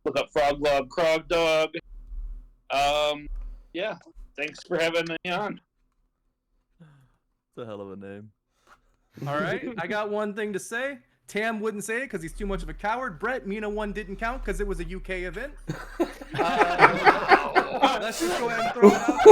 Look up Frog Love Krog Dog. Yeah, thanks for having me on. It's a hell of a name. All right, I got one thing to say. Tam wouldn't say it because he's too much of a coward. Brett, Mina 1 didn't count because it was a UK event. Let's just go ahead and throw it out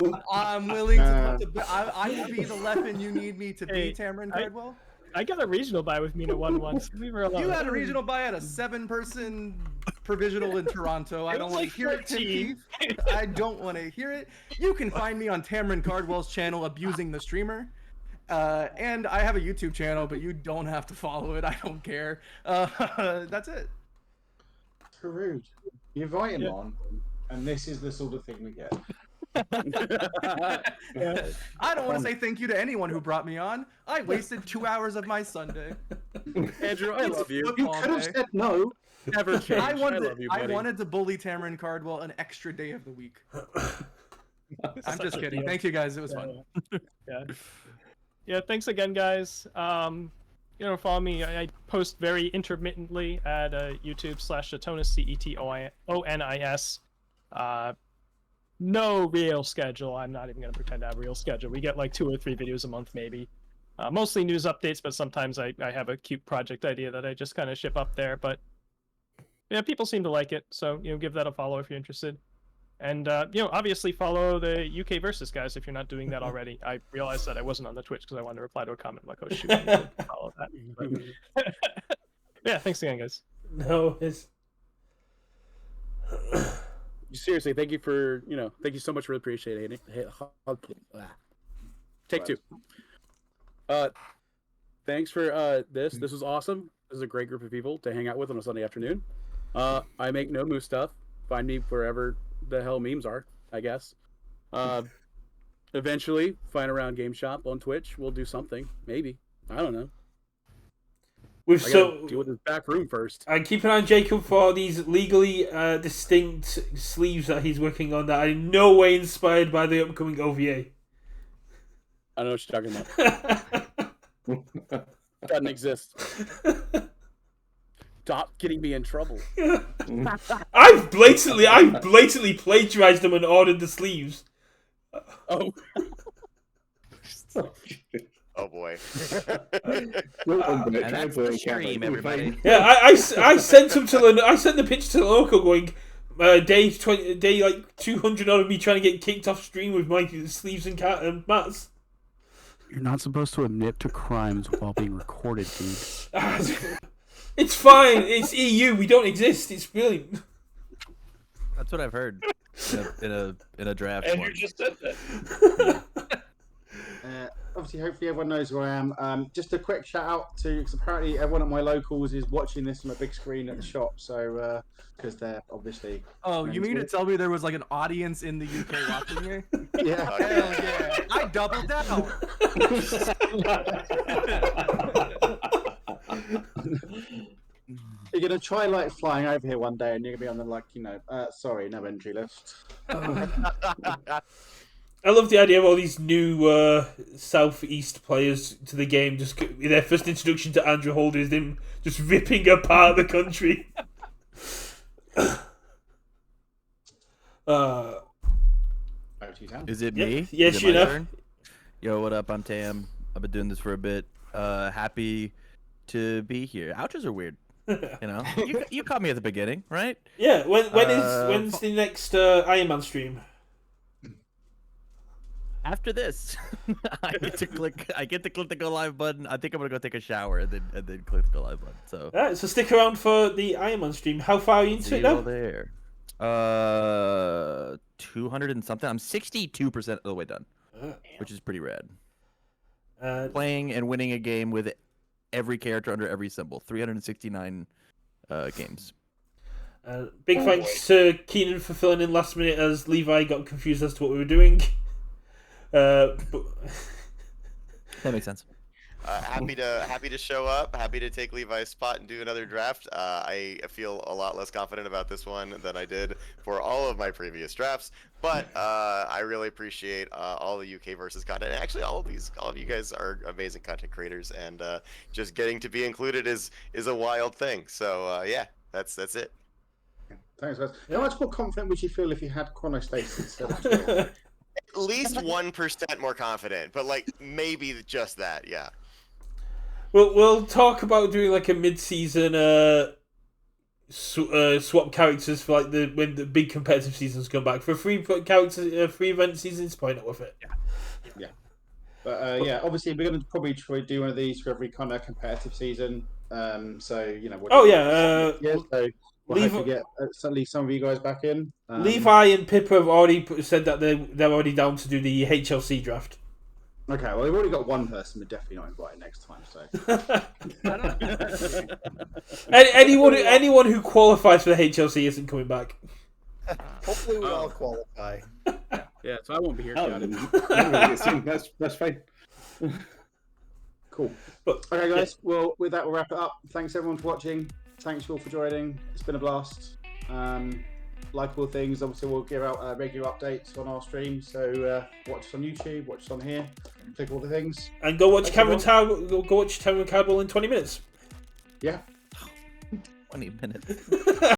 there. I'm willing to. I will be the Leffen you need me to be, Tamron Cardwell. I got a regional buy with Mina 1 once. Leave her alone. You had a regional buy at a 7-person provisional in Toronto. I don't want to hear it, Tim Keith. I don't want to hear it. You can find me on Tamron Cardwell's channel, Abusing the Streamer. And I have a YouTube channel, but you don't have to follow it. I don't care. That's it. Rude. You invite him on, and this is the sort of thing we get. I don't want to say thank you to anyone who brought me on. I wasted 2 hours of my Sunday. Andrew, I love you. You could have said no. Never change. I love you, buddy. wanted to bully Tamron Cardwell an extra day of the week. I'm just kidding. Thank you guys. It was fun. Yeah, thanks again, guys. Follow me. I post very intermittently at YouTube/Satonis, CETONIS. No real schedule. I'm not even going to pretend to have a real schedule. We get like 2 or 3 videos a month, maybe. Mostly news updates, but sometimes I have a cute project idea that I just kind of ship up there. But yeah, people seem to like it, so give that a follow if you're interested. And obviously follow the UKVersus guys if you're not doing that already. I realized that I wasn't on the Twitch because I wanted to reply to a comment. I'm like, oh shoot, I need to follow that. But... yeah, thanks again, guys. No, it's seriously, thank you for thank you so much for appreciating it. Take 2. Thanks for this. This was awesome. This is a great group of people to hang out with on a Sunday afternoon. I make no moose stuff. Find me wherever the hell memes are, I guess. Eventually, Fine Around Game Shop on Twitch. We'll do something, maybe. I don't know. Deal with this back room first. And keep an eye on Jacob for these legally distinct sleeves that he's working on that are in no way inspired by the upcoming OVA. I don't know what you're talking about. Doesn't exist. Stop getting me in trouble. I've blatantly plagiarized them and ordered the sleeves. Oh. Oh boy. And that's the stream, everybody. Yeah, I sent them to I sent the picture to the local going day 200 on me trying to get kicked off stream with my sleeves and mats. You're not supposed to admit to crimes while being recorded, dude. It's fine. It's EU. We don't exist. It's brilliant. That's what I've heard in a draft. And one. you just said that. Obviously, hopefully everyone knows who I am. Just a quick shout out to, because apparently everyone at my locals is watching this on a big screen at the shop. So, because they're obviously. Oh, you mean to tell me there was like an audience in the UK watching me? Yeah. Hell yeah. I doubled down. You're gonna try like flying over here one day, and you're gonna be on the sorry, no entry list. I love the idea of all these new Southeast players to the game. Just their first introduction to Andrew Holder is them just ripping apart the country. Is it me? Yes, Is it you my know. turn? Yo, what up? I'm Tam. I've been doing this for a bit. Happy to be here. Outros are weird. You caught me at the beginning, right? Yeah. When's the next Iron Man stream? after this, I get to click the go live button. I think I'm gonna go take a shower and then click the go live button. So Alright, so stick around for the Iron Man stream. How far are you into see it you all now? there. 200 and something. I'm 62% of the way done, which is pretty rad. Playing and winning a game with every character under every symbol. 369 games. Big thanks to Keenan for filling in last minute as Levi got confused as to what we were doing. But... That makes sense. Happy to show up. Happy to take Levi's spot and do another draft. I feel a lot less confident about this one than I did for all of my previous drafts. But I really appreciate all the UKVersus content. And actually, all of you guys are amazing content creators, and just getting to be included is a wild thing. So yeah, that's it. Thanks, guys. How much more confident would you feel if you had chronostasis instead of 12? At least 1% more confident, but like maybe just that. Yeah. We'll talk about doing like a mid-season swap characters for like when the big competitive seasons come back. For free characters, free event season, it's probably not worth it. Yeah. But yeah, obviously we're going to probably try to do one of these for every kind of competitive season. So you know. So we'll hope to get certainly some of you guys back in. Levi and Pippa have already said that they're already down to do the HLC draft. Okay, well, we've already got one person we're definitely not invited next time. So anyone who qualifies for the HLC isn't coming back. Hopefully we all qualify. Yeah, so I won't be here. That's fine. Cool. Okay, guys. Well, with that, we'll wrap it up. Thanks everyone for watching. Thanks you all for joining. It's been a blast. Like all things, obviously we'll give out regular updates on our stream. So watch us on YouTube, watch us on here, click all the things, and go watch Cameron Cardwell in 20 minutes. Yeah. 20 minutes.